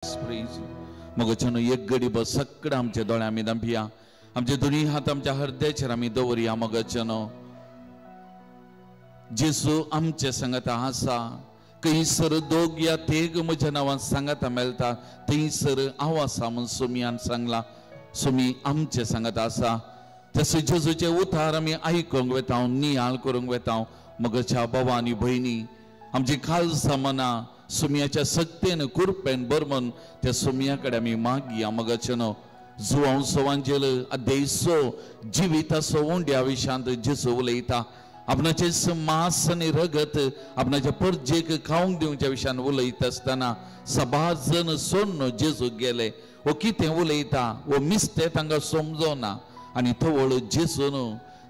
मगचनो एक गडी बस सगळं आमच्या दोळ्या आमी दांपिया आमचे दोन्ही हात आमच्या हृदयाचेर आमी दवरया मगचनो जेसू आमचे संगत आसा खंयसर दोग या तेग म्हज्या नांवान सांगाता मेळटा थंयसर हांव आसा म्हूण सोमियान सांगला सोमी आमचे सांगत आसा तसे जेजूचे उतार आमी आयकूंक वेता नियाळ करूंक वेता मगच्या भावा आनी भयणी आमची खालसा मना सोमियाच्या सक्तेन कुरपेन बरमन त्या सोमिया कडेन आमी मागया मगचनो जुवांव सवांजेल अदेसो जिविताचो उंड्या विशांत जेजू उलयता आपणाचे मास आनी रगत आपणाच्या परजेक खावंक दिवच्या विशयान उलयता आसतना सबाज जन सोडून जेजू गेले वो कितें उलयता वो मिस्ते तांकां समजोना आनी थवळ जेजून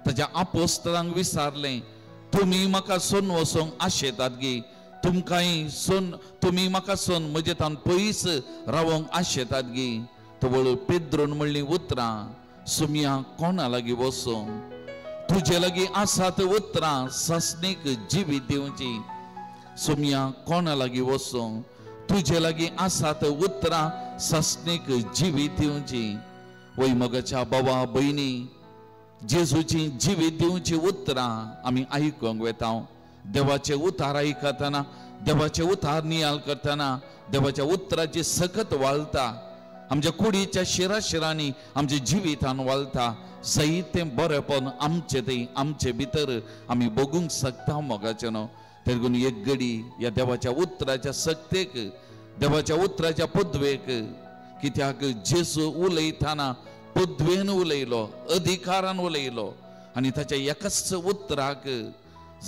ताच्या आपोस्तलांक विचारलें तुमी म्हाका सोन वचोंक आशेतात गे तुमकांय सोन तुमी म्हाका सोन म्हजे तान पयस रावोंक आशेतात गे थवळ पेद्रोन म्हणली उतरां सोमिया कोणा लागीं वचों तुजे लागीं आसात उतरां ससणीक जिवीत दिवची सोमिया कोणा लागीं वचों तुजे लागीं आसात उतरां ससणीक जिवीत दिवची वय मगच्या बाबा भयणी जेजूची जिवीत दिवची उतरां आमी आयकूंक वेता देवाचे उतार आयकतना देवाचे उतार नियाळ करतना देवाच्या उतराची सकत वाळटा आमच्या कुडीच्या शिराशिरांनी आमच्या जिवितान वाळटा जायते बरेपण आमचे थंय आमचे भितर आमी बगूंक शकता मोगाचेनो तेगून एक घडी या देवाच्या उतराच्या सक्तेक देवाच्या उतराच्या पदवेक कित्याक जेजू उलयतना पदवेन उलयलो अधिकारान उलयलो आनी ताच्या एकाच उतराक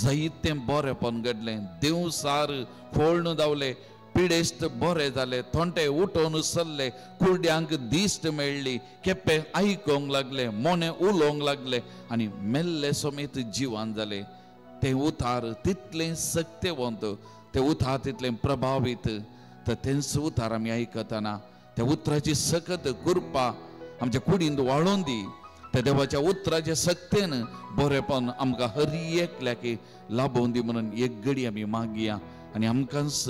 जायते बरेपण घडलें देवसार फोळण जावले पिडेस्त बरे जाले थोंटे उठोवन सरले कुर्ड्यांक दिश्ट मेळ्ळी केप्पे आयकोंक लागले मोने उलोवंक लागले आनी मेल्ले समेत जिवान जाले ते उतार तितलें सक्तेवंत ते उतार तितलें प्रभावीत तर तेंच उतार आमी आयकतना त्या उतराची सकत कृपा आमच्या कुडींत वाळोवन दी त्या देवाच्या उतराच्या सक्तेन बरेपण आमकां हर एकल्याक लाभोवन दी म्हणून एक घडी आमी मागया आनी आमकांच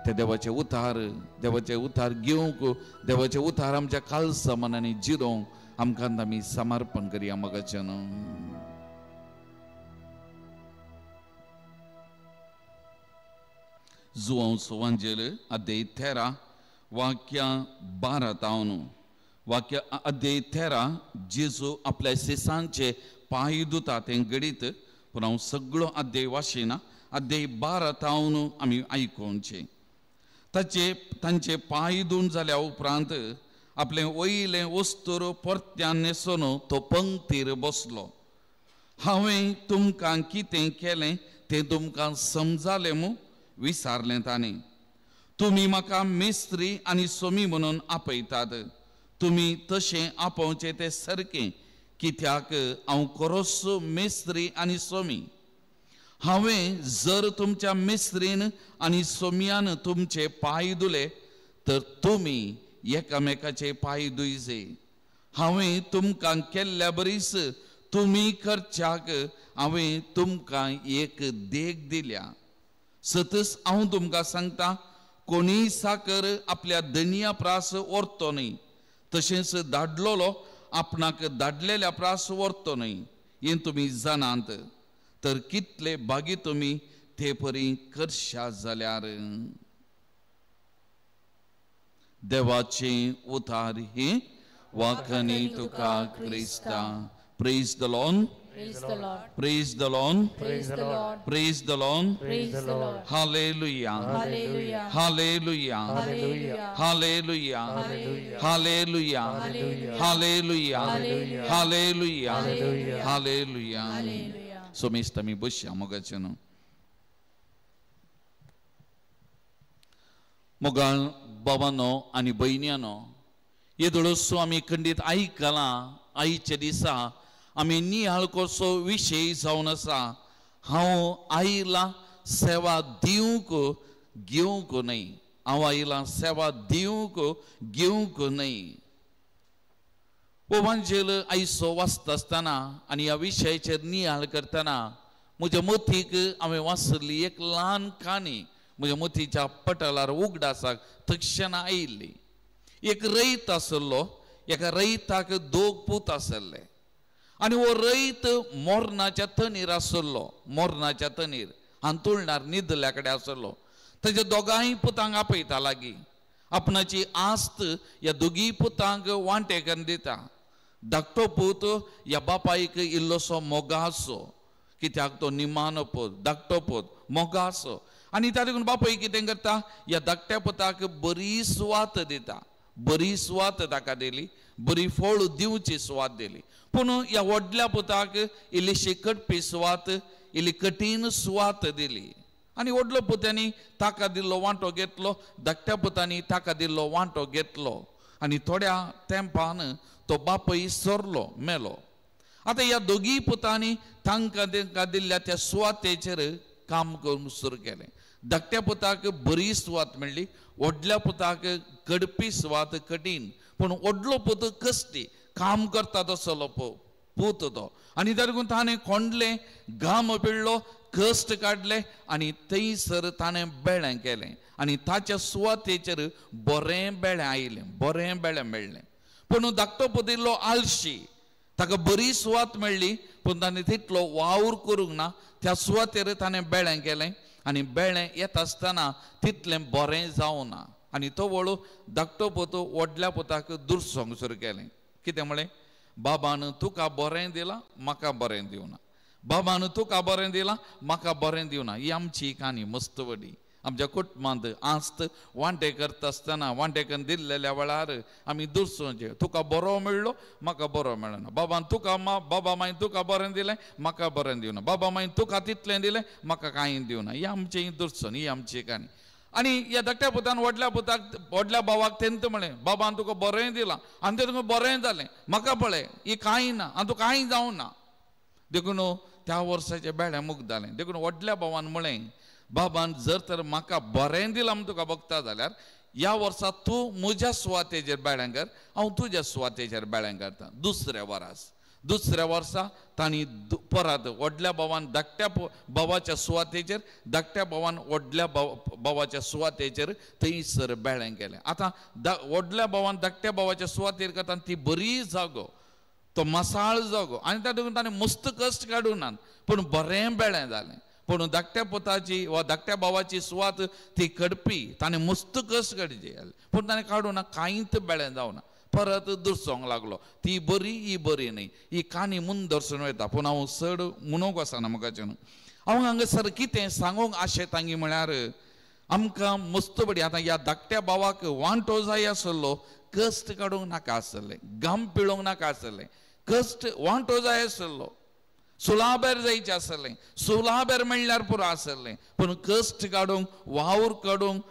त्या देवाचे उतार घेवंक देवाचे उतार आमच्या खालसा मनांनी जिरोवंक आमकां आमी समर्पण करया मगच्यान जुवांव सवांजेल अध्याय 13 वाक्य 12 तावन वाक्य अध्याय 13 जेजू आपल्या शिसांचे पांय धुता तें घडीत पूण हांव सगळो अध्याय वाचीना अध्याय 12 तावन आमी आयकोवचे तांचे पांय धुवन जाल्या उपरांत आपले वयले वस्तूर परत्यान न्हेसून तो पंक्तीर बसलो हांवें तुमकां कितें केलें तें तुमकां समजालें मू विचारलें ताणें तुमी म्हाका मेस्त्री आनी सोमी म्हणून आपयतात तुमी तशें आपोवचें तें सारकें कित्याक हांव खरोच मेस्त्री आनी सोमी हांवें जर तुमच्या मेस्त्रीन आनी सोमियान तुमचे पांय धुले तर तुमी एकामेकाचे पांय धुयचे हांवें तुमकां केल्ल्या बरीच तुमी करच्याक हांवें तुमकां एक देख दिल्या सतस हांव तुमकां सांगता कोणीय साकर आपल्या धनिया प्रास व्हरतो न्ही तशेंच धाडलोलो आपणाक धाडलेल्या प्रास व्हरतो न्ही हें तुमी जाणात तर कितले बागी तुमी ते परी करशा जाल्यार देवाचें उतार हे वाखणी तुका क्रिस्ता praise the Lord Praise the Lord. Praise the Lord. Praise the Lord. Praise the Lord. Praise the Lord. Hallelujah. Hallelujah. Hallelujah. Hallelujah. Hallelujah. Hallelujah. Hallelujah. Hallelujah. Hallelujah. Hallelujah. Hallelujah. Hallelujah. Hallelujah. So Mr. mi busha mogachano. मोगाळ बाबांनो आनी भयण्यांनो येदोळसो आमी खंडीत आयकलां आयचे दिसा आमी नियाळ कसो विशय जावन आसा हांव आयलां सेवा दिवंक घेवंक न्हय हांव आयलां सेवा दिवंक घेवंक न्हय ओवांजेल आयचो वाचता आसतना आनी ह्या विशयाचेर नियाळ करतना म्हज्या मतीक हांवें वाचली एक ल्हान काणी म्हज्या मतीच्या पटलार उगडासाक तक्षणां आयिल्ली. एक रैत आसलो, एका रैताक 2 पूत आसले आनी हो रैत मोरणाच्या तनीर आसलो, मोरणाच्या तनीर हांतुळणार न्हिदल्या कडेन आसलो. ताच्या दोगांय पुतांक आपयता लागीं, आपणाची आस्त ह्या दोगी पुतांक वांटेकार दिता. धाकटो पूत ह्या बापायक इल्लोसो मोगासो, कित्याक तो निमाणो पूत, धाकटो पूत मोगासो. आनी तातूंत बापाय कितें करता, ह्या धाकट्या पुताक बरी सुवात दिता, बरी सुवात ताका दिली, बरी फळ दिवची सुवात दिली. पूण ह्या व्हडल्या पुताक इल्लीशी कटपी सुवात, इल्ली कठीण सुवात दिली. आनी व्हडलो पुत्यांनी ताका दिल्लो वांटो घेतलो, धाकट्या पुतांनी ताका दिल्लो वांटो घेतलो. आनी थोड्या तेंपान तो बापूय सरलो, मेलो. आतां ह्या दोगी पुतांनी तांकां दिल्ल्या त्या सुवातेचेर काम करूंक सुरू केलें. धाकट्या पुताक बरी सुवात मेळ्ळी, व्हडल्या पुताक कडपी सुवात, कठीण. पूण व्हडलो पूत कश्टी काम करता तसलो पूत तो. आनी तातूंत ताणें कोंडलें, घाम पिळ्ळो, कश्ट काडले आनी थंयसर ताणें बेळें केलें. आनी ताच्या सुवातेचेर बरें बेळें आयलें, बरें बेळें मेळ्ळें. पूण धाकटो पूत इल्लो आळशी, ताका बरी सुवात मेळ्ळी पूण ताणें तितलो वावर करूंक ना. त्या सुवातेर ताणें बेळें केलें आनी बेळें येता आसतना तितलें बरें जावं ना. आनी तो वळू धाकटो पूत व्हडल्या पुताक दुरसोंक सुरू केलें. कितें म्हळें, बाबान तुका बरें दिलां, म्हाका बरें दिवना. बाबान तुका बरें दिलां, म्हाका बरें दिवना. ही आमची काणी मस्त व्हडी. आमच्या कुटुंबांत आस्त वांटे करता आसतना वांटेकन दिल्लेल्या वेळार आमी दुरसोंचे. तुका बरो मेळ्ळो, म्हाका बरो मेळना. बाबान तुका बाबा मागीर तुका बरें दिलें, म्हाका बरें दिवना. बाबा मागीर तुका तितलें दिलें, म्हाका कांय दिवना. ही आमची दुरसोन, ही आमची काणी. आनी ह्या धाकट्या पुतान व्हडल्या पुताक, व्हडल्या भावाक तेंत म्हळें, बाबान तुका बरें दिलां आनी तें तुका बरें जालें, म्हाका पळय ही कांय ना आनी तुका कांय जावं ना. देखून त्या वर्साचें बेळें मुक्त जालें. देखून व्हडल्या भावान म्हळें, बाबान जर तर म्हाका बरें दिलां म्हूण तुका बगता जाल्यार ह्या वर्सा तूं म्हज्या सुवातेचेर बेळें कर, हांव तुज्या सुवातेचेर बेळें करता. दुसऱ्या वर्सा तांणी परत व्हडल्या भावान धाकट्या भावाच्या सुवातेचेर, धाकट्या भावान व्हडल्या भावाच्या सुवातेचेर थंयसर बेळें केलें. आतां व्हडल्या भावान धाकट्या भावाच्या सुवातेर करता ती बरी जागो, तो मसाळ जागो. आनी तातूंत ताणें मस्त कश्ट काडूं ना पूण बरें बेळें जालें. पूण धाकट्या पुताची वा धाकट्या भावाची सुवात ती कडपी, ताणें मस्त कश्ट काडचे पूण ताणें काडूं ना, कांयच बेळें जावना. परत दुरसोंक लागलो, ती बरी ही बरी न्ही. ही काणी म्हूण दर्शन वयता. पूण हांव चड म्हणूंक वचना मुखाचे न्हू. हांव हांगासर कितें सांगूंक आशेतांगी म्हळ्यार आमकां मस्त बडी. आतां ह्या धाकट्या भावाक वांटो जाय आसलो, कश्ट काडूंक नाका आसलें, घाम पिळोवंक नाका आसलें, कश्ट वांटो जाय आसलो, सुलाबेर जायचें आसलें, सुलाबेर मेळ्ळ्यार पुरो आसलें. पूण कश्ट काडूंक, वावर काडूंक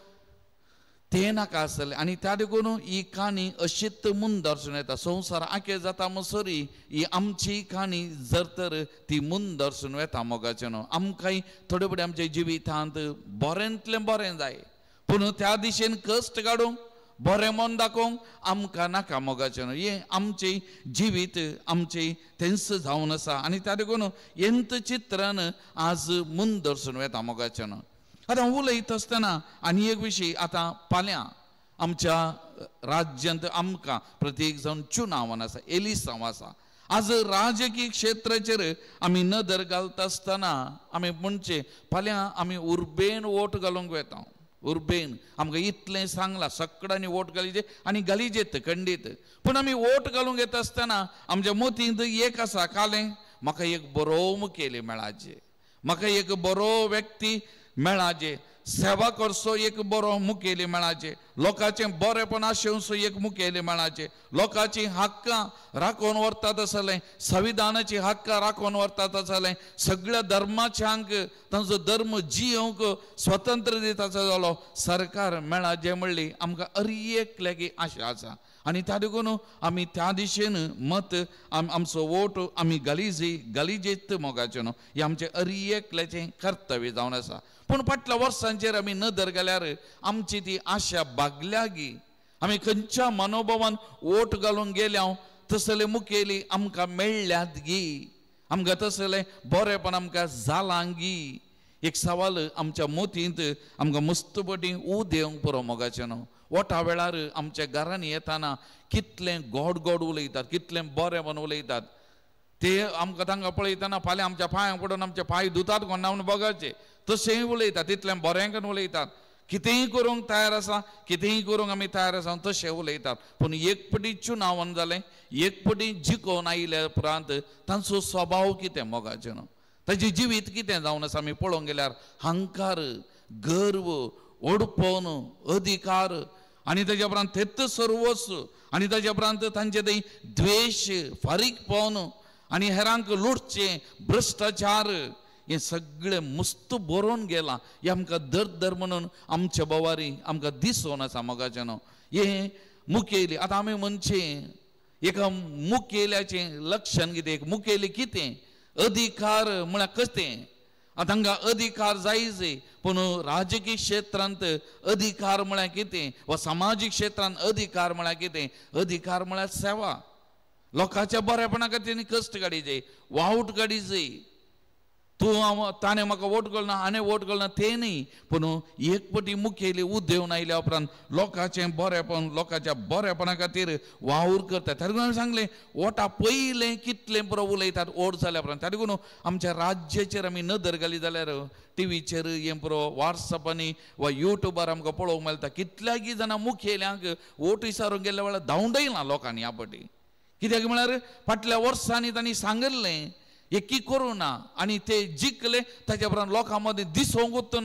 तें नाका आसलें. आनी त्या देखून ही काणी अशीच म्हूण दर्शन येता. संवसार आखे जाता म्हणसरी ही आमची काणी जर तर ती म्हूण दर्शन येता मोगाचें न्हू. आमकांय थोडे फुडें आमच्या जिवितांत बरेंतलें बरें जाय पूण त्या दिशेन कश्ट काडूंक, बरें मन दाखोवंक आमकां नाका मोगाचें न्हू. हें आमचें जिवीत आमचें तेंच जावन आसा. आनी त्या देखून हेंत चित्रान आज म्हूण दर्शन येता मोगाचें न्हू. आतां उलयता आसतना आनी एक विशय, आतां फाल्यां आमच्या राज्यांत आमकां प्रत्येक जावन चुनावण आसा, एलिसांव आसा. आज राजकीय क्षेत्राचेर आमी नदर घालता आसतना आमी म्हणचे फाल्यां आमी उर्बेन वोट घालूंक वता. उर्बेन आमकां इतलें सांगलां, सगळ्यांनी वोट घालीचे आनी घालीचेत खंडीत. पूण आमी वोट घालूंक येता आसतना आमच्या मतींत एक आसा, कालें म्हाका एक बरो मुखेली मेळाचे, म्हाका एक बरो व्यक्ती मेळाचे, सेवा करचो एक बरो मुखेली मेळाचे, लोकांचें बरेंपण आशेवचो एक मुखेली मेळाचे, लोकांची हक्कां राखून व्हरतात आसलें, संविधानाची हक्कां राखून व्हरतात आसलें, सगळ्या धर्माच्यांक तांचो धर्म जियोंक स्वतंत्र दिता जालो सरकार मेळाचें म्हणली आमकां एक लेगीत आशा आसा. आनी त्या देखून आमी त्या दिशेन मत आमचो वोट आमी घालीजेत मोगाचें न्हू. हें आमचें एकल्याचें कर्तव्य जावन आसा. पूण फाटल्या वर्सांचेर आमी नदर गेल्यार आमची ती आशा भागल्या गी. आमी खंयच्या मनोभावान वोट घालूंक गेल्या तसले मुखेली आमकां मेळ्ळ्यात गी, आमकां तसलें बरेंपण आमकां जालां गी. एक सवाल आमच्या मोतींत आमकां मस्तपटी ऊद येवंक पुरो मोगाचें न्हू. वटा वेळार आमच्या घरांनी येताना कितलें गोड गोड उलयतात, कितलें बरें उलयतात. ते आमकां तांकां पळयतना फाल्यां आमच्या पांयां पडून आमचे पांय धुतात कोण म्हूण बघाचे तशेंय उलयतात, तितलें बरें करून उलयतात. कितेंय करूंक तयार आसा, कितेंय करूंक आमी तयार आसा तशें उलयतात. पूण एकपटी चुनावन जालें, एकपटी जिखोवन आयिल्ल्या उपरांत तांचो स्वभाव कितें मोगाचें न्हू. ताचें जिवीत कितें जावन आसा आमी पळोवंक गेल्यार अहंकार, गर्व, ओडपण, अधिकार आनी ताचे उपरांत तेत्त सर्वस्व आनी ताचे उपरांत तांचे थंय द्वेश, फारीकपण आनी हेरांक लुटचें, भ्रश्टाचार हें सगळें मस्त बरोवन गेलां. हें आमकां दर म्हणून आमच्या बोवारी आमकां दिसून आसा मोगाचें न्हू. हें मुखेली आतां आमी म्हणचे एका मुखेल्याचें लक्षण कितें, एक मुखेली कितें, अधिकार म्हळ्यार कशें. आतां हांगा अधिकार जायचे, पूण राजकीय क्षेत्रांत अधिकार म्हळ्यार कितें, वा सामाजीक क्षेत्रांत अधिकार म्हळ्यार कितें. अधिकार म्हळ्यार सेवा, लोकांच्या बरेपणा खातीर कश्ट काडीचे, वावट काडीचे. तूं ताणें म्हाका वोट घालना, हाणें वोट घालना तें न्ही, पूण एकपटी मुखेली उदेवून आयल्या उपरांत लोकांचें बरेपण, लोकांच्या बरेपणा खातीर वावर करतात. ताका लागून सांगलें वोटा पयलें कितलें बरो उलयतात वोट जाल्या उपरांत. ताका लागून आमच्या राज्याचेर आमी नदर घाली जाल्यार टीव्हीचेर हें पुरो वॉट्सॅपांनी वा युट्यूबार आमकां पळोवंक मेळटा कितल्यागी जाणां मुखेल्यांक वोट विचारूंक गेल्या वेळार धांवडयलां लोकांनी ह्या पटी. कित्याक म्हळ्यार फाटल्या वर्सांनी तांणी सांगिल्लें एकी करूं ना आनी ते जिखले ताच्या उपरांत लोकां मदें दिसोंकूच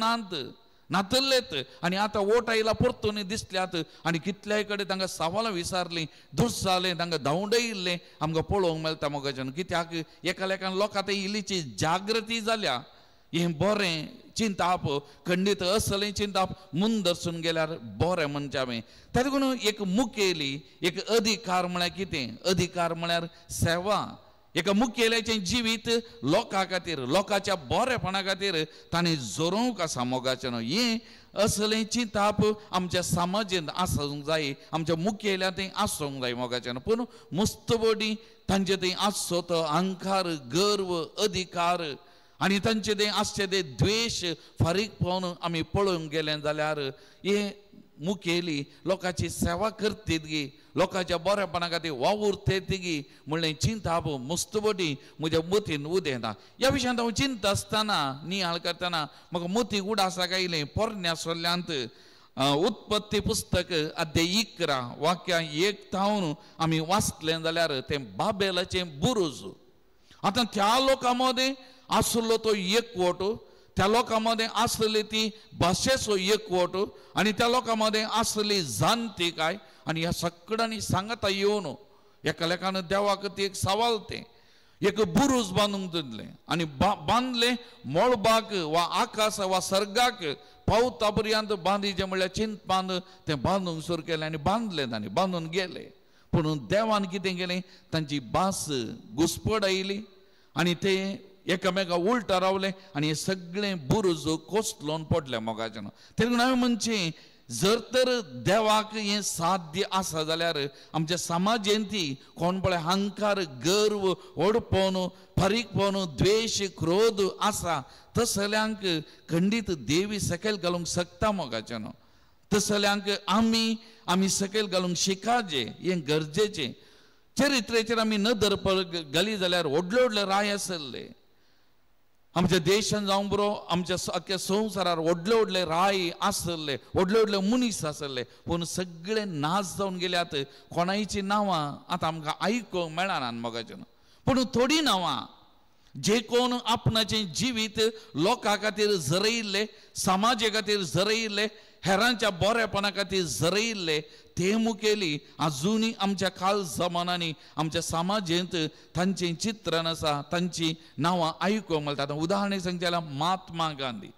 नातल्लेत आनी आतां वोट आयला परतून दिसल्यात आनी कितल्याय कडेन तांकां सवालां विचारलीं, दुस जालें, तांकां धांवडयिल्लें आमकां पळोवंक मेळटा मोगाचें. कित्याक एका लेखान लोकां थंय इल्लीची जागृती जाल्या. हें बरें चिंताप, खंडीत असलें चिंताप मुन दर्शून गेल्यार बरें म्हणचे हांवें. ताका लागून एक मुखेली, एक अधिकार म्हळ्यार कितें, अधिकार म्हळ्यार सेवा. एका मुखेल्याचें जिवीत लोकां खातीर, लोकांच्या बरेपणा खातीर ताणें जोरोवंक आसा मोगाचें न्हू. हें असलें चिंताप आमच्या समाजींत आसूंक जाय, आमच्या मुखेल्या थंय आसूंक जाय मोगाचें न्हू. पूण मुस्तबडी तांचे थंय आसचो तो अहंकार, गर्व, अधिकार आनी तांचे थंय आसचे ते द्वेश, फारीकपण आमी पळोवंक गेलें जाल्यार हे मुखेली लोकांची सेवा करतात गी, लोकांच्या बरेपणा खातीर वावुरतात गी म्हणलें चिंताप मुस्तबडी म्हज्या मतीन उदेता. ह्या विशयांत हांव चिंता आसतना, नियाळ करतना म्हाका मतीक उडासाक आयलें पोरन्यासल्ल्यांत उत्पत्ती पुस्तक अध्याय 11 वाक्यां 1 तावन आमी वाचलें जाल्यार तें बाबेलाचें बुरूज. आतां त्या लोकां मदें आसलो तो एकवट, त्या लोकां मदें आसली ती भाशेचो एकवट आनी त्या लोकां मदें आसली जाणटेकाय आनी ह्या सगळ्यांनी सांगता येवन एका लेखान देवाक ती एक सवाल तें एक बुरूज बांदूंक दिल्लें आनी बांदलें मोळबाक वा आकाश वा सर्गाक पावता पर्यंत बांदीचें म्हणल्यार चिंत बांद तें बांदूंक सुरू केलें आनी बांदलें तांणी, बांदून गेले. पूण देवान कितें केलें, तांची भास घुसपड आयली आनी ते एकामेका उलटा रावले आनी हे सगळें बुरूज कोसलोवन पडलें मोगाचें. तें लागून हांवें म्हणचें जर तर देवाक हें साध्य आसा जाल्यार आमच्या समाजेंत कोण पळय अहंकार, गर्व, ओडपण, फारीकपण, द्वेश, क्रोध आसा तसल्यांक खंडीत देवी सकयल घालूंक शकता मोगाचें न्हू. तसल्यांक आमी सकयल घालूंक शिकाचें, हें गरजेचें. चरित्रेचेर आमी नदर घाली जाल्यार व्हडले व्हडले राय आसले आमच्या देशान जावं बरो आमच्या अख्ख्या संवसारार व्हडले व्हडले राय आसले, व्हडले व्हडले मनीस आसले, पूण सगळे नाश जावन गेल्यात. कोणायची नांवां आतां आमकां आयकूंक मेळना मोगाचें. पूण थोडी नांवां जे कोण आपणाचें जिवीत लोकां खातीर झरयिल्ले, समाजा खातीर झरयिल्ले, हेरांच्या बरेपणा खातीर झरयिल्ले ते मुखेली अजुनूय आमच्या काळ जमान्यांनी आमच्या समाजेंत तांचें चित्रण आसा, तांची नांवां आयकूंक मेळटात. उदाहरण सांगचें जाल्यार महात्मा गांधी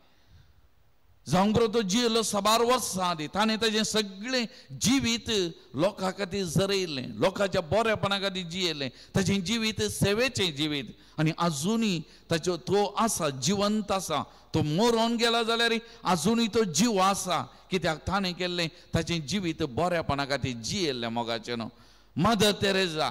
जावं बरो तो जियेलो 12 वर्सां आदी, ताणें ताचें सगळें जिवीत लोकां खातीर झरयिल्लें, लोकांच्या बरेपणा खातीर जियेलें, ताचें जिवीत सेवेचें जिवीत आनी अजुनूय ताचो तो आसा, जिवंत आसा. तो मरोन गेला जाल्यार अजुनूय तो जीव आसा, कित्याक ताणें केल्लें ताचें जिवीत बरेपणा खातीर जियेल्लें मोगाचें न्हू. मदर तेरेसा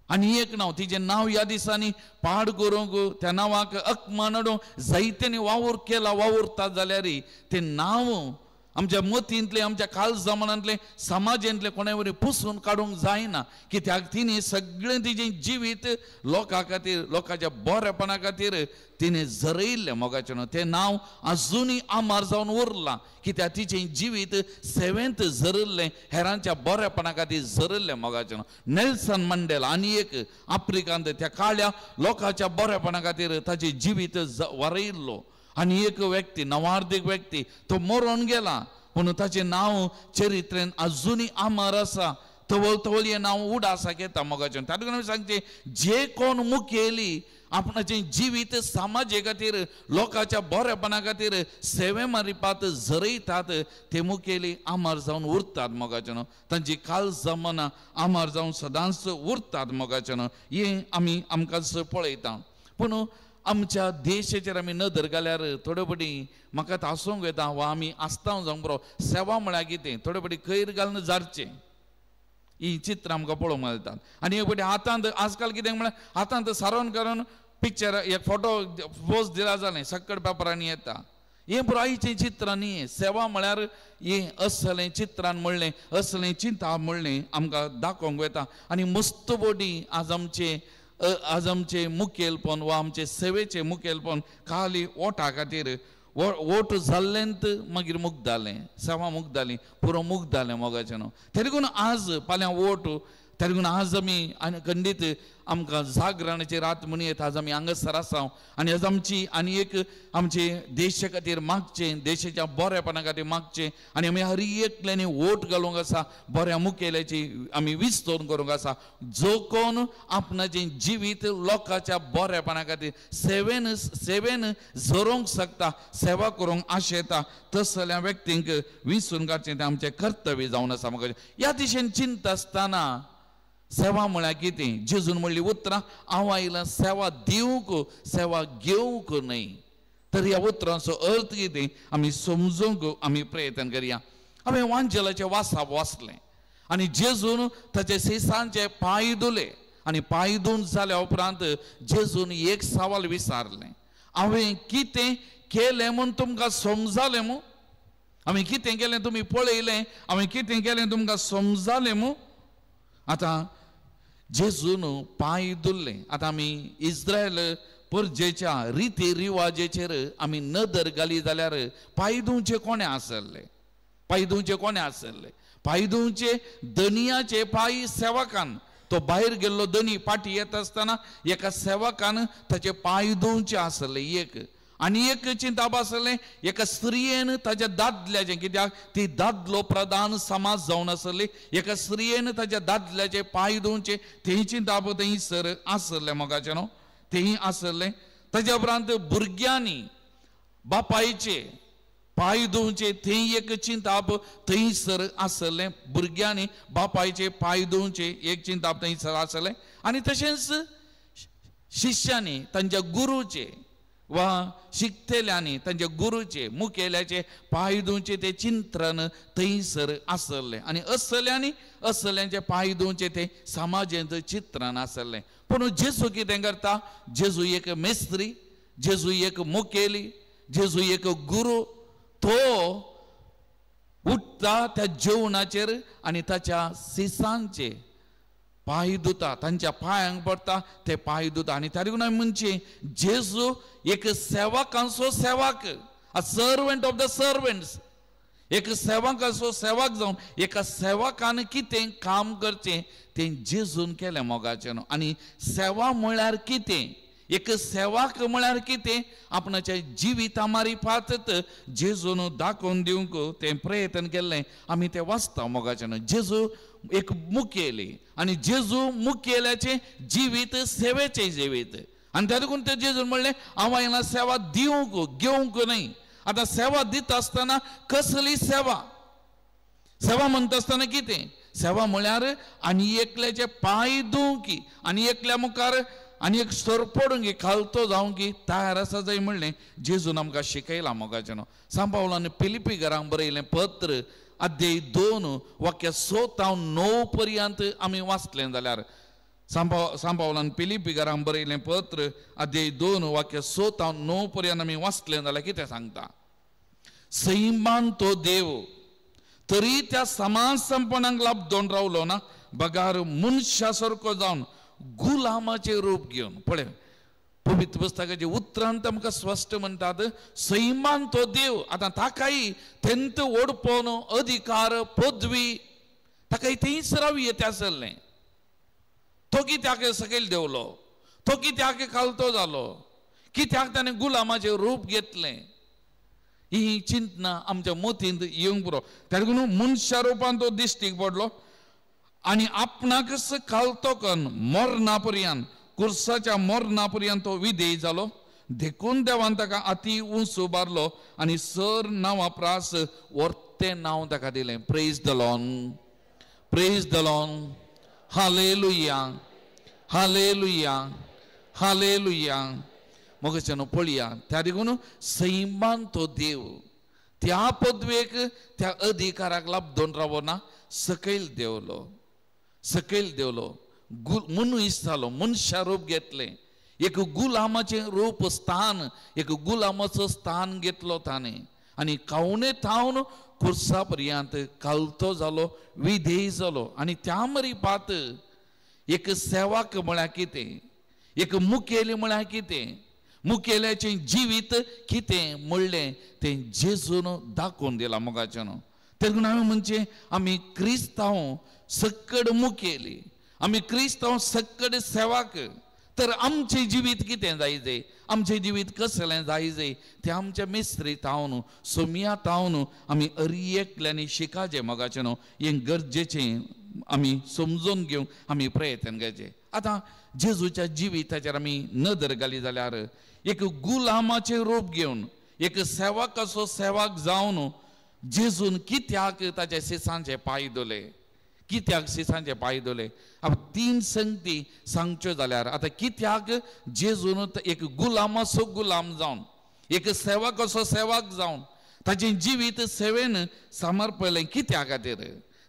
आनी एक नांव तिचें नांव ह्या दिसांनी पाड करूंक त्या नांवाक अक मानडो जायत्यांनी वावर केला वावुरता जाल्यार तें नांव आमच्या मतींतले आमच्या काल जमान्यांतले समाजांतले कोणा वरी पुसून काडूंक जायना कित्याक तिणें सगळें तिचें जिवीत लोकां खातीर लोकांच्या बरेपणा खातीर तिणें झरयल्लें मोगाचें न्हू तें नांव आजुनूय आमार जावन उरलां कित्याक तिचें जिवीत सेवेंत झरल्लें हेरांच्या बरेपणा खातीर झरल्लें मोगाचें न्हू नेल्सन मंडेला आनी एक आफ्रिकांत त्या काळ्या लोकांच्या बरेपणा खातीर ताचें जिवीत वरयल्लो आनी एक व्यक्ती नवार्धीक व्यक्ती तो मरून गेला पूण ताचें नांव चरित्रेन आजुनूय अमर आसा तवळ तवळ हें नांव उडासाक येता मोगाचें तातूंत आमी सांगचें जे कोण मुखेली आपणाचें जिवीत समाजे खातीर लोकांच्या बरेपणा खातीर सेवे मारिपात झरयतात ते मुखेली अमर जावन उरतात मोगाचें न्हू तांची काल जमाना अमर जावन सदांच उरतात मोगाचें न्हू हें आमी आमकां पळयता पूण आमच्या देशाचेर आमी नदर घाल्यार थोडे फावटी म्हाका हांसूंक येता वा आमी आसतांव जावंक बरो सेवा म्हळ्यार कितें थोडे फावटी खैर घालून जारचें ही चित्रां आमकां पळोवंक मेळटात आनी एक फावटी हातांत आजकाल कितें म्हळ्यार हातांत सारोन करून पिक्चर एक फोटो पोस्ट दिला जालें सक्कड पेपरांनी येता हें पुरायेचें चित्रां न्ही सेवा म्हळ्यार हें असलें चित्रान म्हणलें असलें चिंता म्हणलें आमकां दाखोवंक येता आनी मस्त फावटी आज आमचे मुखेलपण वा आमचे सेवेचे मुखेलपण खाली ओटा खातीर ओट जाल्लेंत मागीर मुक्त जालें सेवा मुक्त जाली पुरो मुक्त जालें मोगाचें न्हू तरी देखून आज फाल्यां ओट तरी देखून आज आमी खंडीत आमकां जागरणाची रात म्हणयत आज आमी हांगासर आसा आनी आज आमची आनी एक आमचे देशा खातीर मागचें देशाच्या बरेपणा खातीर मागचें आनी आमी हर एकल्यानी वोट घालूंक आसा बऱ्या मुखेल्याची आमी विस्तोन करूंक आसा जो कोण आपणाचें जिवीत लोकांच्या बरेपणा खातीर सेवेन झरोवंक शकता सेवा करूंक आशेता तसल्या व्यक्तींक विसरून काडचें तें आमचें कर्तव्य जावन आसा म्हाका ह्या दिशेन चिंत आसतना सेवा म्हळ्यार कितें जेजून म्हणली उतरां हांव आयलां सेवा दिवंक सेवा घेवंक न्हय तर ह्या उतरांचो अर्थ कितें आमी समजूंक आमी प्रयत्न करया हांवें वांजेलाचें वासाप वाचलें आनी जेजून ताचे शिसांचे पांय धुले आनी पांय धुवन जाल्या उपरांत जेजून एक सवाल विचारलें हांवें कितें केलें म्हूण तुमकां समजलें मू हांवें कितें केलें तुमी पळयलें हांवें कितें केलें तुमकां समजलें मू आतां जेजून पांय धुल्ले आतां आमी इस्रायल परजेच्या रिती रिवाजेचेर आमी नदर घाली जाल्यार पांय धुवचे कोणे आसले पांय धुवचे कोणे आसले पांय धुवचे दनियाचे पांय सेवकान तो भायर गेल्लो दनी पाटी येत आसतना एका सेवकान ताचे पांय धुवचे आसले एक आनी एक चिंताप आसलें एका स्त्रियेन ताच्या दादल्याचें कित्याक ती दादलो प्रधान समाज जावन आसली एका स्त्रियेन ताच्या दादल्याचे पांय धुवचे तें चिंताप थंयसर आसलें मोगाचें न्हू तेंय आसलें ताच्या उपरांत भुरग्यांनी बापायचे पांय धुवचे थंय एक चिंताप थंयसर आसलें भुरग्यांनी बापायचे पांय धुवचे एक चिंताप थंयसर आसलें आनी तशेंच शिश्यांनी तांच्या गुरूचे वा शिकतेल्यांनी तांचे गुरूचे मुखेल्याचे पांय धुवचे ते चिंतन थंयसर आसलें आनी असल्यांचे पांय धुवचे ते समाजांत चित्रण आसलें पूण जेजू कितें करता जेजू एक मेस्त्री जेजू एक मुखेली जेजू एक गुरू तो उठता त्या जेवणाचेर आनी ताच्या शिसांचे पांय धुता तांच्या पांयांक पडटा ते पांय धुता आनी त्या देखून आमी म्हणचे जेजू एक सेवकांचो सेवक अ सर्वंट ऑफ द सर्वंट्स एक सेवकांचो सेवक जावन एका सेवकान कितें काम करचें तें जेजून केलें मोगाचें न्हू आनी सेवा म्हळ्यार कितें एक सेवक म्हळ्यार कितें आपणाच्या जिविता मारिफात जेजून दाखोवन दिवंक तें प्रयत्न केल्लें आमी तें वाचता मोगाचें न्हू जेजू एक मुखेली आनी जेजू मुखेल्याचें जिवीत सेवेचें जिवीत आनी त्या देखून ते जेजून म्हणलें हांव आयलां सेवा दिवंक घेवंक न्हय आतां सेवा दिता आसतना कसली सेवा सेवा म्हणटा आसतना कितें सेवा म्हळ्यार आनी एकल्याचे पांय धुवंकी आनी एकल्या मुखार आनी एक सरपडूंक खालतो जावंक तयार आसा जाय म्हणलें जेजून आमकां शिकयलां मोगाचें न्हू सांत पावलान फिलिपी घरांक बरयलें पत्र अध्याय 2 वाक्य 7 ते 9 पर्यंत आमी वाचलें जाल्यार सांपावलान पिलिपिकारांक बरयलें पत्र अध्याय 2 वाक्य 7 ते 9 पर्यंत आमी वाचलें जाल्यार कितें सांगता. सैमान तो देव तरी त्या समाज संपणाक लाभदोन रावलो ना, बगार मनशा सारको जावन गुलामाचे रूप घेवन. पळय पवित्र पुस्तकाचे उतरांत आमकां स्पश्ट म्हणटात सैमान तो देव. आतां ताकाय तेंत ओडपोन अधिकार पदवी ताकाय थंयच रावयेत आसलें. तो कित्याक सकयल देवलो, तो कित्याक कालतो जालो, कित्याक ताणें गुलामाचें रूप घेतलें. ही चिंतना आमच्या मोतींत येवंक पुरो. ताका मनशा रुपान तो दिश्टीक पडलो आनी आपणाकच कालतो करून मरणा पर्यंत कुर्साच्या मरणा पर्यंत तो विधेय जालो. देखून देवान ताका अति उंच उबारलो आनी सर नांवां प्रास वर्तें नांव ताका दिलें. Praise the Lord, praise the Lord, hallelujah, hallelujah, hallelujah. मोगच्यान पळया, त्या देखून सैमान तो देव त्या पदवेक त्या अधिकाराक लाभदोन रावना, सकयल देवलो, सकयल देवलो. मनुस जालो, मनशा रूप घेतलें. एक गुलामाचें रूप स्थान, एक गुलामाचो स्थान घेतलो ताणें आनी कावणे थावन कुर्सा पर्यंत कालतो जालो, विधेय जालो. आनी त्या मरीपात एक सेवाक म्हळ्यार कितें, एक मुखेली म्हळ्यार कितें, मुखेल्याचें जिवीत कितें म्हणलें तें जेजून दाखोवन दिलां मोगाच्यान. तेन्ना हांवें म्हणचें आमी क्रिस्तांव सक्कड मुखेली, आमी क्रिस्तांव सक्कड सेवाक. तर आमचें जिवीत कितें जायचें, आमचें जिवीत कसलें जायचें तें आमच्या मेस्त्रीत हांव सोमयात हांव आमी एकल्यांनी शिकाचें मोगाचें. हें गरजेचें आमी समजून घेवंक आमी प्रयत्न करचे. आतां जेजूच्या जिविताचेर आमी नदर घाली जाल्यार एक गुलामाचें रूप घेवन एक सेवकाचो सेवक जावन जेजून कित्याक ताच्या शिसांचे पांय धुले, कित्याक शिसांचे पांय धुले. अब 3 संगती सांगच्यो जाल्यार आतां कित्याक जेजून एक गुलामाचो गुलाम जावन एक सेवकाचो सेवक जावन ताचें जिवीत सेवेन समर्पलें, कित्या खातीर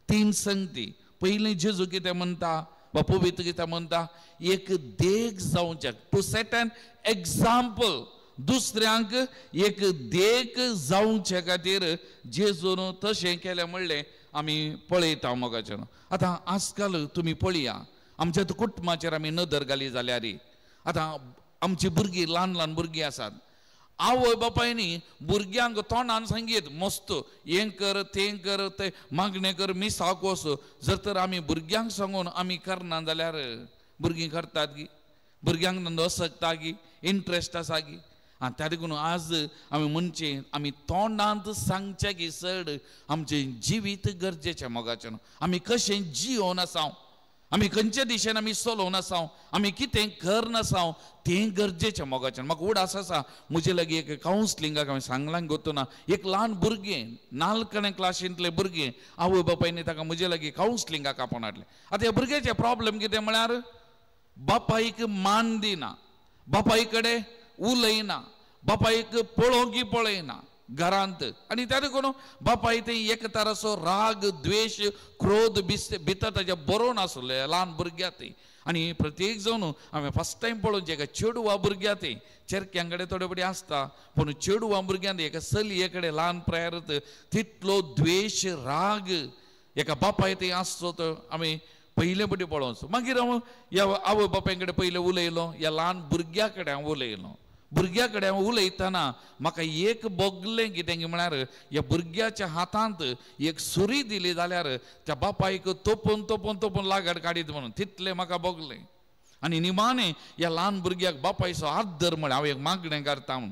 3 संगती. पयलीं जेजू कितें म्हणटा वा पवित्र कितें म्हणटा, एक देख जावचें, टू सेट एन एग्जाम्पल. दुसऱ्यांक एक देख जावचे खातीर जेजून तशें केलें म्हणलें आमी पळयता मोगाचें. आतां आजकाल तुमी पळया, आमच्या कुटुंबाचेर आमी नदर घाली जाल्यार आतां आमची भुरगीं ल्हान ल्हान भुरगीं आसात. आवय बापायनी भुरग्यांक तोंडान सांगीत मस्त हें कर तें कर, तें मागणें कर, मिसाक वच. जर तर आमी भुरग्यांक सांगून आमी करना जाल्यार भुरगीं करतात गी, भुरग्यांक धंदो आसता गी, इंट्रस्ट आसा गी. त्या देखून आज आमी म्हणचे आमी तोंडांत सांगचे की चड आमचें जिवीत गरजेचें मोगाचें. आमी कशें जियोन आसाव, आमी खंयचे दिशेन आमी चलोवन आसाव, आमी कितें करना आसाव तें गरजेचें मोगाचें. म्हाका उडास आसा, म्हजे लागीं एक कावन्सिलिंगाक हांवें सांगलां गोतूना एक ल्हान भुरगें, नाल्कणे क्लासींतलें भुरगें, आवय बापायनी ताका म्हजे लागीं कावन्सिलिंगाक आपोवन हाडलें. आतां ह्या भुरग्याचें प्रॉब्लेम कितें म्हळ्यार बापायक मान दिना, बापाय कडेन उलयना, बापायक पळोवंकी पळयना घरांत. आनी त्या देखून बापाय थंय एक तराचो राग द्वेश क्रोध भितर ताच्या बरोवन आसले ल्हान भुरग्यां थंय. आनी प्रत्येक जावन हांवें फर्स्ट टायम पळोवन एका चेडवा भुरग्यां थंय, चेडक्यां कडेन थोडे बडी आसता पूण चेडवा भुरग्यां एका चलये कडेन ल्हान प्रायात तितलो द्वेश राग एका बापाय थंय आसचो तो आमी पयले बडी पळोवंक. मागीर हांव ह्या आवय बापाय कडेन पयलें उलयलो, ह्या ल्हान भुरग्या कडेन हांव उलयलो. भुरग्या कडेन हांव उलयतना म्हाका एक भोगलें कितें म्हळ्यार ह्या भुरग्याच्या हातांत एक सुरी दिली जाल्यार त्या बापायक तोपून तोपून तोपून लागड काडीत म्हणून तितलें म्हाका भोगलें. आनी निमाणें ह्या ल्हान भुरग्याक बापायचो हात धर म्हळ्यार हांव एक मागणें करता म्हूण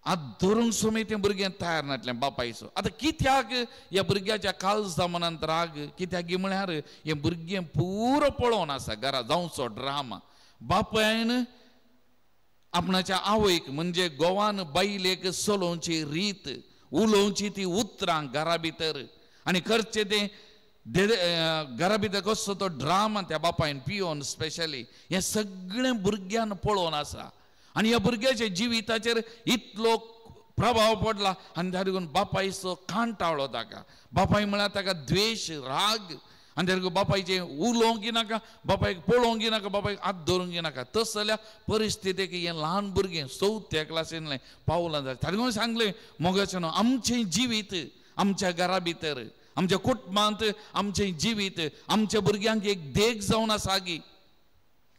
हात धरूंक सुमी तें भुरगें तयार नासलें बापायचो. आतां कित्याक ह्या भुरग्याच्या काळजा मनांत राग, कित्याक म्हळ्यार हें भुरगें पुरो पळोवन आसा घरा जावचो ड्रामा. बापायन आपणाच्या आवयक म्हणजे गोवान बायलेक चलोवची रीत, उलोवची ती उतरां घरा भितर आनी करचें तें घरा भितर कसो तो ड्रामा त्या बापायन पियोन स्पेशली हें सगळें भुरग्यान पळोवन आसा. आनी ह्या भुरग्याच्या जिविताचेर इतलो प्रभाव पडला आनी त्या देखून बापायचो कांटाळो ताका. बापाय म्हळ्यार ताका द्वेश राग आनी तेका बापायचे उलोवंक नाका, बापायक पळोवंक नाका, बापायक हात धरूंक नाका. तस जाल्यार परिस्थितीक हें ल्हान भुरगें 4थ्या क्लासींतलें पावलां जालें. ताणें सांगलें मोगाचें न्हू, आमचें जिवीत आमच्या घरा भितर, आमच्या कुटुंबांत आमचें जिवीत आमच्या भुरग्यांक एक देख जावन आसा गी.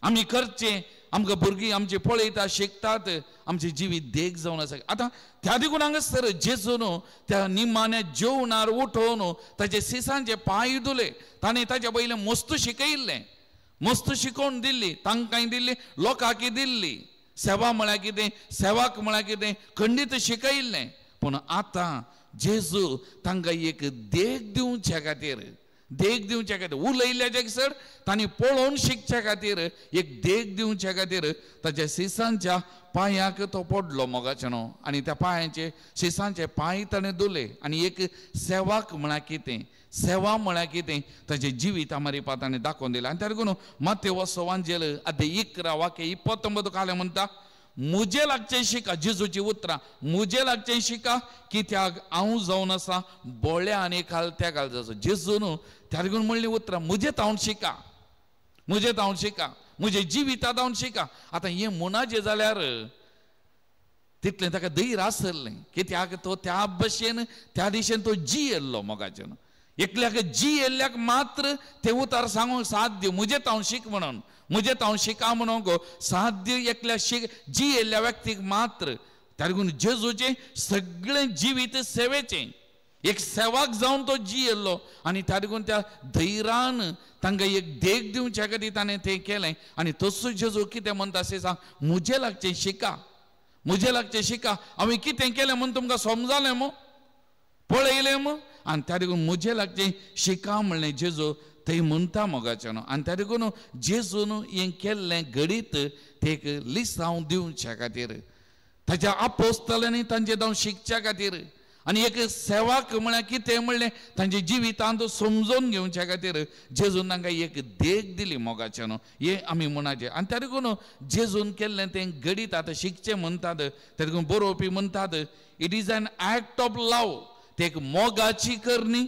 आमी करचें, आमकां भुरगीं आमची पळयता शिकतात, आमचें जिवीत देख जावन आसा. आतां त्या देखून हांगासर जेजून त्या निमाण्या जेवणार उठोवन ताचे सिसांचे पांय धुले. ताणें ताच्या पयलें मस्त शिकयल्लें, मस्त शिकोवन दिल्ली, तांकांय दिल्ली, लोकांकय दिल्ली. सेवा म्हळ्यार कितें, सेवाक म्हळ्यार कितें, खंडीत शिकयल्लें. पूण आतां जेजू तांकां एक देख दिवचे खातीर, देख दिवचे खातीर, उलयल्याचे सर तांणी पळोवन शिकचे खातीर एक देख दिवचे खातीर ताच्या सिसांच्या पांयाक तो पडलो मोगाचें न्हू. आनी त्या पांयाचे सिसांचे पांय ताणें धुले. आनी एक सेवाक म्हळ्यार कितें, सेवा म्हळ्यार कितें ताचें जिवीत आमारिपा ताणें दाखोवन दिलें. आनी ताका लागून मत्तेव सुवांजेल अध्याय 11 वाक्य 29 काले म्हणटा, मुजे लागचें शिका. जेजूची उतरां, मुजे लागचें शिका, कित्याक हांव जावन आसा बोळ्या आनी खालत्या घाल जसो. जेजून त्या देखून म्हणली उतरां, मुजे तावन शिका, मुजे तावन शिका, म्हजे जिविता तावन शिका. आतां हें म्हणा जाल्यार तितलें ताका धैर्य आसलें, कित्याक तो त्या भशेन त्या दिशेन तो जियेल्लो मोगाचें. एकल्याक जियेल्ल्याक मात्र तें उतार सांगूंक साध्य, मुजे तावन शीक म्हणून, मुजे तावन शिका म्हणून साध्य एकल्या जियेल्ल्या व्यक्तीक मात्र. त्या देखून जेजूचें सगळें जिवीत सेवेचें, एक सेवाक जावन तो जियेल्लो. आनी त्या देखून त्या धैर्यान तांकां एक देख दिवचे खातीर ताणें तें केलें. आनी तसो जेजू कितें म्हणटा अशें सांग, मुजे लागचें शिका, मुजे लागचें शिका. हांवें कितें केलें म्हूण तुमकां समजलें मो, पळयलें मो. आनी त्या देखून मुजे लागचें शिका म्हणलें जेजू थंय म्हणटा मोगाचें न्हू. आनी त्या देखून जेजून हें केल्लें घडीत तें एक लिसांव दिवचे खातीर, ताच्या आपोस्तलांनी तांचे जावन शिकचे खातीर, आनी एक सेवाक म्हळ्यार कितें म्हणलें तांचे जिवितांत समजून घेवचे खातीर जेजून तांकां एक देख दिली मोगाचें न्हू. हें आमी म्हणचे. आनी त्या देखून जेजून केल्लें तें घडीत आतां शिकचें म्हणटात. त्या देखून बरोवपी म्हणटात, it is an act of love. ते एक मोगाची करणी,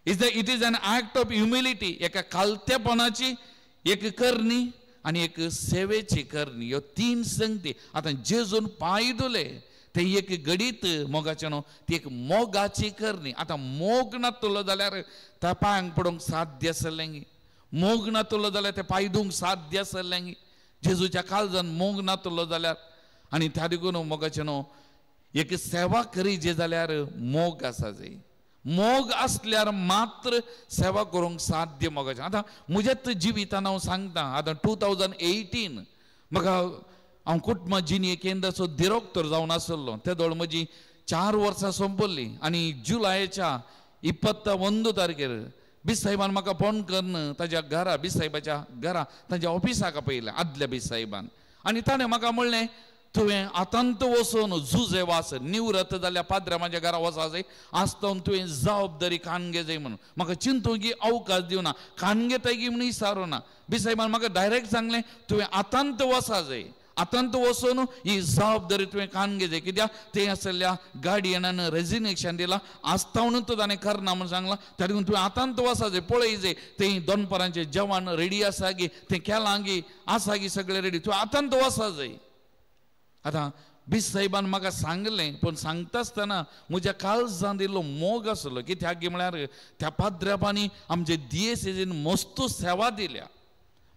it is an act of humility, एका खालतेपणाची एक करणी आनी एक सेवेची करणी. ह्यो 3 संगती. आतां जेजून पांय धुले ते एक घडीत मोगाचें न्हू, ती एक मोगाची करणी. आतां मोग नातलो जाल्यार त्या पांयांक पडोवंक साध्य आसलें गी, मोग नातलो जाल्यार ते पांय धुवंक साध्य आसलें गी. जेजूच्या काळजान मोग नातलो जाल्यार. आनी त्या देखून मोगाचें न्हू, एक सेवा करीचे जाल्यार मोग आसा जाय. मोग असल्यार मात्र सेवा करूंक साध्य मोगाचें. आतां म्हज्याच जिवितान हांव सांगता, आतां 2018 म्हाका हांव कुटुंब जिनिये केंद्राचो डिरेक्टर जावन आसलो. ते दौड म्हजी 4 वर्सां संपल्ली. आनी जुलयाच्या 21 तारखेर बीस साहेबान म्हाका फोन करून ताच्या घरा, बीस साहेबाच्या घरा ताच्या ऑफिसाक आपयलें आदल्या बीस साहेबान. आनी ताणें म्हाका म्हणलें, तुवें आतांत वचून जुजे वास, निवृत्त जाल्या पाद्र्या म्हाज्या घरा वचा जाय, आसतना तुवें जबाबदारी काणगे जाय म्हणून. म्हाका चिंतूंक अवकाश दिवना, काणगे तागी म्हूण विचारूं ना. बी साहेबान म्हाका डायरेक्ट सांगलें, तुवें आतांत वचा जाय, आतांत वचून ही जबाबदारी तुवें काणगे जाय. कित्याक तें आसल्या गार्डियनान रेजिग्नेशन दिलां, आसतना तो ताणें करना म्हूण सांगलां. त्या देखून तुवें आतांत वचा जाय, पळय जाय तें दनपारांचें जेवण रेडी आसा गी, तें केलां गी, आसा गी सगळें रेडी, तुवें आतांत वचा जाय. आतां बीस साहेबान म्हाका सांगलें, पूण सांगता आसतना म्हज्या काळजांत इल्लो मोग आसलो. कित्याक म्हळ्यार त्या पाद्र्यापांनी आमचे दिएसीन मस्त सेवा दिल्या,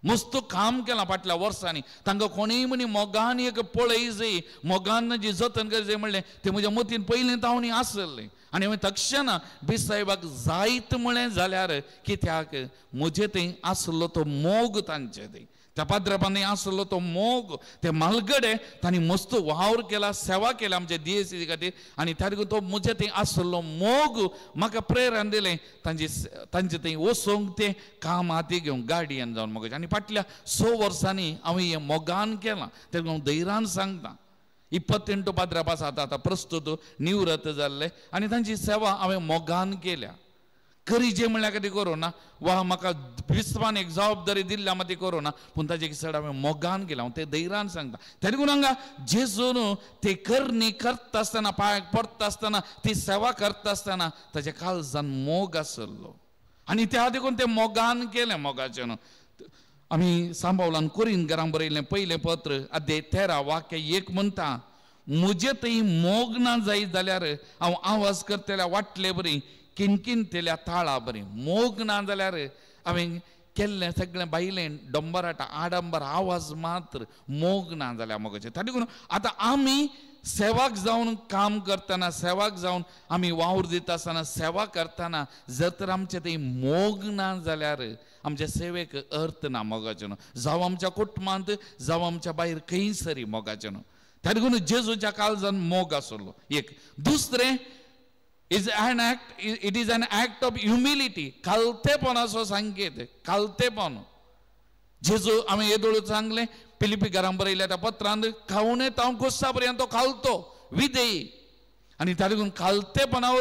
मस्त काम केलां फाटल्या वर्सांनी. तांकां कोणीय म्हणी मोगान एक पळय जाय, मोगान जी जतन कर जाय म्हणलें तें म्हज्या मतीन पयलीं तावणी आसलें. आनी हांवें तक्षण बीस साहेबाक जायत म्हळें जाल्यार, कित्याक म्हजे थंय आसलो तो मोग तांचे थंय, त्या पाद्र्यापांनी आसलो तो मोग, ते मालगडे तांणी मस्त वावर केला, सेवा केल्या आमच्या दिएसी खातीर. आनी त्या देखून तो म्हजे थंय आसलो मोग म्हाका प्रेरण दिलें तांचे थंय वचोंक तें काम हाती घेवंक गार्डियन जावन मोगाचें. आनी फाटल्या 6 वर्सांनी हांवें हें मोगान केलां. तें हांव धैर्यान सांगता. 28 पाद्र्यापास आतां प्रस्तुत निवृत्त जाल्ले आनी तांची सेवा हांवें मोगान केल्या. करीचे म्हणल्यार कितें करूं ना, वा म्हाका विस्वान एक जबाबदारी दिल्ल्या हांव ती करूं ना, पूण ताचे चड हांवें मोगान केलां. हांव तें धैर्यान सांगता. त्या देखून हांगा जेजून ते करणी करता आसतना, पांयाक पडटा आसतना, ती सेवा करता आसतना ताच्या काळजान मोग आसलो. आणि त्या देखून ते मोगान केलें मोगाचें आमी सांबावलान कोरीन घरां बरयलें पयलें पत्र अध्याय 13 वाक्य 1 म्हणटा म्हजे थंय मोग ना जायत जाल्यार हांव आवाज करतल्या वाटले बरी किनकिनतेल्या ताळा बरी मोग ना जाल्यार हांवें केल्लें सगळें बायलें डंबराटा आडंबर आवाज मात्र मोग ना जाल्यार मोगाचें ताका लागून आतां आमी सेवाक जावन काम करतना सेवाक जावन आमी वावर दिता आसतना सेवा करतना जर तर आमचे थंय मोग ना जाल्यार आमच्या सेवेक अर्थ ना मोगाचें न्हू जावं आमच्या कुटुंबांत जावं आमच्या भायर खंयसरी मोगाचें न्हू ताका लागून जेजूच्या काळजान मोग आसलो एक दुसरें it is an act of humility खालतेपणाचो संकेत खालतेपण जेजू आमी येदोळूच सांगलें फिलिपी घरां बरयल्या त्या पत्रांत खावून हांव गुस्सा पर्यंत तो खालतो विधेयी आनी ताका लागून खालतेपणा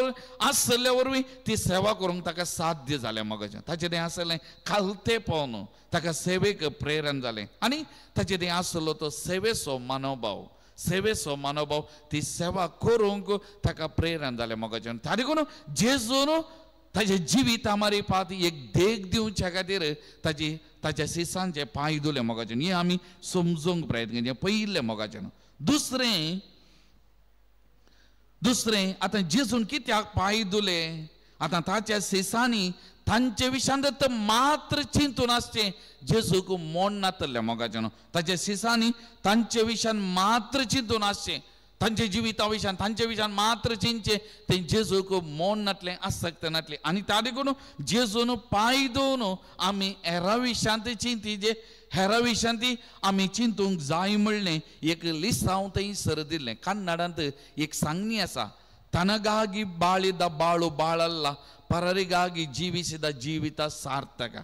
आसल्या वरवीं ती सेवा करूंक ताका साध्य जालें मोगाचें ताचें तें आसलें खालतेपण ताका सेवेक प्रेरण जालें आनी ताचें तें आसलो तो सेवेचो मनोभाव ती सेवा करूंक ताका प्रेरण जालें मोगाचें ताका लागून जेजून ताजे जिविता मारिपात एक देख दिवच्या खातीर ताच्या शिसांचे पांय धुले मोगाचें हें आमी समजूंक प्रयत्न केलें पयलें मोगाचें दुसरें आतां जेजून कित्याक पांय धुले आतां ताच्या शिसांनी तांचे विशांत मात्र चिंतून आसचें जेजूक मोड नातलें मोगाचें ताच्या शिसांनी तांचे विशान मात्र चिंतून आसचें तांचे जिविता विशान तांचे विशान मात्र चिंतचें तें जेजूक मोड नातलें आसक्त नातलें आनी ताका लागून जेजून पांय धुवन आमी हेरां विशांत चिंतीचे हेरां विशांत आमी चिंतूंक जाय म्हणलें एक लिसांव थंयसर दिल्लें कन्नडांत एक सांगणी आसा तनಗಾಗಿ ಬಾಳಿದ ಬಾಳು ಬಾಳಲ್ಲ ಪರರಿಗಾಗಿ ಜೀವಿಸಿದ ಜೀವಿತ ಸಾರ್ಥಕ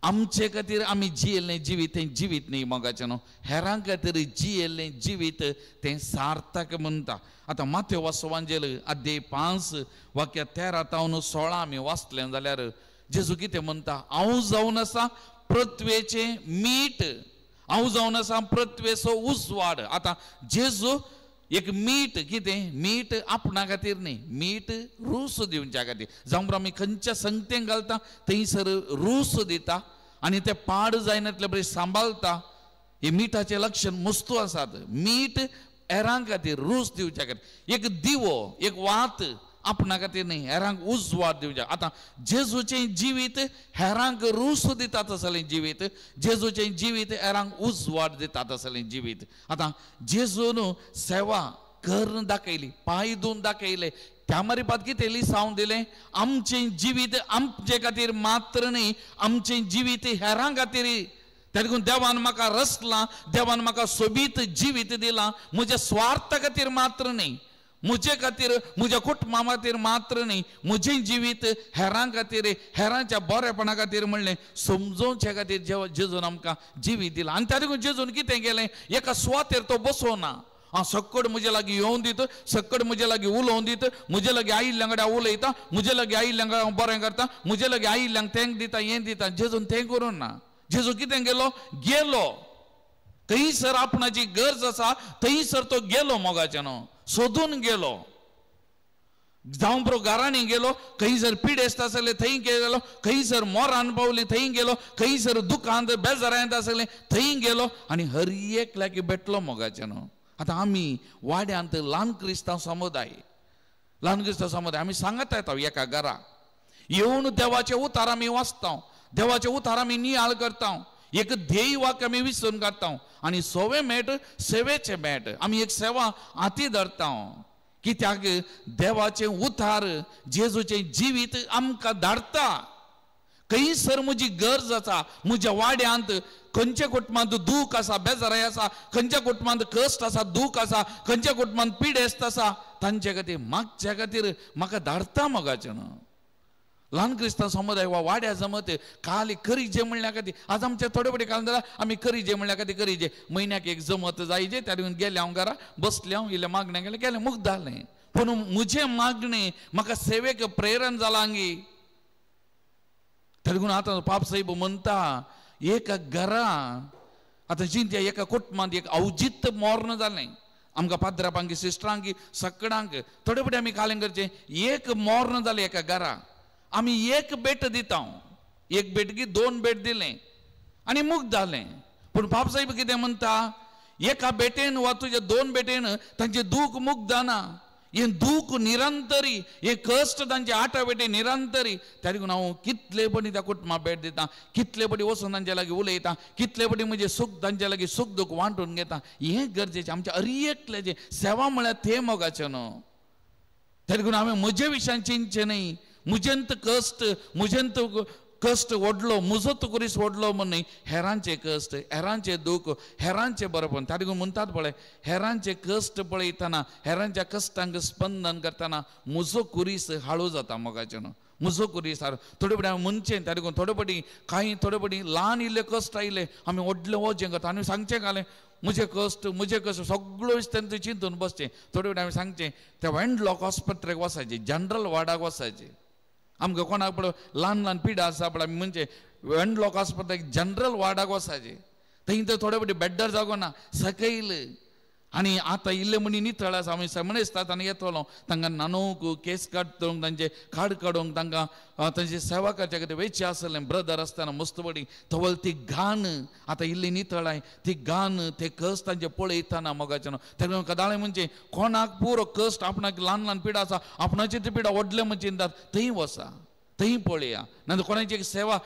आमचे खातीर आमी जियेल्लें जिवीत तें जिवीत न्ही मोगाचें न्हू हेरां खातीर जियेल्लें जिवीत तें सार्थक म्हणटा आतां माथ्यो वासोवांजेल अध्याय 5 वाक्य 13 तावन 16 आमी वाचलें जाल्यार जेजू कितें म्हणटा हांव जावन आसा पृथ्वेचें मीठ हांव जावन आसा पृथ्वेचो उजवाड आतां जेजू एक मीठ कितें मीठ आपणा खातीर न्ही मीठ रूस दिवच्या खातीर जावं आमी खंयच्या संगतेक घालता थंयसर रूस दिता आनी ते पाड जायनातले बरें सांबाळटा हे मिठाचें लक्षण मस्तू आसात मीठ हेरां खातीर रूस दिवच्या खातीर एक दिवो एक वात आपणा खातीर न्ही हेरांक उजवाड दिवच्या आतां जेजूचें जिवीत हेरांक रूस दितात आसलें जिवीत जेजूचें जिवीत हेरांक उजवाड दितात आसलें जिवीत आतां जेजून सेवा करून दाखयली पांय धुवन दाखयले त्या मारिपात कितें लिसांव दिलें आमचें जिवीत आमचे खातीर मात्र न्ही आमचें जिवीत हेरां खातीर त्या देखून देवान म्हाका रचलां देवान म्हाका सोबीत जिवीत दिलां म्हज्या स्वार्था खातीर मात्र न्ही म्हजे खातीर म्हज्या कुटुंबा खातीर मात्र न्ही म्हजें जिवीत हेरां खातीर हेरांच्या बरेपणा खातीर म्हणलें समजोवचे खातीर जेजून आमकां जिवीत दिलां आनी त्या देखून जेजून कितें केलें एका सुवातेर तो बसोना सक्कड म्हजे लागीं येवन दीत सक्कड म्हजे लागीं उलोवन दीत म्हजे लागीं आयिल्ल्या वांगडा उलयता म्हजे लागीं आयिल्ल्या वांगडा हांव बरें करता म्हजे लागीं आयिल्ल्यांक तेंक दिता हें दिता जेजून तें करूं ना जेजू कितें गेलो थंयसर आपणाची गरज आसा थंयसर तो गेलो मोगाचें न्हू सोदून गेलो जावं बरो घरांनी गेलो खंयसर पिडेस्त आसले थंय गेलो खंयसर मोरान पावली थंय गेलो खंयसर दुखांत बेजारांत आसले थंय गेलो आनी हर एक लागीं भेटलो मोगाचें न्हू आतां आमी वाड्यांत ल्हान क्रिस्तांव समुदाय आमी सांगता येता एका घरा येवन देवाचे उतार आमी वाचता देवाचे उतार आमी नियाळ करता एक ध्येय वाक्य आमी विसरून काडटा आनी सोवे मेट सेवेचे मेट आमी एक सेवा हाती धरता कित्याक देवाचे उतार जेजूचें जिवीत आमकां धाडटा खंयसर म्हजी गरज आसा म्हज्या वाड्यांत खंयच्या कुटुंबांत दूख आसा बेजाराय आसा खंयच्या कुटुंबांत कश्ट आसा दूख आसा खंयच्या कुटुंबांत पिडेस्त आसा तांचे खातीर मागच्या खातीर म्हाका धाडटा मोगाचें न्हू ल्हान क्रिस्तांव समुदाय वा वाड्या जमत खाली करीजे म्हणल्या खातीर आज आमचे थोडे फुडें काल जाल्यार आमी करीजे म्हणल्या खातीर करीजे म्हयन्याक एक जमत जायजे त्या देखून गेले हांव घरा बसले हांव इल्लें मागणें गेलें केलें मुक्त जालें पूण म्हजें मागणें म्हाका सेवेक प्रेरण जालां आंगी त्या देखून आतां पाप साहेब म्हणटा एका घरा आतां चिंत्या एका कुटुंबांत एक अवजित्य मरण जालें आमकां पाद्रापांक सिस्टरांक सगळ्यांक थोडे फुडें आमी कालें करचें एक मरण जालें एका घरा आमी एक बेट दिता, एक बेट की 2 बेट दिले आणि मुक्त जालें. पूण बाब साहेब कितें म्हणटा, एका बेटेन वा तुज्या 2 बेटेन तांचे दूख मुक्त जाना. हे दूख निरंतरी, हे कश्ट तांचे 8 बेटे निरंतरी. त्या देखून हांव कितले बडी त्या कुटुंबाक भेट दिता, कितले बडी वचून तांचे लागीं उलयता, कितले बडी म्हणजे सूख तांचे लागीं सूख दूख वांटून घेता. हें गरजेचें. आमच्या एकल्याचें सेवा म्हळ्यार तें मोगाचें न्हू. त्या देखून हांवें म्हजे विशयान चिंतचें न्ही. मुजेंत कश्ट व्हडलो, मुजो तुकुरीस व्हडलो म्हण न्ही. हेरांचे कश्ट, हेरांचे दूख, हेरांचे बरेपण. त्या देखून म्हणटात पळय, हेरांचे कश्ट पळयतना, हेरांच्या कश्टांक स्पंदन करतना म्हजो कुरीस हाळू जाता मोगाचें न्हू. म्हजो कुरीस थोडे पटी हांवें म्हणचें. त्या देखून थोडे पटी थोडे पटी ल्हान इल्ले कश्ट आयले, आमी व्हडलें वचें करता आनी सांगचें घालें म्हजे कश्ट सगळो तेंचो चिंतून बसचें. थोडे पटी हांवें सांगचें त्या वेंडलॉक हॉस्पिटलाक वचाचें, जनरल वॉर्डाक वचाचें. आमकां कोणाक पळय ल्हान ल्हान पिडा आसा पळय, आमी म्हणजे वेंडलॉक हॉस्पिटलाक जनरल वॉर्डाक वचाचें. थंय तर थोडे पटी बेड्डार जागो ना, सकयल. आनी आतां इल्ले मणी नितळ आसा, आमी समणे दिसतात आनी येतलो तांकां नानोवंक, केस काडूंक, तांचे खाड काडूंक, तांकां तांची सेवा करचे खातीर वेचे आसलें ब्रदर आसतना मस्त बडी थवल ती घाण आतां इल्ली नितळाय, ती घाण, ते कश्ट तांचे पळयतना मोगाचें न्हू. तेन्ना कदाळे म्हणजे कोणाक पुरो कश्ट, आपणाक ल्हान ल्हान पिडा आसा, आपणाची ती पिडा व्हडले म्हण चिंतात, थंय वसा, थंय पळया. ना कोणाची सेवा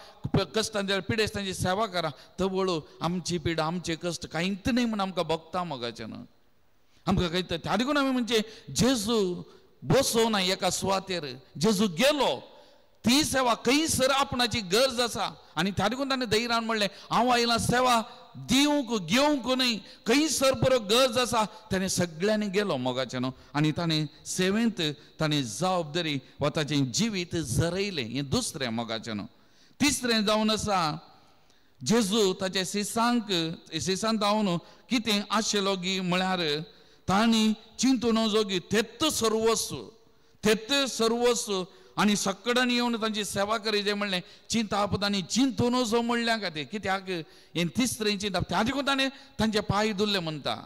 कश्टांच्या पिडेस तांची सेवा करा. थंय वळू आमची पिडा, आमचे कश्ट कांयच न्ही म्हण आमकां भोगता मोगाचें न्हू. आमकां काही त्या देखून आमी म्हणजे जेजू बसोवना एका सुवातेर, जेजू गेलो, ती सेवा खंयसर आपणाची गरज आसा. आनी त्या देखून ताणें धैर्यान म्हणलें, हांव आयलां सेवा दिवंक घेवंक न्हय, खंयसर बरो गरज आसा ताणें सगळ्यांनी गेलो मोगाचें न्हू. आनी ताणें सेवेंत ताणें जबाबदारी वा ताचें जिवीत जरयलें. हें दुसरें मोगाचें न्हू. तिसरें जावन आसा, जेजू ताच्या सिसांत हांव कितें आशिल्लो गी म्हळ्यार तांणी चिंतून जोगी तेत्त सर्वस्व आनी सकडान येवन तांची सेवा करी म्हणलें. चिंता तांणी चिंतून वचो म्हणल्या खातीर, कित्याक हें तिसरें चिंता. त्या देखून ताणें तांचे पांय धुल्ले म्हणटा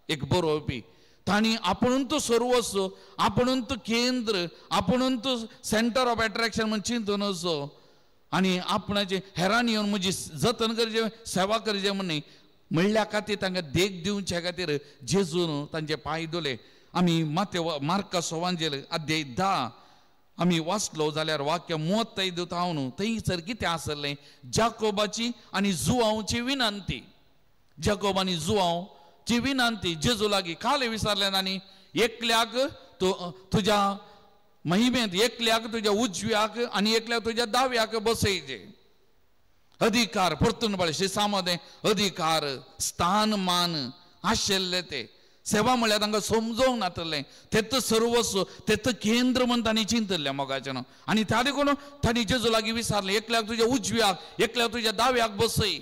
एक बरोवपी. तांणी आपुणूच सर्वस्व, आपुणूच केंद्र, आपुणूच सेंटर ऑफ एट्रॅक्शन म्हण चिंतून वचो आनी आपणाचे हेरांनी येवन म्हजी जतन करचें, सेवा करचें म्हण न्ही म्हणल्या खातीर तांकां देख दिवचे खातीर जेजून तांचे पांय धुले. आमी मार्का सुवांजेल अध्याय 10 आमी वाचलो जाल्यार वाक्य 35 हांव न्हू, थंयसर कितें आसलें, जाकोबाची आनी जुआंवची विनंती. जाकोब आनी जुआंवची विनंती जेजू लागीं काल विचारलें तांणी, एकल्याक तुज्या महिमेंत, एकल्याक तुज्या उजव्याक आनी एकल्याक तुज्या दाव्याक बसयचे. अधिकार परतून पळय शिसामध्ये अधिकार, स्थान, मान आशिल्ले ते. सेवा म्हळ्यार तांकां समजोवंक नातलें, तेच सर्वस्व, तेच केंद्र म्हण तांणी चिंतलें मोगाचें न्हू. आनी त्या देखून तांणी जेजू लागीं विचारलें, एकल्याक तुज्या उजव्याक, एकल्याक तुज्या दाव्याक बसय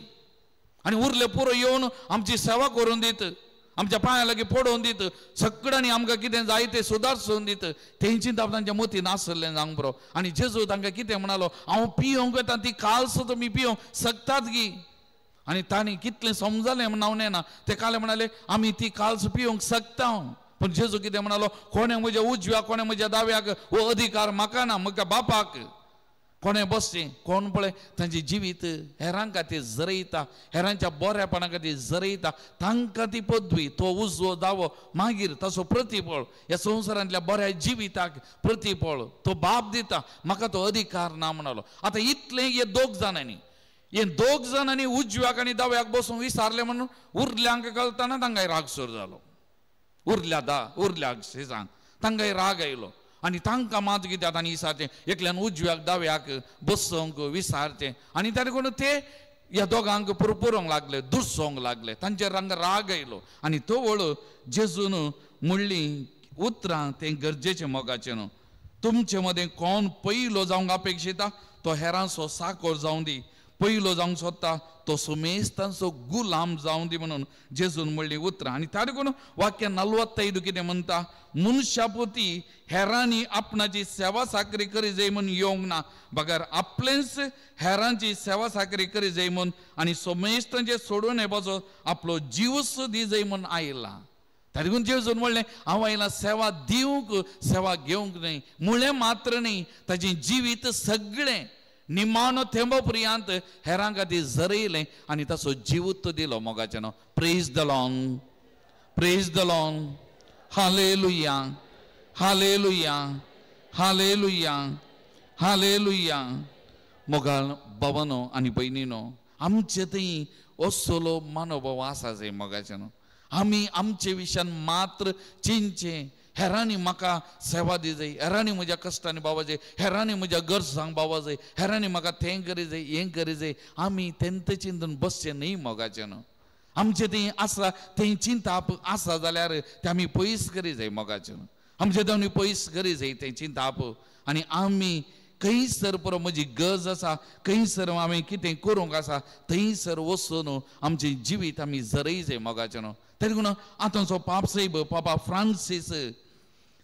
आनी उरले पुरो येवन आमची सेवा करून दीत, आमच्या पांया लागीं पडोवन दीत, सगळ्यांनी आमकां कितें जाय तें सुदारसून दीत. तें चिंता तांच्या मतीन आसलें जावंक पुरो. आनी जेजू तांकां कितें म्हणालो, हांव पियोंक येता ती काल सुद्दां तुमी पियोंक सकतात गी. आनी तांणी कितलें समजलें म्हण ना, ते काले म्हणाले आमी ती काल्स पियोंक सकता. पूण जेजू कितें म्हणालो, कोणे म्हज्या उजव्याक, कोणे म्हज्या दाव्याक हो अधिकार म्हाका ना, म्हज्या बापाक. कोणे बसचें, कोण पळय तांचें जिवीत हेरां खातीर जरयता, हेरांच्या बऱ्यापणा खातीर जरयता, तांकां ती पदवी, तो उजवो दावो, मागीर ताचो प्रतिफळ ह्या संवसारांतल्या बऱ्या जिविताक प्रतिफळ तो बाप दिता. म्हाका तो अधिकार ना म्हणालो. आतां इतलें हे दोग जाणांनी उजव्याक आनी दाव्याक बसून विचारलें म्हणून उरल्यांक कळतना तांकां राग सुरू जालो. उरल्याक सांग तांकां राग आयलो. आनी तांकां मात कित्याक आनी विचारचें, एकल्यान उजव्याक दाव्याक बसोवंक विचारचें. आनी ताणें कोण ते ह्या दोगांक पुरपुरोंक लागले, दुसोवंक लागले, तांचेर तांकां राग आयलो. आनी तो वळू जेजून म्हणली उतरां तें गरजेचें मोगाचें न्हू. तुमचे मदें कोण पयलो जावंक अपेक्षिता तो हेरांचो साकोर जावं दी, पयलो जावंक सोदता तो सुमेस्तांचो गुलाम जावं दी म्हणून जेजून म्हणली उतरां. आनी त्या देखून वाक्य 45 कितें म्हणटा, मनशापोती हेरांनी आपणाची सेवा साकरी करी जाय म्हूण येवंक ना, बगर आपलेंच हेरांची सेवा साकरी करी जाय म्हूण आनी सोमेस्तांचे सोडून येवपाचो आपलो जीवस दी जाय म्हूण आयला. तारिकून जेजून म्हणलें हांव आयलां सेवा दिवंक सेवा घेवंक न्हय. मुळें मात्र न्ही, ताजें जिवीत सगळें निमाणो थेंबो पर्यंत हेरां खातीर झरयलें आनी ताचो जिवूत दिलो मोगाचें न्हू. Praise the Lord, praise the Lord, hallelujah, hallelujah, hallelujah, hallelujah. मोगाल भावानो आनी भयणीनो, आमचे थंय असलो मनोभाव आसा जंय मोगाचें न्हू. आमी आमचे विशयान मात्र चिंतचें, हेरांनी म्हाका सेवा दी जाय, हेरांनी म्हज्या कश्टांनी बाबा जाय, हेरांनी म्हज्या गरजांक बाबा जाय, हेरांनी म्हाका तें करी जाय, हें करी जाय. आमी तेंत चिंतून बसचें न्ही मोगाचें न्हू. आमचे थंय आसा थंय चिंताप आसा जाल्यार तें आमी पयस करी जाय मोगाचें न्हू. आमचे थंय आमी पयस करी जाय तें चिंताप. आनी आमी खंयसर पुरो म्हजी गरज आसा, खंयसर हांवें कितें करूंक आसा, थंयसर वचून आमचें जिवीत आमी जरय जाय मोगाचें न्हू. तरी पूण आतांचो पापसाहेब पापा फ्रांसीस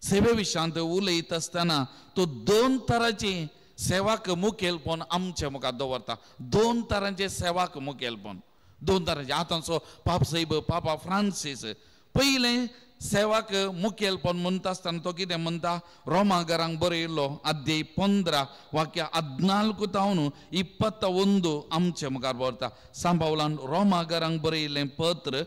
सेवे विशयांत उलयत आसतना तो 2 तरांची सेवाक मुखेलपण आमच्या मुखार दवरता. 2 तरांचे सेवाक मुखेलपण, 2 तरांचे. आतांचो पापसाहेब पापा फ्रांसीस पयलें सेवाक मुखेलपण म्हणटा आसतना तो कितें म्हणटा, रोमाकारांक बरयल्लो अध्याय 15 वाक्य 14 तावन 21 आमच्या मुखार दवरता. सांत पावलान रोमाकारांक बरयल्लें पत्र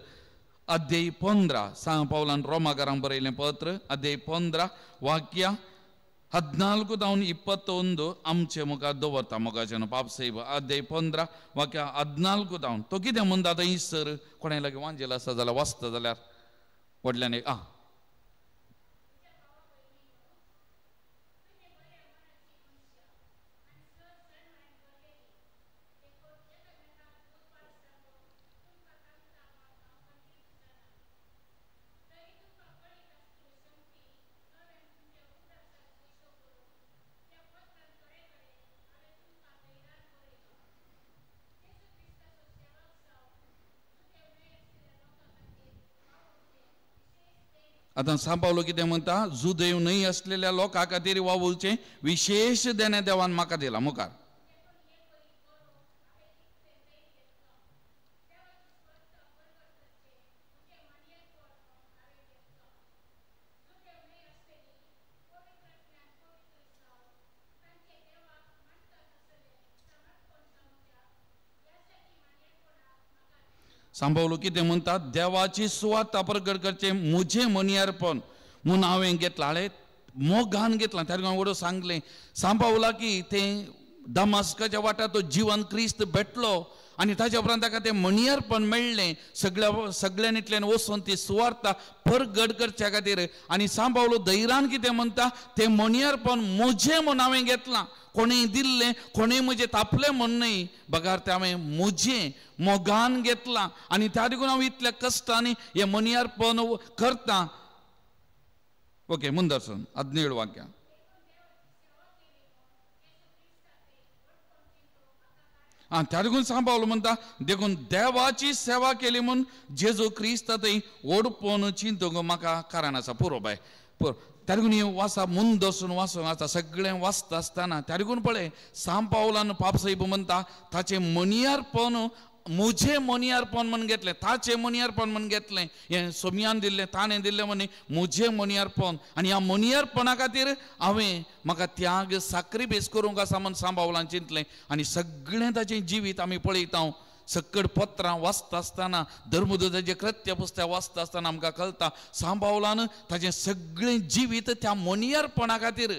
अध्याय 15, सांत पावलान रोमाकारांक बरयल्लें पत्र अध्याय 15 वाक्य 14 तावन 21 आमचे मुखार दवरता मोगाचें न्हू. पापसाहेब अध्याय 15 वाक्य 14 तावन तो कितें म्हणटा थंयसर. कोणा लागीं वांजेल आसा जाल्यार वाचता जाल्यार व्हडल्यान एक आतां सांत पावलो कितें म्हणटा, जुदेव न्हय आसलेल्या लोकां खातीर वावुरचें विशेश देणें देवान म्हाका दिलां मुखार. सांबावलो कितें म्हणटा, देवाची सुवात प्रकट करचें म्हजें मनियारपण म्हूण हांवें घेतलां. हांवें मोगान घेतलां. त्या वडो सांगलें सांबावला की तें दमास्काच्या वाटार तो जिवन क्रिस्त भेटलो आनी ताच्या उपरांत ताका तें मनियारपण मेळ्ळें. सगळ्यांनींतल्यान वचून ती सुवार्ता प्रगट करच्या खातीर. आनी सांबावलो धैर्यान कितें म्हणटा, तें मनियारपण म्हजें म्हूण हांवें घेतलां. कोणें दिल्लें, कोणें म्हजें तापलें म्हूण न्हय, बगार तें हांवें म्हजें मोगान घेतलां. आनी त्या देखून हांव इतल्या कश्टांनी हें मनियारपण करतां. ओके, मुंदरसून 17 वाक्य. त्या देखून सांबावलो म्हणटा, देखून देवाची सेवा केली म्हूण जेजू क्रिस्त थंय ओडपोन चिंतूंक म्हाका कारण आसा. पुरो बाय पुरो. त्या देखून हें वाचा मुंद दसून वाचूंक आतां सगळें वाचता आसतना त्या देखून पळय सांत पावलान पापसाहेब म्हणटा, ताचें मनियारपण म्हजें मनियारपण म्हूण घेतलें, ताचें मनियारपण म्हूण घेतलें. हें सोमयान दिल्लें, ताणें दिल्लें म्हणे म्हजें मनियारपण. आनी ह्या मनियारपणा खातीर हांवें म्हाका त्याग साक्रिफायस करूंक आसा म्हूण सांत पावलान चिंतलें. आनी सगळें ताचें जिवीत आमी पळयता. सकट पत्रां वाचता आसतना, धर्मदूताचें कृत्य पुस्तक वाचता आसतना आमकां कळटा सांत पावलान ताचें सगळें जिवीत त्या मनियारपणा खातीर,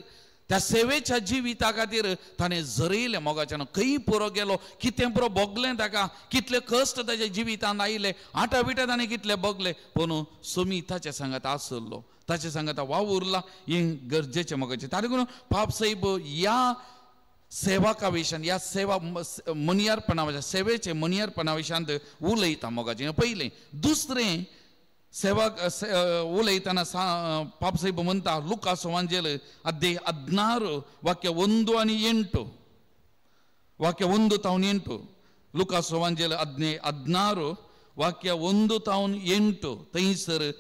त्या सेवेच्या जिविता खातीर ताणें झरयलें मोगाचें. खंय पुरो गेलो, कितें पुरो भोगलें ताका, कितले कश्ट ताच्या जिवितांत आयले, आटा बिटा ताणें कितले भोगले, पूण सोमी ताच्या सांगात आसलो, ताच्या सांगात वावुरला. हें गरजेचें मोगाचें. ताका लागून पापसाहेब ह्या सेवाका विशयान, ह्या सेवा मनियारपणा सेवेचे मनियारपणा विशयांत उलयता मोगाचें. पयलें. दुसरें, सेवाक उलयतना पापसाहेब म्हणटा, लुका सुवांजेल अध्याय 16 वाक्य 1 आनी 8 वाक्य 1 तावन 8. लुका सुवांजेल अध्याय 16 वाक्य 1 तावन 8 थंयसर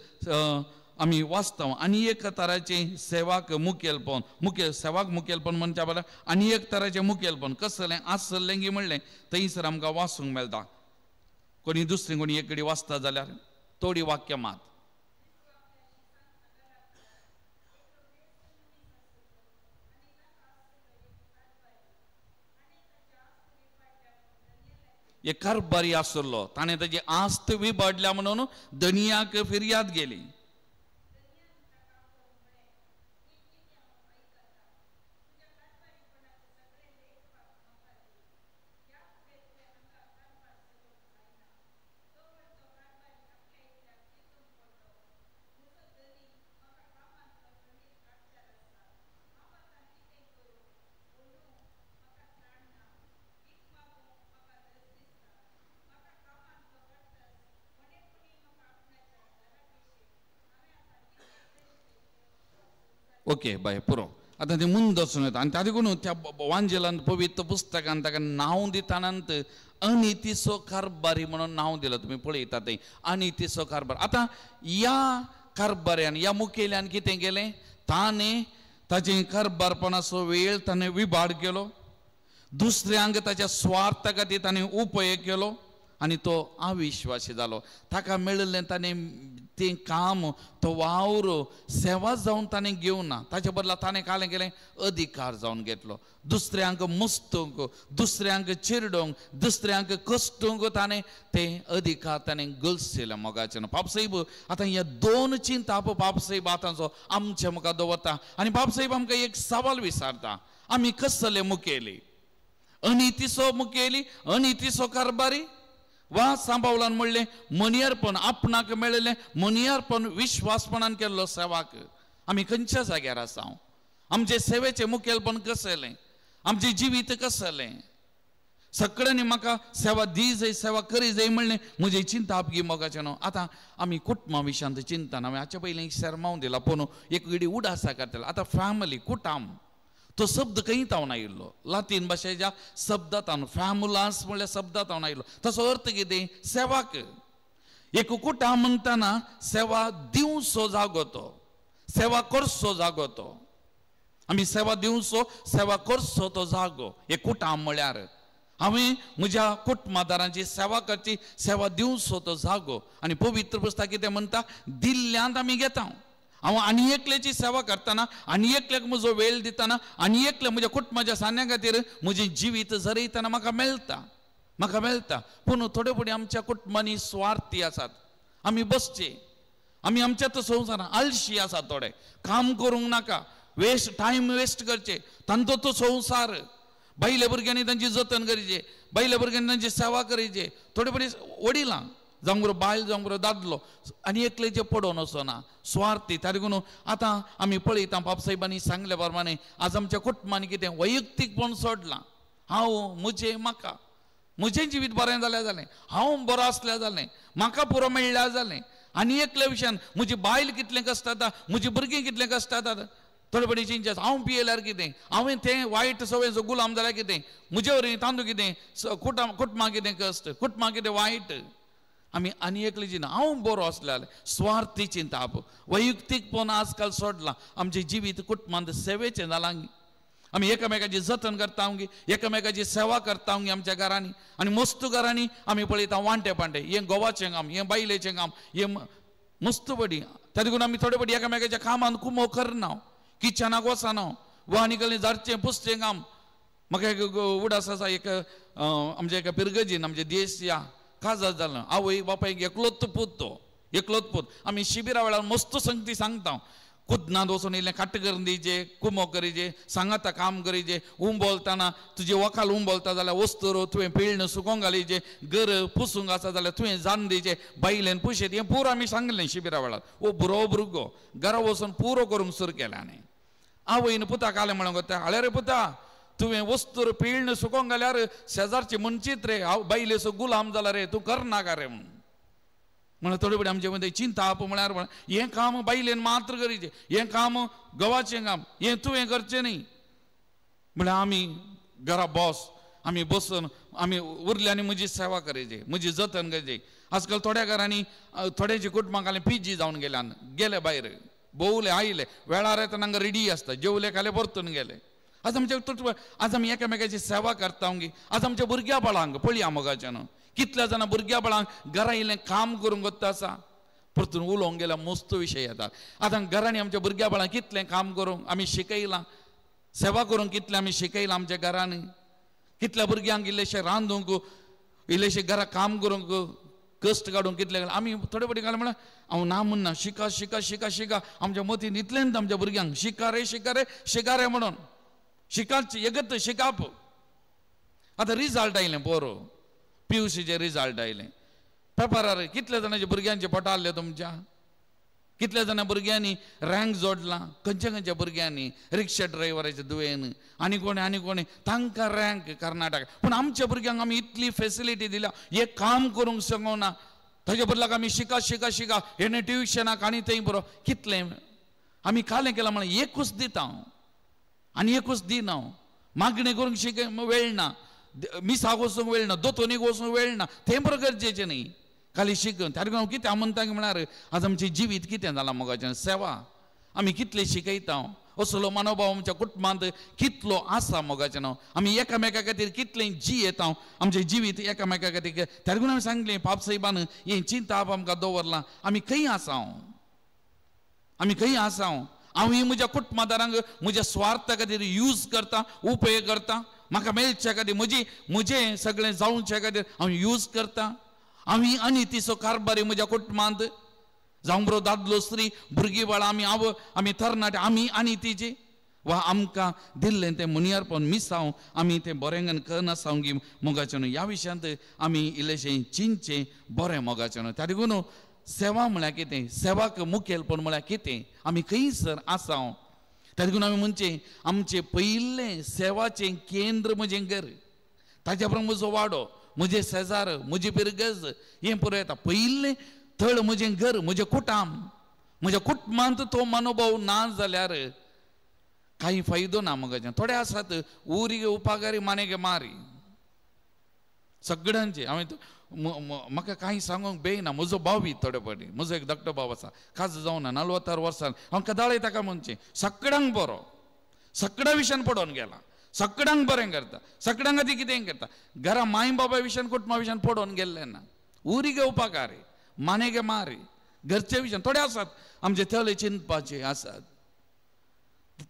आमी वाचता. आनी एक तराचें सेवाक मुखेलपण, सेवाक मुखेलपण म्हणच्या बरें आनी एक तराचें मुखेलपण कसलें आसलें गी म्हणलें थंयसर आमकां वाचूंक मेळटा. कोणी दुसरें कोणी एक कडेन वाचता जाल्यार थोडी वाक्य मात. एक कारभारी आसलो ताणें ताची आस्त विबाडल्या म्हणून धनियाक फिर्याद गेली. ओके बाय पुरो आता ते ಮುಂದೆ वचून येता आनी तातूंत त्या वांजेलान पवित्र पुस्तकान ताका नांव दितानांत अनितीचो कारभारी म्हणून नांव दिलं. तुम्ही पळयता थंय अनितीचो कारभार. आता ह्या कारभाऱ्यान ह्या मुखेल्यान कितें केलें, ताणें ताचे कारभारपणाचो वेळ ताणें विभाड केलो, दुसऱ्यांक ताच्या स्वार्था खातीर ताणें उपयोग केलो आनी तो अविश्वासी जालो. ताका मेळिल्लें ताणें तें काम तो वावर सेवा जावन ताणें घेवं ना, ताचे बदला ताणें काय केलें, अधिकार जावन घेतलो. दुसऱ्यांक मुस्तूंक, दुसऱ्यांक चिरडोवंक, दुसऱ्यांक कश्टूंक ताणें तें अधिकार ताणें गलसिले मोगाचें. बाबसाहेब आतां ह्या दोन चिंता बाबसाहेब आतांचो आमच्या मुखार दवरता आनी बाबसाहेब आमकां एक सवाल विचारता, आमी कसले मुखेली, अनितीचो मुखेली, अनितीचो कारभारी, वा सांबावलान म्हणलें मनियारपण, आपणाक मेळिल्लें मनियारपण विश्वासपणान केल्लो सेवाक आमी खंयच्या जाग्यार आसा. आमचे सेवेचें मुखेलपण कसलें, आमचें जिवीत कसलें. सगळ्यांनी म्हाका सेवा दी जाय, सेवा करी जाय म्हणलें म्हजी चिंता आपगी मोगाचें न्हू. आतां आमी कुटुंबा विशयांत चिंतन हांवें हाचे पयलीं एक शर्मावन दिला पूण एक घडी उडासा करतलो. आतां फॅमिली, कुटुंब, तो शब्द खंय तावन आयिल्लो, लातीन भाशेच्या शब्दांत फॅमुलास म्हणल्यार शब्दांत तावन आयिल्लो. ताचो अर्थ कितें, सेवाक. एक कुटुंब म्हणटाना सेवा दिवचो जागो तो, सेवा करचो जागो तो. आमी सेवा दिवचो, सेवा करचो तो जागो एक कुटुंब म्हळ्यार. हांवें म्हज्या कुटुंबादारांची सेवा करची, सेवा दिवचो तो जागो. आनी पवित्र पुस्तक कितें म्हणटा, दिल्ल्यांत आमी घेता. हांव आनी एकल्याची सेवा करतना, आनी एकल्याक म्हजो वेळ दितना, आनी एकल्या म्हज्या कुटुंबाच्या सान्या खातीर म्हजें जिवीत जरयतना म्हाका मेळटा. पूण थोडे फुडें आमच्या कुटुंबांनी स्वार्थी आसात. आमी बसचे, आमी आमच्याच संवसारांत आळशी आसात. थोडे काम करूंक नाका, टायम वेस्ट करचे, तांचो तो संवसार. बायल्या भुरग्यांनी तांची जतन करचें, बायल्या भुरग्यांनी तांची सेवा करचें. थोडे फुडें वडिलां जावं बरो बायल, जावं बरो दादलो, आनी एकले जे पडोवन वचना, स्वार्थी. ताका लागून आतां आमी पळयता बाबसाहेबांनी सांगले प्रमाणे आज आमच्या कुटुंबांनी कितें वैयक्तीकपण सोडलां. हांव म्हजें जिवीत बरें जालें जालें, हांव बरो आसलें जालें, म्हाका पुरो मेळ्ळ्या जालें. आनी एकल्या विशयान म्हजी बायल कितलें कश्ट जाता, म्हजी भुरगीं कितलें कश्ट जातात. थोडे फुडें चिंचे, हांव पियेल्यार कितें, हांवें तें वायट सवयेचो गुलाम जाल्यार कितें, म्हजे वरवीं तांदूळ कितें, कुटुंबाक कितें कश्ट, कुटुंबाक कितें वायट. आमी आनी एकली चिंता, हांव बरो आसलें जाल्यार, स्वार्थी चिंता. वैयक्तीकपण आजकाल सोडलां. आमचें जिवीत कुटुंबांत सेवेचें जालां. आमी एकामेकाची जतन करता, एकामेकाची सेवा करता आमच्या घरांनी. आनी मस्त घरांनी आमी पळयता वांटे पांटे, हें गोवाचें काम, हें बायलेचें काम, हें मस्त बडी. त्या देखून आमी थोडे बडी एकामेकाच्या कामान कुमो करना, किचनाक वचना, वा आनी कसलें झाडचें पुसचें काम. म्हाका एक उडास आसा, एक आमच्या एका पिरगजीन आमचे देश या काजार जालें. आवय बापायक एकलोच पूत. आमी शिबिरा वेळार मस्त संगती सांगता, कुदनांत वचून इल्लें काट्ट करून दिवचें, कुमो करीचे, सांगाता काम करीचें. उमोलतना तुजे वखाल उमोलता जाल्यार वस्तू तुवें पिळणं सुकोवंक घालीचें, घर पुसूंक आसा जाल्यार तुवें जावन दिवचें, बायलेन पुशेत. हें पुरो आमी सांगलें शिबिरा वेळार. ओ बरो भुरगो घरा वचून पुरो करूंक सुरू केलें. आवयन पुताक आलें म्हणून कोता, आळे रे पुता, तुवें वस्तू पिळणं सुकोवंक घाल्यार शेजारची मनचीत रे, हांव बायलेचो गुलाम जाला रे, तूं करनाका रे म्हणून. थोडे फुडें आमचे मदें चिंता म्हळ्यार हें काम बायलेन मात्र करीचें, हें काम गवाचें काम, हें तुवें करचें न्ही. म्हळ्यार आमी घरा बॉस, आमी बसून आमी उरल्यांनी म्हजी सेवा करचें, म्हजी जतन करचें. आजकाल थोड्या घरांनी थोड्याची कुटुंबाक पिजी जावन गेले भायर, भोवले आयले, वेळार येता तांकां रेडी आसता, जेवले खाले परतून गेले. आज आमी एकामेकाची सेवा करता. आज आमच्या भुरग्या बाळांक पळया मोगाचें न्हू, कितल्या जाणां भुरग्या बाळांक घरा इल्लें काम करूंक वता आसा, परतून उलोवंक गेल्यार मस्त विशय येतात. आतां घरांनी आमच्या भुरग्या बाळांक कितलें काम करूंक आमी शिकयलां, सेवा करूंक कितलें आमी शिकयलां आमच्या घरांनी. कितल्या भुरग्यांक इल्लेशें रांदूंक इल्लेशे घरा काम करूंक कश्ट काडूंक कितले आमी थोडे फावटी घाल म्हळ्यार हांव ना म्हणना शिका शिका शिका शिका आमच्या मतीन इतलेंच आमच्या भुरग्यांक शिका रे शिका रे शिका रे म्हणून शिकाच यगत शिकाप आतां रिजल्ट आयलें पोरो PUCचे रिजल्ट आयलें पेपरार कितले जाणांचे भुरग्यांचे पोटा आहले तुमच्या कितले जाणां भुरग्यांनी रँक जोडला खंयच्या खंयच्या भुरग्यांनी रिक्षा ड्रायव्हराचे दुयेन आनी कोणी तांकां रँक कर्नाटक पूण आमच्या भुरग्यांक आमी इतली फेसिलिटी दिल्या हे काम करूंक सांगोना ताचे बदलाक आमी शिका शिका शिका हेणे ट्युशनाक आनी थंय बरो कितलें आमी कालें केलां म्हण एकूच दिता हांव आनी एकूच दिना हांव मागणी करूंक शिक वेळ ना मिसाक वचूंक वेळ ना दोतोनीक वचूंक वेळ ना तें बरो गरजेचें न्ही खाली शिकून त्या हांव कितें म्हणटा म्हळ्यार आज आमचें जिवीत कितें जालां मोगाचें सेवा आमी कितले शिकयता असलो मनोभाव आमच्या कुटुंबांत कितलो आसा मोगाचें न्हू आमी एकामेका खातीर कितलें जियेता आमचें जिवीत एकामेका खातीर त्या लागून हांवें सांगलें पाप साहेबान हें चिंताप आमकां दवरलां आमी खंय आसा आमी खंय आसा हांव ही म्हज्या कुटुंबादारांक म्हज्या स्वार्था खातीर यूज करता उपेग करता म्हाका मेळच्या खातीर म्हजें सगळें जावच्या खातीर हांव यूज करता हांव ही अनितीचो कारबारी म्हज्या कुटुंबांत जावं बरो दादलो स्त्री भुरगीं बाळां आमी तरणाटे आमी अनितीचे वा आमकां दिल्लें तें मुनियारपण मिसांव आमी तें बरेंगन करनासांव गी मोगाचें न्हू ह्या विशयांत आमी इल्लेशें चिंतचें बरें मोगाचें न्हू त्या देखून सेवा म्हळ्यार कितें सेवाक मुखेलपण म्हळ्यार कितें आमी खंयसर आसा त्या देखून आमी म्हणचें आमचें पयिल्लें सेवाचें केंद्र म्हजें घर ताच्या प्रमाण म्हजो वाडो म्हजे शेजार म्हजी पिरगज हें पुरो येता पयिल्लें थळ म्हजें घर म्हजें कुटाम म्हज्या कुटुंबांत तो मनोभाव ना जाल्यार काही फायदो ना मोगाचें थोडे आसात उरी उपागारी माने गे मारी सगळ्यांचे हांवें म्हाका कांय सांगूंक बेयना म्हजो भावी थोडे फावटी म्हजो एक धाकटो भाव आसा खास जावं ना 46 वर्सां हांव कदाळे ताका म्हणचें सगळ्यांक बरो सगळ्या विशयान पडोवन गेला सगळ्यांक बरें करता सगळ्यांक खातीर कितें करता घरा माय बाबा विशयान कुटुंबा विशयान पडोवन गेल्लें ना उरी गे उपकारी माने गे मारी घरचे विशयान थोडे आसात आमचे थळ चिंतपाचे आसात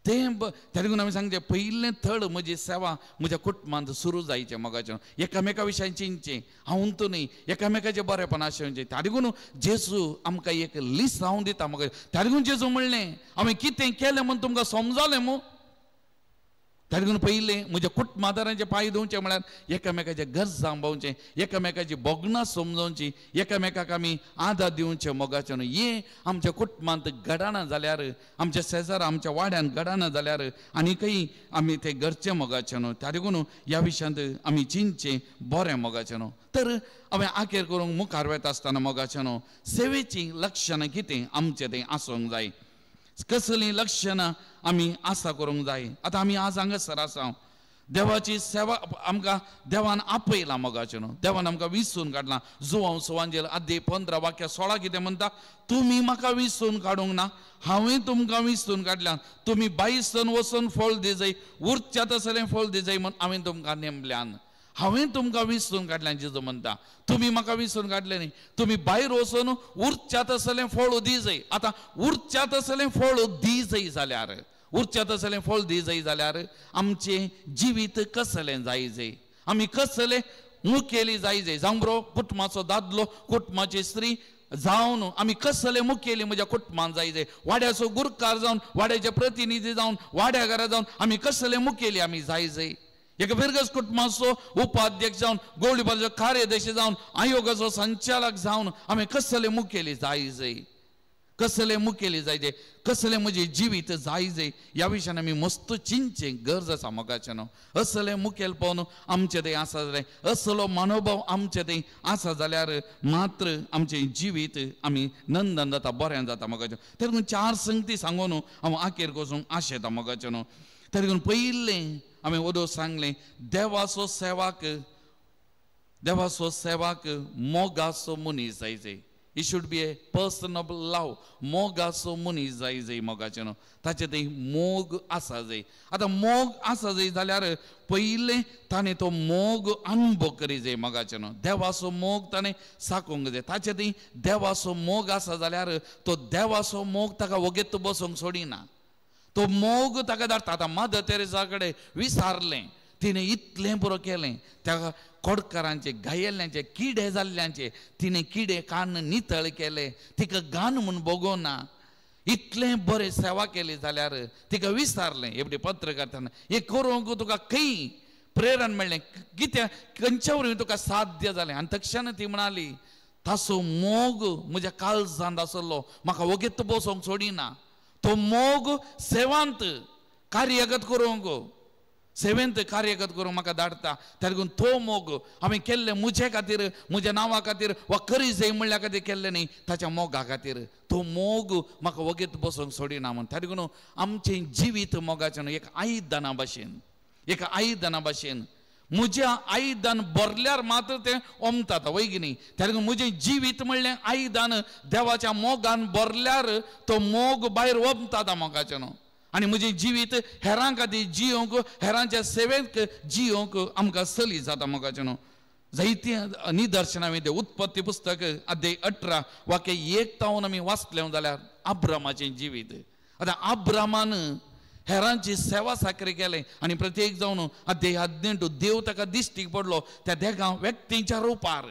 तें त्या देखून आमी सांगचें पयिल्लें थळ म्हजी सेवा म्हज्या कुटुंबांत सुरू जायचें मोगाचें एकामेका विशयान चिंतचें हांव तूं न्ही एकामेकाचें बरेंपण आसचें त्या देखून जेजू आमकां एक लिस्ट हांव दिता मोगाचें त्या देखून जेजू म्हणलें हांवें कितें केलें म्हूण तुमकां समजलें मू त्या देखून पयलें म्हज्या कुटुंबादारांचे पांय धुवचें म्हळ्यार एकामेकाचे घर सांबाळचें एकामेकाची बोगणां समजोवचीं एकामेकाक आमी आदार दिवचें मोगाचें न्हू हें आमच्या कुटुंबांत घडना जाल्यार आमच्या शेजार आमच्या वाड्यान घडना जाल्यार आनीकय आमी तें घरचें मोगाचें न्हू त्या देखून ह्या विशयांत आमी चिंतचें बरें मोगाचें न्हू तर हांवें आखेर करूंक मुखार वता आसतना मोगाचें न्हू सेवेचीं लक्षणां कितें आमचें तें आसूंक जाय कसलीं लक्षणां आमी आसा करूंक जाय आतां आमी आज हांगासर आसा देवाची सेवा आमकां देवान आपयलां मोगाचें न्हू देवान आमकां विंचून काडलां जुवांव सुवांजेल अध्याय 15 वाक्य 16 कितें म्हणटा तुमी म्हाका विंचून काडूंक ना हांवें तुमकां विंचून काडल्यां तुमी बायसन वचून फळ दिजय उरच्या तसलें फळ दिजय म्हूण हांवें तुमकां नेमल्यान हांवें तुमकां विंचून काडल्यां जेजू म्हणटा तुमी म्हाका विंचून काडलें न्ही तुमी भायर वचून उरच्या तसलें फळ दिजय आतां उरच्या तसलें फळ दिजय जाल्यार उरच्या तसलें फळ दिजय जाल्यार आमचें जिवीत कसलें जायजय आमी कसले मुखेली जायजय जावं बरो कुटुंबाचो दादलो कुटुंबाची स्त्री जावन आमी कसले मुखेली म्हज्या कुटुंबान जायजय वाड्याचो गुरकार जावन वाड्याचे प्रतिनिधी जावन वाड्या घरा जावन आमी कसले मुखेली आमी जायजय एक बिरगस कुटुंबाचो उपाध्यक्ष जावन गोवळीबाजूचो कार्यदर्शी जावन आयोगाचो संचालक जावन आमी कसले मुखेली जायजय कसले मुखेली जायजे कसले म्हजे जिवीत जायजे ह्या विशयान आमी मस्त चिंतचें गरज आसा मोगाचें न्हू असलें मुखेलपण आमचें तें आसा जाल्यार असलो मनोभाव आमचें तें आसा जाल्यार मात्र आमचें जिवीत आमी नंदन जाता बरें जाता मोगाचें त्या देखून 4 संगती सांगून हांव आखेर वचूंक आशेता मोगाचें न्हू त्या देखून पयिल्लें हांवें ओदो सांगलें देवाचो सेवाक मोगाचो मनीस जायजय It should be a person of love. मोगाचो मनीस जाय मोगाचें न्हू ताचें थंय मोग आसा जाय आतां मोग आसा जाय जाल्यार पयलें ताणें तो मोग अनुभव करी जाय मोगाचें न्हू देवाचो मोग ताणें साकोंक जाय ताचें थंय देवाचो मोग आसा जाल्यार तो देवाचो मोग ताका वगेत बसोंक सोडिना तो मोग ताका धाडटा आतां मदर तेरेसा कडेन विचारलें तिने इतलें बरों केलें त्या कोडकारांचे घायेल्ल्यांचे किडे जाल्ल्यांचे तिने किडे कान नितळ केले तिका गान म्हूण बोगोना इतलें बरें सेवा केली जाल्यार तिका विचारलें एवढे पत्र करतना हे करूंक तुका खंय प्रेरण मेळ्ळें कित्याक खंयच्या वरवीं तुका साध्य जालें आनी तक्षण ती म्हणाली ताचो मोग म्हज्या काळजांत आसलो म्हाका वगेत बसोवंक सोडिना तो मोग सेवांत कार्यगत करूंक सेवेंत कार्यगत करूंक म्हाका धाडटा त्या लागून तो मोग हांवें केल्ले म्हजे खातीर म्हज्या नांवा खातीर वा करी जाय म्हणल्या खातीर केल्ले न्ही ताच्या मोगा खातीर तो मोग म्हाका वगेत बसोवंक सोडिना म्हण त्या लागून आमचें जिवीत मोगाचें न्हू एक आयदना भाशेन एक आयदना भाशेन म्हजें आयदन भरल्यार मात्र तें ओमता वैगिनी त्या लागून म्हजें जिवीत म्हणलें आयदन देवाच्या मोगान भरल्यार तो मोग भायर ओमता मोगाचें न्हू आनी म्हजें जिवीत हेरां खातीर जियोंक हेरांच्या सेवेक जियोंक आमकां सली जाता मोगाचें न्हू जायतीं निदर्शनां ते उत्पत्ती पुस्तक अध्याय 18 वाक्य 1 तावन आमी वाचलें जाल्यार अब्रामाचें जिवीत आतां अब्रामान हेरांची सेवा साखरी केलें आनी प्रत्येक जावन अध्याय 18 देव ताका दिश्टीक पडलो त्या देगा व्यक्तींच्या रुपार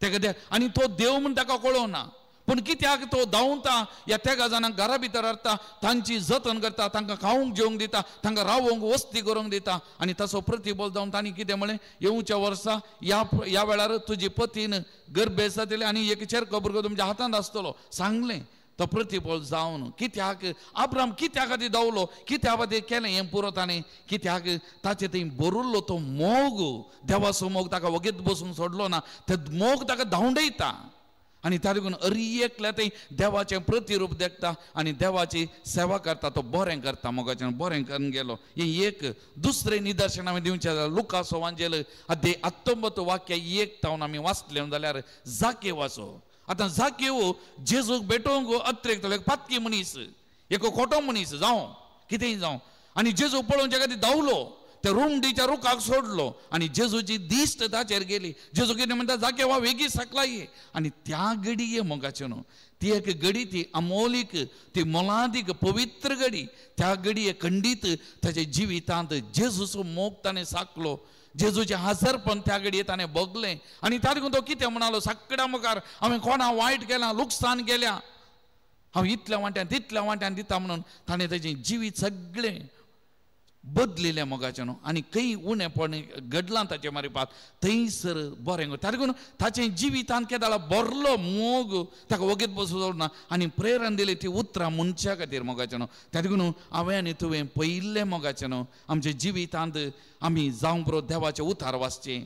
ताका आनी तो देव म्हूण ताका कळोना पूण कित्याक तो धांवता ह्या त्या जाणांक घरा भितर हाडटा तांची जतन करता तांकां खावंक जेवंक दिता तांकां रावंक वस्ती करूंक दिता आनी ताचो प्रतिफल जावन तांणी कितें म्हळें येवच्या वर्सा ह्या वेळार तुजी पतीन गर्भेस जातली आनी एक चेरको भुरगो तुमच्या हातांत आसतलो सांगलें तो प्रतिफल जावन कित्याक अब्राम कित्या खातीर धांवलो कित्या खातीर केलें हें पुरो ताणें कित्याक ताचे थंय बरोल्लो तो मोग देवाचो मोग ताका वगेत बसूंक सोडलो ना तो मोग ताका धांवडयता आनी त्या लागून एकल्या थंय देवाचें प्रतिरूप देखता आनी देवाची सेवा करता तो बरें करता मोगाचें बरें करून गेलो हें एक दुसरें निदर्शन आमी दिवचें जाल्यार लुका सोवांजेल अध्याय 19 वाक्य 1 तावन आमी वाचलें जाल्यार जाकेवाचो आतां जाकेव जेजूक भेटोवंक अत्रेक एक पातकी मनीस एक खोटो मनीस जावं कितेंय जावं आनी जेजू पळोवन जे खातीर धांवलो त्या रुमडीच्या रुखाक सोडलो आनी जेजूची दिश्ट ताचेर गेली जेजू कितें म्हणटा जाकेवा वेगी सकला ये आनी त्या घडये मोगाचें न्हू ती एक घडी ती अमोलीक ती मोलादीक पवित्र घडी त्या घडये खंडीत ताच्या जिवितांत जेजूचो मोग ताणें साकलो जेजूचे हजरपण त्या घडये ताणें बगलें आनी त्या देखून तो कितें म्हणालो सगळ्या मुखार हांवें कोणा वायट केलां लुकसाण केल्या हांव इतल्या वाट्यान तितल्या वाट्यान दिता म्हणून ताणें ताचें जिवीत सगळें बदलिल्लें मोगाचें न्हू आनी खंय उणेपण घडलां ताचे मारिपात थंयसर बरें त्या देखून ताचें जिवितांत कितें जालां भरलो मोग ताका वगेत बसूं सोडना आनी प्रेरण दिली ती उतरां मनशा खातीर मोगाचें न्हू त्या देखून हांवें आनी तुवें पयिल्लें मोगाचें न्हू आमच्या जिवितांत आमी जावं बरो देवाचें उतार वाचचें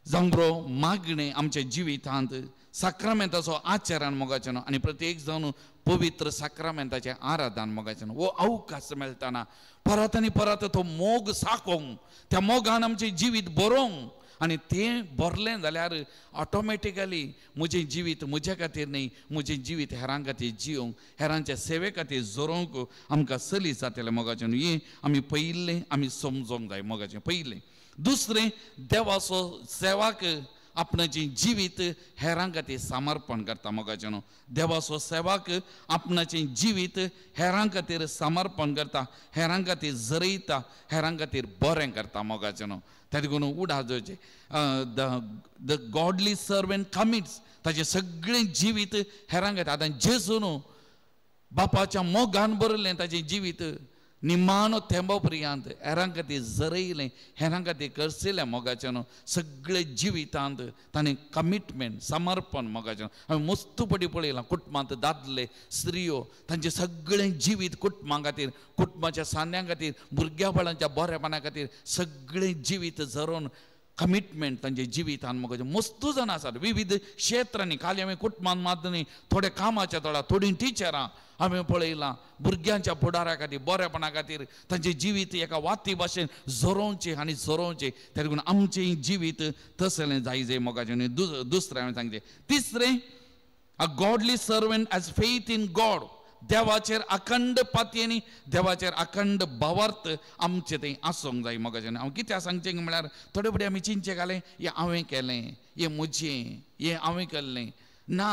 जावं बरो मागणें आमच्या जिवितांत साक्रामेंताचो आचरण मोगाचें न्हू आनी प्रत्येक जावन पवित्र साक्रामेंताचें आराधन मोगाचें न्हू हो अवकाश मेळटाना परत आनी परत तो मोग साकोवंक त्या मोगान आमचें जिवीत बरोवंक आनी तें भरलें जाल्यार ऑटोमॅटिकली म्हजें जिवीत म्हजे खातीर न्ही म्हजें जिवीत हेरां खातीर जियोंक हेरांच्या सेवे खातीर जोरोवंक आमकां सली जातलें मोगाचें न्हू हें आमी पयिल्लें आमी समजोवंक जाय मोगाचें पयलें दुसरें देवाचो सेवाक आपणाचें जिवीत हेरां खातीर समर्पण करता मोगाचें न्हू देवाचो सेवाक आपणाचें जिवीत हेरां खातीर समर्पण करता हेरां खातीर जरयता हेरां खातीर बरें करता मोगाचें न्हू त्या देखून उडा जोचे द गॉडली सर्वेंट कमिट्स ताचें सगळें जिवीत हेरां खातीर आतां जेजू न्हू बापाच्या मोगान बरयलें ताचें जिवीत निमाणो थेंबो पर्यंत हेरां खातीर जरयलें हेरां खातीर करसिल्लें मोगाचें न्हू सगळें जिवितांत ताणें कमिटमेंट समर्पण मोगाचें हांवें मस्तपडी पळयलां कुटुंबांत दादले स्त्रियो तांचें सगळें जिवीत कुटुंबां खातीर कुटुंबाच्या सान्यां खातीर भुरग्या बाळांच्या बरेपणा खातीर सगळें जिवीत जरोवन कमिटमेंट तांचे जिवितांत मोगाचें मस्तू जाण आसात विविध क्षेत्रांनी खाली हांवें कुटुंबांत मात न्ही थोडे कामाच्या थोडा थोडीं टिचरां हांवें पळयलां भुरग्यांच्या फुडारा खातीर बरेपणा खातीर तांचें जिवीत एका वाती भाशेन जोरोवचें आनी जोरोवचें त्या लागून आमचें जिवीत तसलें जाय मोगाचें दुसरें हांवें सांगचें तिसरें a godly servant has faith in God देवाचेर अखंड पातयेनी देवाचेर अखंड भावार्थ आमचे थंय आसूंक जाय मोगाचें हांव कित्याक सांगचें म्हळ्यार थोडे फुडें आमी चिंतचें घालें हें हांवें केलें हें म्हजें हें हांवें केल्लें ना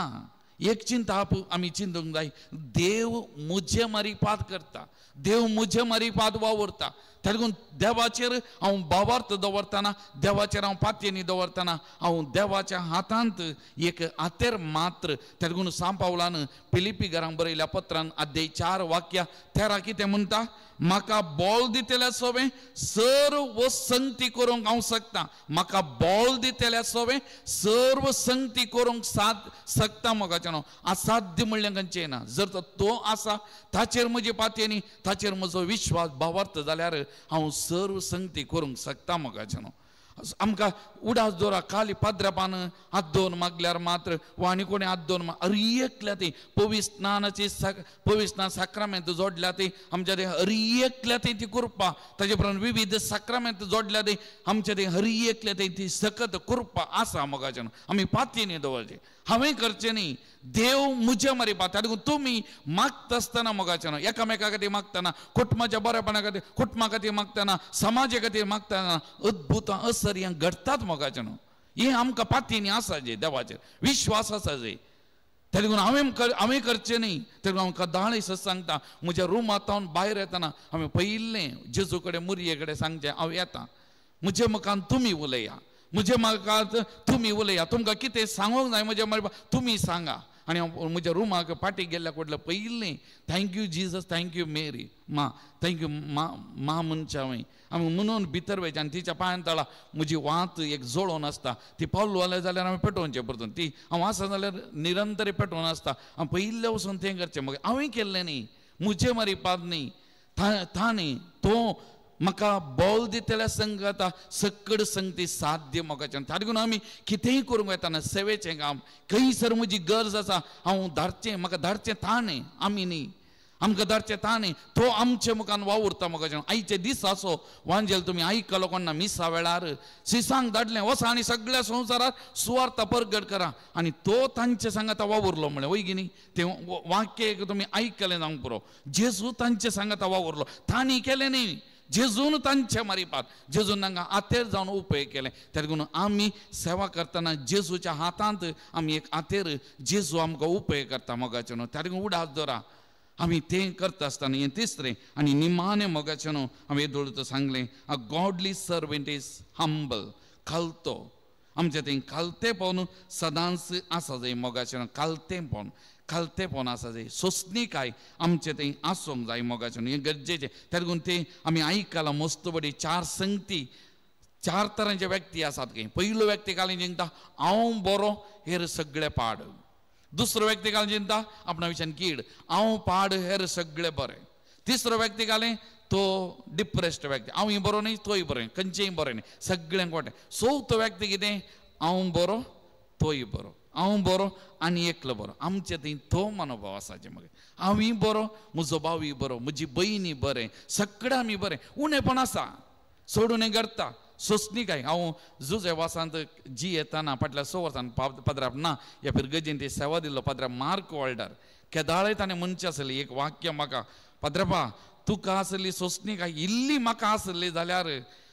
एक चिंता आमी चिंतूंक जाय देव म्हजे मारिपात करता देव म्हजे मारिपात वावरता तातूंत देवाचेर हांव भावार्थ दवरतना, देवाचेर हांव पातयेनी दवरतना हांव देवाच्या हातांत एक आतेर मात्र. तातूंत सांत पावलान फिलिपी घरांक बरयल्या पत्रान अध्याय 4 वाक्य 13 कितें म्हणटा, म्हाका बॉल दितल्या सोबे सर्व संगती करूंक हांव शकता. म्हाका बॉल दितल्या सोबे सर्व संगती करूंक शकता. मोगाचें हांव असाध्य म्हणलें खंयचें ना. जर तो आसा ताचेर म्हजी पातयेनी, ताचेर म्हजो विश्वास भावार्थ जाल्यार हांव सर्व संगती करूंक शकता. मोगाचें हांव आमकां उडास दोरा खाली पाद्रपान हात दोन मागल्यार मात्र वा आनी कोणी हात दोन एकल्या ती पवित्र स्नान साक्रामेंत जोडल्या ती आमच्या ते हरी एकल्या ती करपा. ताचे प्रमाण विविध साक्रामेंत जोडल्या ती आमच्या ते हरी एकल्या ती सकत करपा आसा. मोगाच्यान आमी पातयेनी दवरचे, हांवें करचें न्ही, देव म्हजे मारिपा. तातूंत तुमी मागता आसतना मोगाच्यान एकामेका खातीर मागतना, कुटुंबाच्या बरेपणा खातीर, कुटुंबा खातीर मागतना, समाजा खातीर मागतना अद्भुतां असर्यां घडटात. मोगाच्यान हें आमकां पातयेनी आसा जे देवाचेर विश्वास आसा जे. तातूंत हांवें करचें न्ही. तातूंत हांव कदाळी सांगता, म्हज्या रुमांतल्यान भायर येतना हांवें पयलें जेजू कडेन मुरये कडेन सांगचें, हांव येता, म्हजे मुखान तुमी उलया, म्हजे मुखार तुमी उलया, तुमकां कितें सांगूंक जाय म्हजे मारिपा तुमी सांगा. आनी हांव म्हज्या रुमाक पाटीक गेल्ल्या कोडलें पयलें थँक्यू जिजस, थँक्यू मेरी मा, थँक्यू मा मनशा हांवें आमी म्हणून भितर वयचें. आनी तिच्या पांयां तळा म्हजी वात एक जोडून आसता, ती पावलो जाल्यार जाल्यार हांवें पेटोवचें परतून. ती हांव आसा जाल्यार निरंतर पेटोवन आसता. हांव पयलें वचून तें करचें. मग हांवें केल्लें न्ही, म्हजे मारिपाद न्ही, तांणी तो म्हाका बॉल दितल्या संगता सकड संगती साध्य. मोगाच्यान तातूंत आमी कितेंय करूंक येताना सेवेचें काम खंयसर म्हजी गरज आसा हांव धाडचें, म्हाका धाडचें ताणें, आमी न्ही, आमकां धाडचें ताणें, तो आमच्या मुखान वावुरता. मोगाच्यान आयचे दीस आसो वांजेल तुमी आयकलो कोणा मिसा वेळार सिसांक धाडलें, वचा आनी सगळ्या संवसारांत सुवार्ता परगट करा. आनी तो तांचे सांगाता वावुरलो म्हळें वय गी न्ही. तें वाक्य तुमी आयकलें जावंक पुरो. जेजू तांचे सांगाता वावुरलो, तांणी केलें न्ही, जेजून तांचे मारिपात, जेजून तांकां आतेर जावन उपेग केलें. तातूंत आमी सेवा करतना जेजूच्या हातांत आमी एक आतेर जेजू आमकां उपेग करता. मोगाचें तातूंत उडास दवरा. आमी तें करता आसतना हें तिसरें आनी निमाणें मोगाचें न्हू हांवें येदोळून सांगलें, a godly servant is humble. खालतो आमचें तें खालतेपण सदांच आसा जाय. मोगाचें खालतेपण आसा जाय, सोंसणीकाय आमचें तें आसूंक जाय. मोगाचें हें गरजेचें. तातूंत तें आमी आयकलां मस्त बडी 4 संगती, 4 तरांचे व्यक्ती आसात. खंय पयलो व्यक्ती काली जिंकता हांव बरो हेर सगळे पाड. दुसरो व्यक्ती काल चिंता आपणा विशयान कीड, हांव पाड हेर सगळे बरें. तिसरो व्यक्ती काले तो डिप्रेस्ड व्यक्ती, हांवूय बरो न्ही, तोय बरें, खंयचेंय बरें न्ही, सगळ्यांक वाटें. चवथो व्यक्ती कितें, हांव बरो तोय बरो, हांव बरो आनी एकलो बरो. आमचें थंय तो मनोभाव आसाचे. मग हांवूय बरो, म्हजो भावूय बरो, म्हजी भयणी बरें, सगळें आमी बरें. उणेपण आसा, सोडून हें करता. सोंसणीकाय हांव जुजे वासांत जी येताना फाटल्या 6 वर्सांनी पाद्राप ना ह्या पिरगजेन ती सेवा दिल्लो पाद्रा मार्क वॉल्डर. केदाळे ताणें मनशां आसली एक वाक्य म्हाका, पाद्रापा तुका आसली सोंसणीकाय इल्ली म्हाका आसली जाल्यार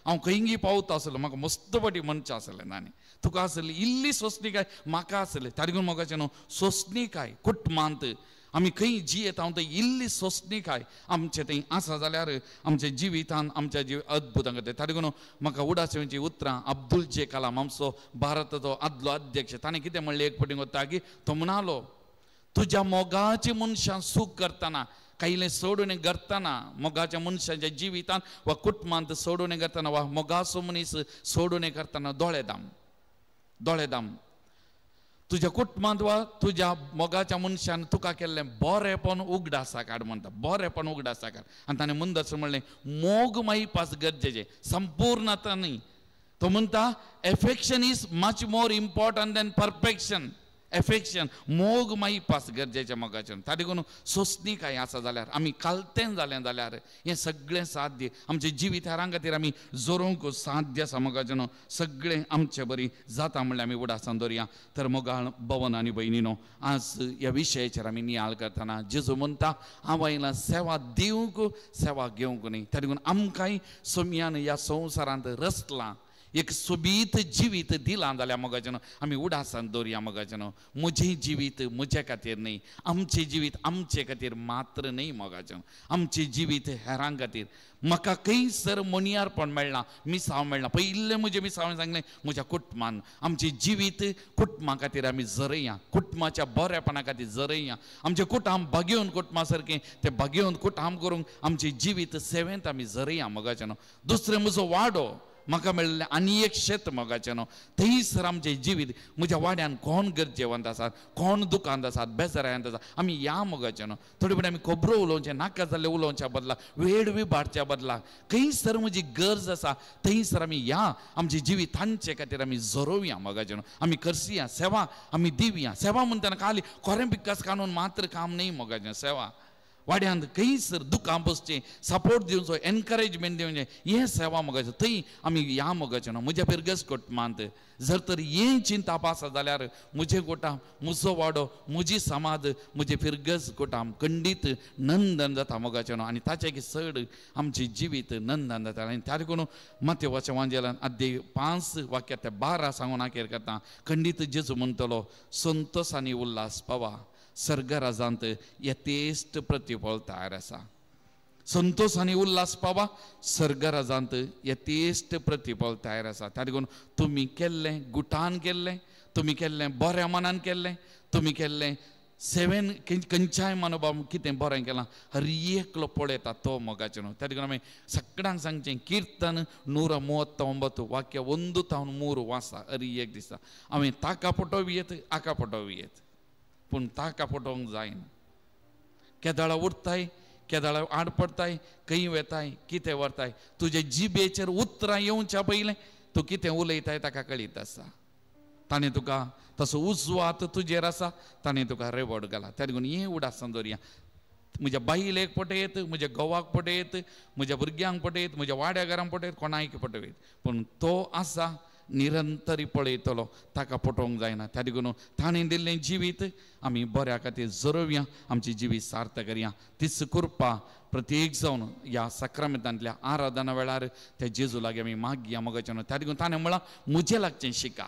हांव खंयी पावता आसलो. म्हाका मस्त बटी मनशां आसलें ताणें. तुका आसली इल्ली सोंसणीकाय म्हाका आसली. तारीकून मोगाचें न्हू सोंसणीकाय कुटुंबांत आमी खंय जी येता थंय इल्ली सोंसणीकाय आमचें थंय आसा जाल्यार आमच्या जिवितान आमच्या अद्भुतां करता. तारीकून म्हाका उडासेवची उतरां अब्दुल जे कलाम आमचो भारताचो आदलो अध्यक्ष ताणें कितें म्हणलें एक फावटी वता की तो म्हणालो, तुज्या मोगाच्या मनशां सूख करतना कायलें सोडून करतना, मोगाच्या मनशांच्या जिवितान वा कुटुंबांत सोडून करतना वा मोगाचो मनीस सोडून करतना दोळेदाम तुज्या कुटुंबांत वा तुज्या मोगाच्या मनशान तुका केल्लें बरेंपण उगडासा काड म्हणटा, बरेंपण उगडासा काड. आनी ताणें मुंदर म्हणलें मोग मायपास गरजेचें, संपूर्णता न्ही. तो म्हणटा affection is much more important than perfection. Affection मोग मायपास गरजेचें मोगाचें. तारीकून सोंसणीकाय आसा जाल्यार आमी कालतें जालें जाल्यार हें सगळें साध्य आमच्या जिवितारां खातीर आमी जोरूंक साध्य आसा. मोगाचें न्हू सगळें आमचें बरी जाता म्हणल्यार आमी उडासां दवरया. तर मोगाळ भवन आनी भयणीनो आज ह्या विशयाचेर आमी नियाळ करतना जेजू म्हणटा हांव आयलां सेवा दिवंक सेवा घेवंक न्ही. तारीकून आमकांय सोमयान ह्या संवसारांत रचलां एक सोबीत जिवीत दिलां जाल्यार मोगाचें आमी उडासान दवरया मोगाचें म्हजें जिवीत म्हजे खातीर न्ही आमचें जिवीत आमचे खातीर मात्र न्ही मोगाचें आमचें जिवीत हेरां खातीर म्हाका खंयसर मणियारपण मेळना मिसाव मेळना पयलें म्हजें मिसावणें सांगलें म्हज्या कुटुंबान आमचें जिवीत कुटुंबा खातीर आमी जरया कुटुंबाच्या बरेपणा खातीर जरया आमचें कुटुंब भाग्यवन कुटुंबा सारकें तें भाग्यवन कुटुंब करूंक आमचें जिवीत सेवेंत आमी जरया मोगाचें दुसरें म्हजो वाडो म्हाका मेळिल्लें आनी एक शेत मोगाचें थंयसर आमचें जिवीत म्हज्या वाड्यान कोण गरजेवंत आसात कोण दुकांत आसात बेजारांत आसात आमी या मोगाचें थोडे फावटी आमी खबरो उलोवचें नाका जाल्लें उलोवच्या बदला वेळ विबाडच्या बदला खंयसर म्हजी गरज आसा थंयसर आमी या आमचें जिवीत तांचे खातीर आमी जरोवया मोगाचें आमी करसिया सेवा आमी दिवया सेवा म्हणटना खाली खोरें पिकास काडून मात्र काम न्ही मोगाचें सेवा वाड्यांत खंयसर दुकां बसचें सपोर्ट दिवचो एनकरेजमेंट दिवचें हें सेवा मोगाचें थंय आमी या मोगाचें म्हज्या पिरगस कुटुंबांत जर तर हें चिंताप आसा जाल्यार म्हजें कुटुंब म्हजो वाडो म्हजी समाज म्हजें पिरगस कुटुंब खंडीत नंदन जाता मोगाचें आनी ताचे चड आमचें जिवीत नंदन जाता आनी त्या देखून मत्तेवाच्या वांजेलान अध्याय 5 वाक्य ते 12 सांगून आखेर करता खंडीत जेजू म्हणटलो संतोश आनी उल्हास पावा सर्गराजांत यथेश्ट प्रतिफळ तयार आसा संतोष आनी उल्हास पावा सर्गराजांत यथेश्ट प्रतिफळ तयार आसा त्या देखून तुमी केल्लें गुटान केल्लें तुमी केल्लें बऱ्या मनान केल्लें तुमी केल्लें सेवेन खंयच्याय मनोभाव कितें बरें केलां हर एकलो पळयता तो मोगाचें त्या देखून आमी सगळ्यांक सांगचें कीर्तन 139 वाक्य 1 तावन 3 वाचा हर एक दिसा हांवें ताका पटोवयेत आका पटोवयेत पूण ताका पटोवंक जायना केदाळा उरताय केदाळा आड पडताय खंय वेताय कितें व्हरताय तुजे जिबेचेर उतरां येवच्या पयलें तूं कितें उलयताय ताका कळीत आसा ताणें तुका तसो उजवात तुजेर आसा ताणें तुका रेवड घाला त्या देखून हें उडासान दवरया म्हज्या बायलेक पटयत म्हज्या घोवाक पटयत म्हज्या भुरग्यांक पटयत म्हज्या वाड्या घरांक पटयत कोणायक पटयत पूण तो आसा निरंतरी पळयतलो ताका पटोवंक जायना त्या देखून ताणें दिल्लें जिवीत आमी बऱ्या खातीर जरोवया आमचें जिवीत सार्थ करया तीच कृपा प्रत्येक जावन ह्या सक्रामेंतांतल्या आराधना वेळार त्या जेजू लागीं आमी मागया मोगाचें त्या देखून ताणें म्हळां म्हजें लागचें शिका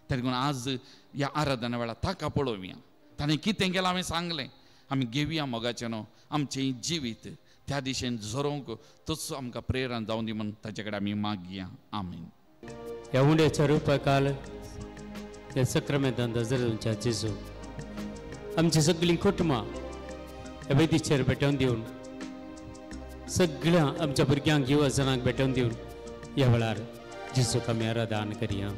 त्या देखून आज ह्या आराधना वेळार ताका पळोवया ताणें कितें केलां हांवें सांगलें आमी घेवया मोगाचें आमचें जिवीत त्या दिशेन जरोवंक तोच आमकां प्रेरण जावं दी म्हूण ताचे कडेन आमी मागया आमीन ह्या उंड्याच्या रुपाकाल ह्या सक्रामेंतांत हजर जेजू आमची सगळीं कुटुंबां ह्या वेदीचेर भेटोवन दिवन सगळ्या आमच्या भुरग्यांक युवा जनांक भेटोवन दिवन ह्या वेळार जेजूक आमी आराधन करया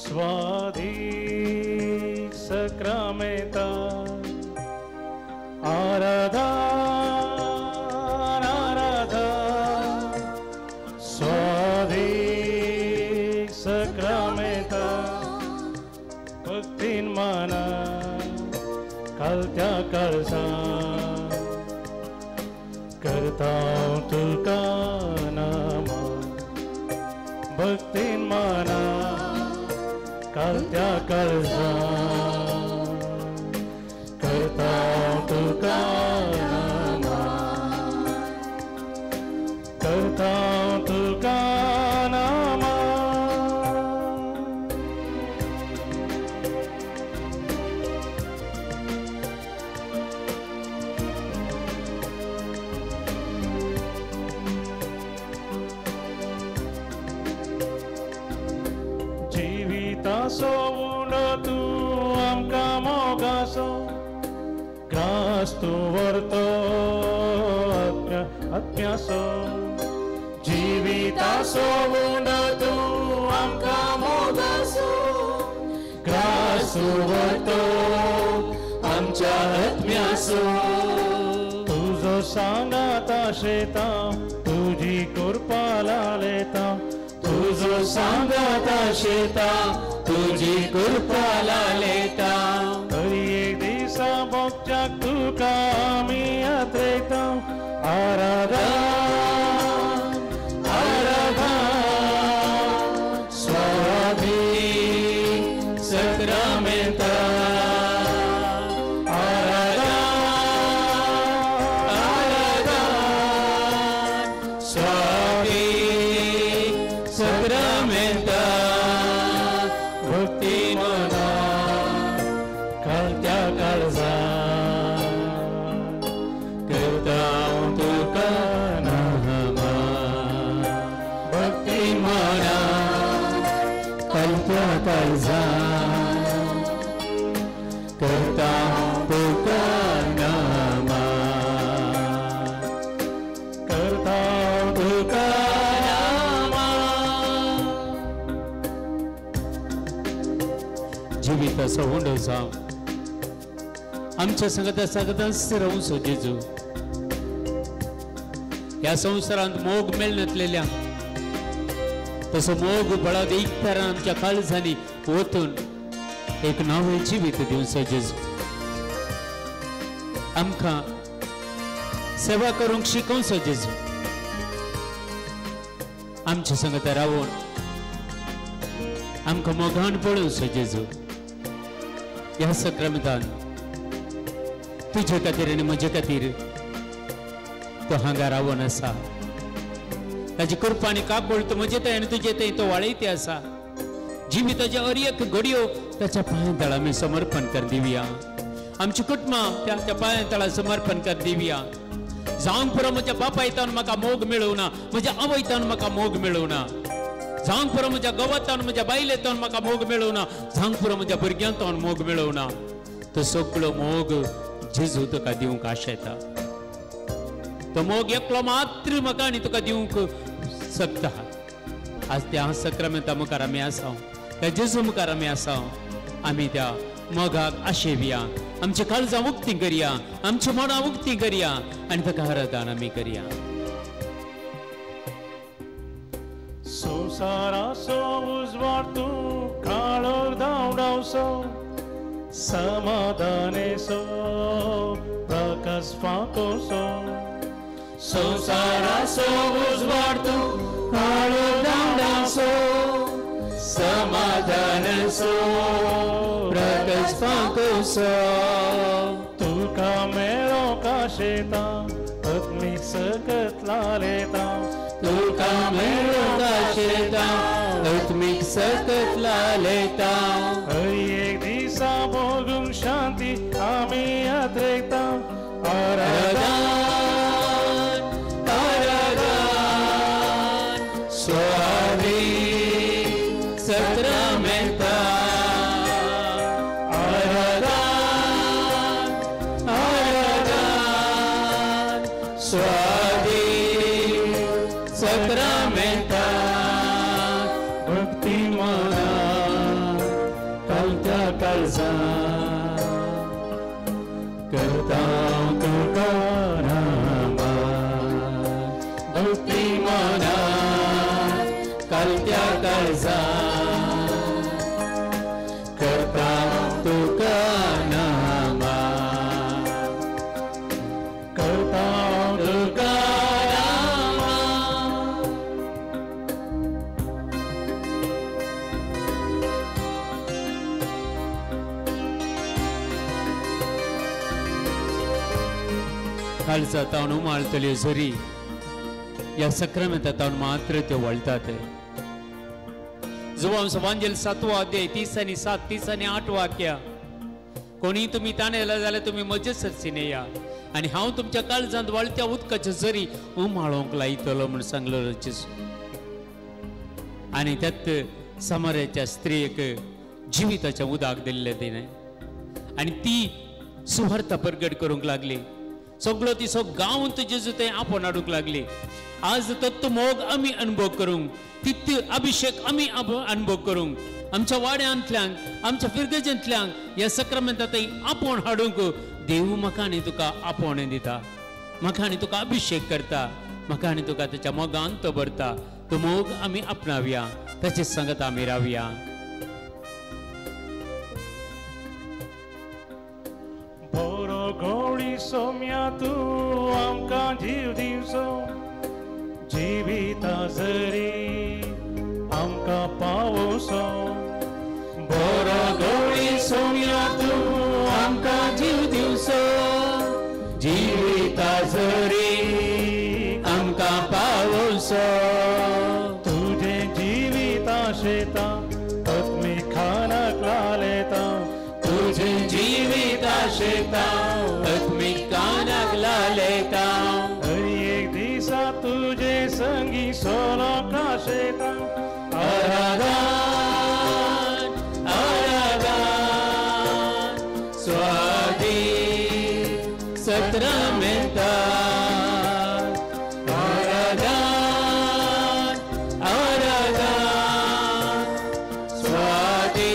स्वाधी सक्रामेंता आराधन आराधन स्वाधी सक्रामेंता भक्तीन माना कलत्या कळसा करता तुका नामा भक्तीन माना कलत्या कळसा करता तुका नामा करता तुका नामा जिवितासो उंडो तूं आमकां मोगासो ग्रास तूं व्हरतो अत्यासो जिवितासो उंडो तूं आमकां मोगासो ग्रास तूं व्हरतो आमच्या आत्म्यासो तुजो सांगात आशेता तुजी कृपा लालेता तुजो सांगात आशेता तुजी कृपा लालेता तरी एक दिसा भोगच्याक तुका आमी यात्रेता आराधन आराधन स्वाधी सक्रामेंता सवुंड जावं आमच्या संगता सगळ्यांच रावूं सो जेजू ह्या संवसारांत मोग मेळनासलेल्या तसो मोग बळाद एक तरान आमच्या काळजांनी वतून एक नवें जिवीत दिवं सो जेजू आमकां सेवा करूंक शिकोव सो जेजू आमच्या संगता रावून आमकां मोगान पळोवं सो जेजू ह्या सक्रमितान तुजे खातीर आनी म्हजे खातीर तो हांगा रावून आसा ताजी कृपा आनी काकूळ तो म्हजे थंय आनी तुजे थंय तो वाळयती आसा जिविताच्या अरियक घडयो ताच्या पांय तळा आमी समर्पण कर दिवया आमची कुटुंबां त्याच्या पांय तळा समर्पण कर दिवया जावंक पुरो म्हज्या बापायतान म्हाका मोग मेळोवना म्हज्या आवयतान म्हाका मोग मेळोवना जावंक पुरो म्हज्या गवतान म्हज्या बायलेतान म्हाका मोग मेळोवना जावंक पुरो म्हज्या भुरग्यांतान मोग मेळोवना तो सगळो मोग जेजू तुका दिवंक आशेता तो मोग एकलो मात्र म्हाका आनी तुका दिवंक शकता आज त्या सक्रमेंता मुखार आमी आसा त्या जेजू मुखार आमी आसा आमी त्या मोगाक आशेवया आमचे काळजां उक्ती करया आमची मनां उक्ती करया आनी ताका आराधना आमी करया संसाराचो उजवाड तूं काळोख धांवडावसो समाधानेचो प्रकाश फांकोसो संसाराचो उजवाड तूं काळोख धांवडावसो समाधानेचो प्रकाश फांकोसो तुका मेळोंक आशेता आत्मीक सकत लालेता तुका मेळोंक आशेता आत्मीक सकत लालेता एक दिसा भोगूंक शांती आमी यात्रेकता आराधन आराधन स्वामी सक्रमेंता आराधन आराधन स्वामी सक्रमेंता भक्ती मना कालत्या काळजा करता तुका रामा भक्ती मना कालत्या काळजा करता तुका नामा करता तुका काळजा तावन उमाळटल्यो झरी ह्या सक्रमेंता तावन मात्र त्यो वळटात जुवांस वांजेल 7 अध्याय 30 आनी 7 30 आनी 8 वाक्या कोणी तुम्ही ताणेला जाल्यार तुम्ही मजे सरसीन येया आनी हांव तुमच्या काळजांत वळत्या उदकाच्यो झरी उमाळोंक लायतलो म्हूण सांगलो जेजू आनी त्यात समार्याच्या स्त्रीक जिविताचें उदक दिल्लें तिणें आनी ती सुवार्ता प्रगट करूंक लागली सगळो तिचो गांव जेजू थंय आपोवन हाडूंक लागली आज तो मोग आमी अनुभव करूंक तित्य अभिषेक आमी अनुभव करूंक आमच्या वाड्यांतल्यान आमच्या फिरगजेंतल्यान ह्या सक्रमेंता थंय आपोवन हाडूंक देव म्हाका आनी तुका आपोवणें दिता म्हाका आनी तुका अभिषेक करता म्हाका आनी तुका तेच्या मोगान तो भरता तो मोग आमी आपणावया ताचे संगत आमी रावया बरो गवळी सोम्या तूं आमकां जीव दिवचो जिविता जरी आमकां पावोसो बरो गवळी सोम्या तूं आमकां जीव दिवचो जिविता जरी आमकां पावोसो तुजे जिवीत आशेता आत्मी खानाक लालेता तुझे जीवित आशेता आत्मिक कानाक लालेता एक दिसा तुझे संगी सोलोक आशेता आराधन आराधन स्वादी सक्रमेंता आराधन आराधन स्वादी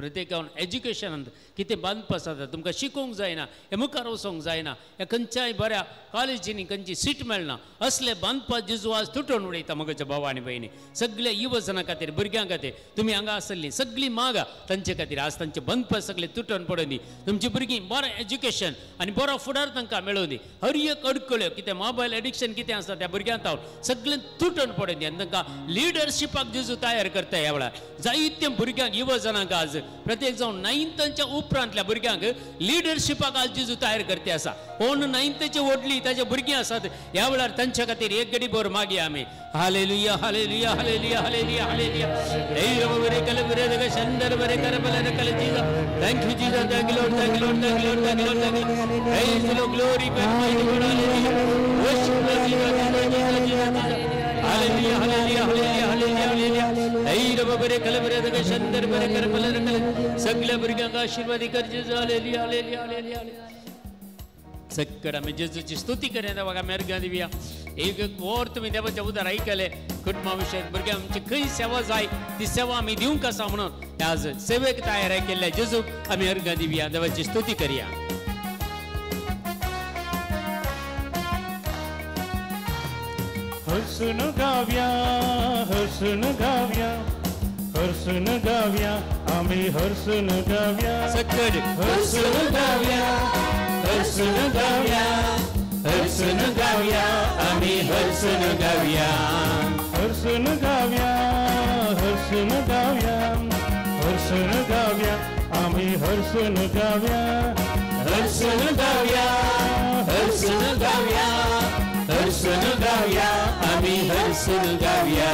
प्रत्येकान एज्युकेशनांत कितें बांदपास जाता तुमकां शिकोवंक जायना हे मुखार वचोंक जायना हे खंयच्याय बऱ्या कॉलेजींनी खंयची सीट मेळना असले बांदपास जेजू आज तुटोवन उडयता म्हज्या भावा आनी भयणी सगळे युवजनां खातीर भुरग्यां खातीर तुमी हांगा आसली सगळीं मागा तांचे खातीर आज तांचे बांदपास सगळे तुटोवन पडोवन दी तुमची भुरगीं बरें एज्युकेशन आनी बरो फुडार तांकां मेळोवन दी हर एक अडकळ्यो कितें मोबायल एडिक्शन कितें आसता त्या भुरग्यांक तावन सगळें तुटोवन पडोवन दी आनी तांकां लिडरशिपाक जेजू तयार करता ह्या वेळार जायत्या भुरग्यांक युवजनांक आज प्रत्येक जावन 9th उपरांतल्या भुरग्यांक लिडरशिपाक आज जेजू तयार करते आसा कोण 9th व्हडली ताजे भुरगीं आसात ह्या वेळार तांच्या खातीर एक घडी भर मागया आमी hallelujah hallelujah hallelujah hallelujah hallelujah देव बरे कल बरे दग शंदर बरे कर बले कल जीजा थैंक यू जीजा thank you Lord thank you Lord thank you Lord thank you Lord thank you praise the glory praise the hallelujah worship जीजा हालेलुया हालेलुया हालेलुया हालेलुया देव बरे कल बरे दग शंदर बरे कर बले कल सगळ्या भुरग्यांक आशीर्वाद कर जीजा हालेलुया हालेलुया हालेलुया सगळं आम्ही जेजूची स्तुती करण्याचा बघा मेरगा दिवया एक वर तुम्ही देवाचे उदार ऐकले कुटुंबाविषयी भुरग्यां आमची खंय सेवा जाय ती सेवा आम्ही दिवंक आसा म्हणून आज सेवेक तयार केल्ल्या जेजूक आम्ही अर्घ दिवया देवाची स्तुती करूया हर्षून गावया हर्षून गावया हर्षून गावया आम्ही हर्षून गावया सकड हर्षून गावया हर्षून गावया हर्षून गावया आम्ही हर्षून गावया हर्षून गावया हर्षून गावया हर्षून गावया आम्ही हर्षून गावया हर्षून गावया हर्षून गावया हर्षून गावया आम्ही हर्षून गावया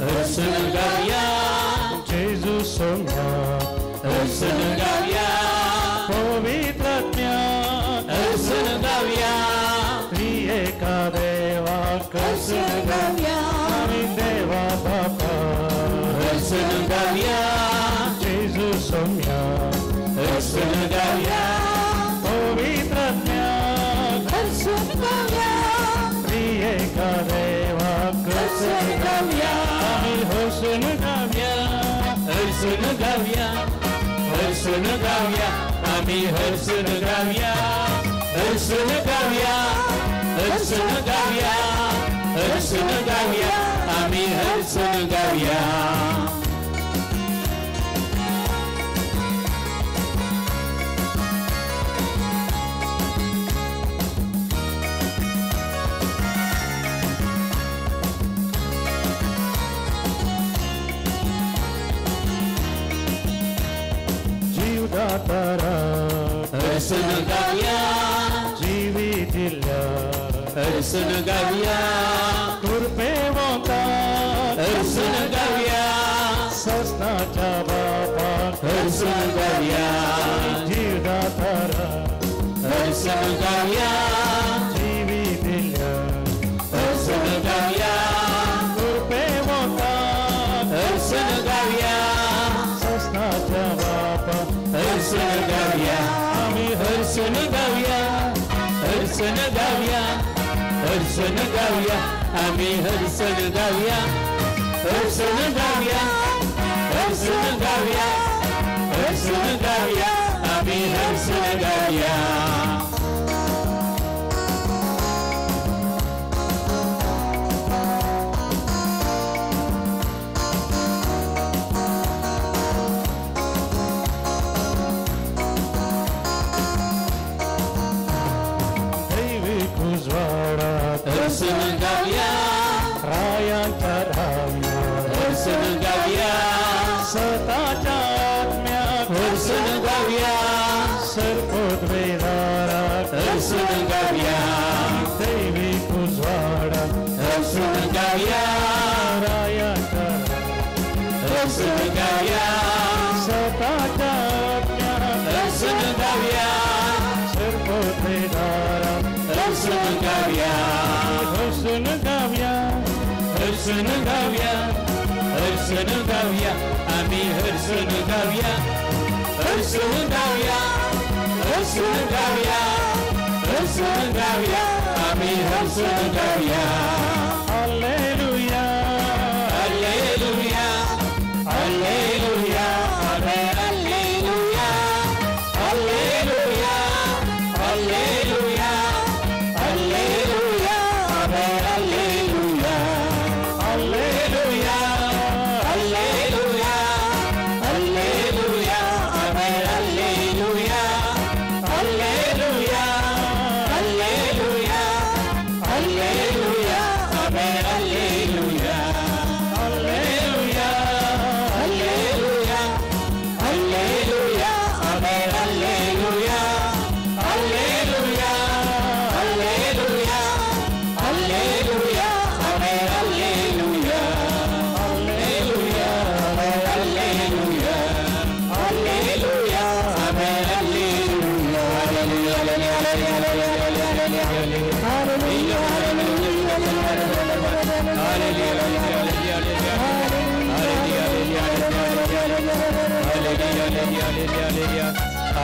हर्षून गावया जेजू सोम्या हर्षून गावया पवित्रात्म्या हर्षून गावया त्रिएका देवा हर्षून गावया आम्ही देवा बापा हर्षून गावया जेजू सोम्या हर्षून गावया पवित्रात्म्या हर्षून गावया त्रिएका देवा हर्षून गावया आम्ही हर्षून गावया हर्षून गावया हर्षून गावया आम्ही हर्षून गावया हर्षून गावया हर्षून गावया हर्षून गावया आम्ही हर्षून गावया दातारा हर्षून गावया जीवी दिल्या हर्षून गावया कृपेवंता हर्षून गावया सस्नाच्या बापा हर्षून गावया जीव दातारा हर्षून गावया जीवी दिल्या हर्षून गावया कृपेवंता हर्षून गावया सस्नाच्या बापा हर्षून गावया आम्ही हर्षून गावया हर्षून गावया हर्षून गावया आम्ही हर्षून गावया हर्षून गावया हर्षून गावया हर्षून गावया आम्ही हर्षून गावया हर्षून गावया रायांच्या धाव्या हर्षून गावया स्वतःच्या आत्म्यात हर्षून गावया सर्पोद्वेदारा हर्षून गावया दैवी उजवाडा हर्षून गावया रायांच्या हर्षून गावया स्वतःच्या आत्म्यात हर्षून गावया सर्पोद्वेदारा हर्षून गावया हर्षून गावया हर्षून गावया हर्षून हर्षून गाऊया आम्ही हर्षून गाऊया हर्षून गाऊया हर्षून गाऊया हर्षून गाऊया आम्ही हर्षून गाऊया hallelujah hallelujah hallelujah hallelujah hallelujah hallelujah hallelujah hallelujah hallelujah hallelujah hallelujah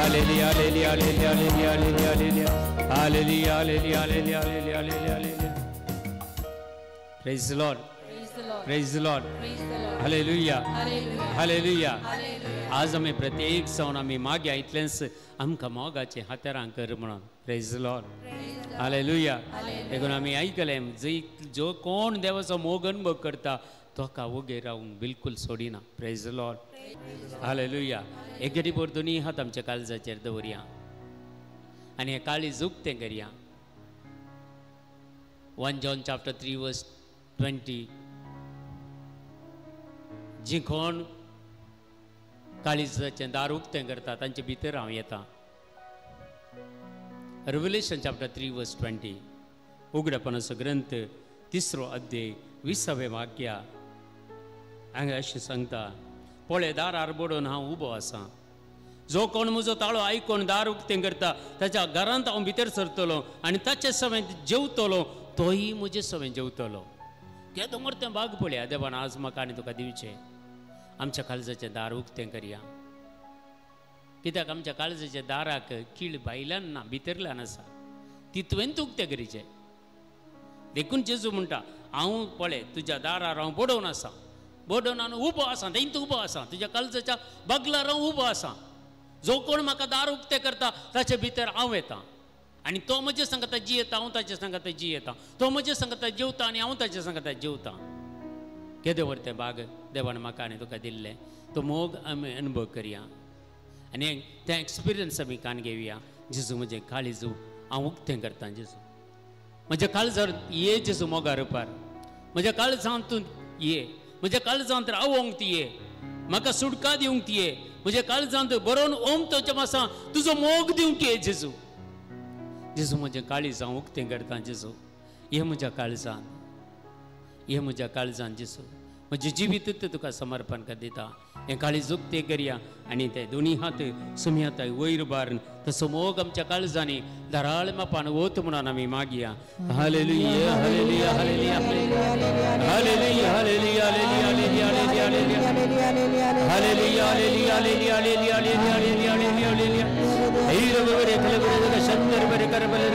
hallelujah hallelujah hallelujah hallelujah hallelujah Praise the Lord. Praise the Lord. Hallelujah. Hallelujah. आज आम्ही प्रत्येक सण आम्ही मागे ऐकल्यास आमकां मोगाचे हातारां कर म्हणून. Praise the Lord. Hallelujah. देखून आम्ही ऐकलें जो कोण देवाचो मोग अनुभव करता तोका वगे रावूंक बिलकुल सोडिना. Praise the Lord. Hallelujah. एक घडी भर दोनी हात आमच्या काळजाचेर दवरया आनी हे काळीज उक्तें करया. 1 John chapter 3 verse 20. जी कोण काळीजाचें दार उक्तें करता तांचे भितर हांव येता. Revelation chapter 3 verse 20. उगडपणाचो ग्रंथ 3रो अध्याय 20वें वाक्य हांगा अशें सांगता. पळय दारार बडोवन हांव उबो आसां. जो कोण म्हजो ताळो आयकोन दार उक्तें करता ताच्या घरांत हांव भितर सरतलो आनी ताचे सवें जेवतलो तोही म्हजे सवें जेवतलो. केदो मरतें भाग पळया देवान आज म्हाका आनी तुका दिवचें. आमच्या काळजाचें दार उक्तें करया. कित्याक आमच्या काळजाच्या दाराक कीळ भायल्यान ना भितरल्यान आसा. ती तुवें उक्तें करीचें. देखून जेजू म्हणटा हांव पळय तुज्या दारार हांव बडोवन आसां. बडोवन हांव उबो आसां. थंय उबो आसां. तुज्या काळजाच्या बगलार हांव उबो आसां. जो कोण म्हाका दार उक्तें करता ताचे भितर हांव येता आनी तो म्हजे सांगता जी येता हांव ताचे सांगता जी येता. तो म्हजे सांगता जेवता आनी हांव ताचे सांगता जेवता. केदें व्हर बाग देवान म्हाका आनी तुका दिल्लें तो मोग आमी अनुभव करया आनी तें एक्सपिरियन्स आमी कान घेवया. जेजू म्हजें काळीज हांव उक्तें करता. जेजू म्हज्या काळजार ये. जेजू मोगा रुपार म्हज्या काळजांत तूं ये. म्हज्या काळजांत रावोंक ती ये. म्हाका सुटका दिवंक ती ये. म्हज्या काळजांत बरोवन ओम तुज्या मासा तुजो मोग दिवंक ये. जेजू जेजू म्हजें काळीज हांव उक्तें करता. जेजू हे म्हज्या काळजांत हे म्हज्या काळजांत जेजू म्हजें जिवीत तुका समर्पण कर दिता. हें काळीज उक्तें करया आनी ते दोनी हात सुमी हाताय वयर बारून तसो मोग आमच्या काळजांनी धाराळ मापान वत म्हणून आमी मागया. Hallelujah hallelujah hallelujah hallelujah hallelujah hallelujah hallelujah hallelujah hallelujah hallelujah hallelujah hallelujah हीरो बरे खले बरे शंकर बरे कर बरे.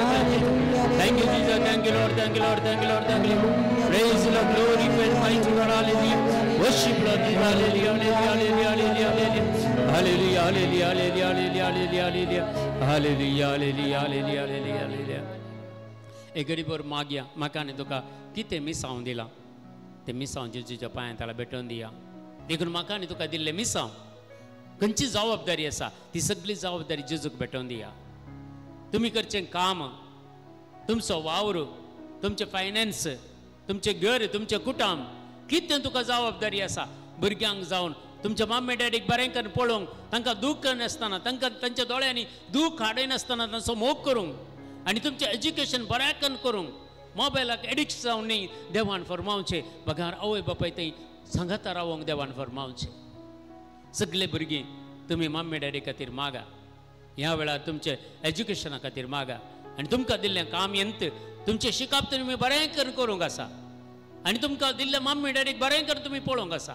Thank you Jesus. Thank you Lord. Thank you Lord. Thank you Lord. Thank you. Praise the glory and mighty God. Hallelujah. Worship Lord. Hallelujah hallelujah hallelujah hallelujah hallelujah hallelujah hallelujah hallelujah hallelujah hallelujah hallelujah hallelujah hallelujah. एक घडी भर मागया म्हाका आनी तुका कितें मिसांव दिलां तें मिसांव जेजूच्या पांयां ताला भेटोवन दिया. देखून म्हाका आनी तुका दिल्लें मिसांव खंयची जबाबदारी आसा ती सगळी जबाबदारी जेजूक भेटोवन दिया. तुमी करचें काम, तुमचो वावर, तुमचे फायनान्स, तुमचे घर, तुमचे कुटुंब कितें तुका जबाबदारी आसा. भुरग्यांक जावन तुमच्या मम्मी डॅडीक बरें करून पळोवंक तांकां दूख नासतना तांकां तांच्या दोळ्यांनी दूख हाडयनासतना तांचो मोग करूंक आनी तुमचें एज्युकेशन बऱ्या करून करूंक मोबायलाक एडिक्ट जावन न्ही देवान फरमावचें. बघार आवय बापाय थंय सांगाता रावोंक देवान फरमावचें. सगळे भुरगीं तुमी मम्मी डॅडी खातीर मागा. ह्या वेळार तुमचे एज्युकेशना खातीर मागा आनी तुमकां दिल्लें काम यंत तुमचें शिकप तुमी बरें करून करूंक आसा आनी तुमकां दिल्लें मम्मी डॅडीक बरें करून तुमी पळोवंक आसा.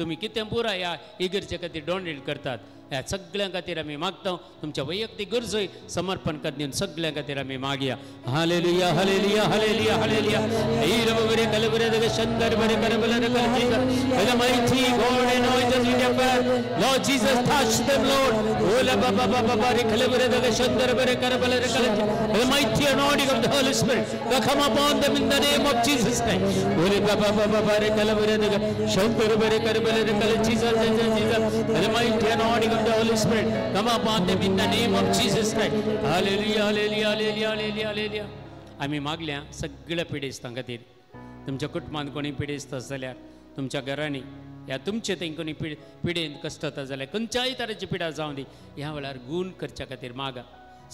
तुम्ही कितें पुराय ह्या इगर्जे खातीर डोनेट करतात ह्या सगळ्यां खातीर आमी मागता तुमच्या वैयक्तीक गरजोय समर्पण दिवन सगळ्यां खातीर आमी मागया हालेलुया हालेलुया हालेलुया हालेलुया हीर बरे कल बरे दगे शंकर बरे कर बले कर Jesus the mighty God and all the leader Lord Jesus touch them Lord ola baba baba bare kale bere dage shankar bare kar bale kar the mighty anointing of the Holy Spirit come upon them in the name of Jesus Christ ola baba baba bare kale bere dage shankar bare kar bale kar Jesus Jesus the mighty anointing of the Holy Spirit come upon them in the name of Jesus Christ hallelujah hallelujah hallelujah hallelujah hallelujah आम्ही मागल्या सगळ्या पिडेस्तां खातीर तुमच्या कुटुंबांत कोणी पिडेस्त जाल्यार तुमच्या घरांनी या तुमचे थंय कोणी पिडेन कश्ट जाता जाल्यार खंयच्याय तरेची पिडा जावं दी ह्या वेळार गूण करच्या खातीर मागा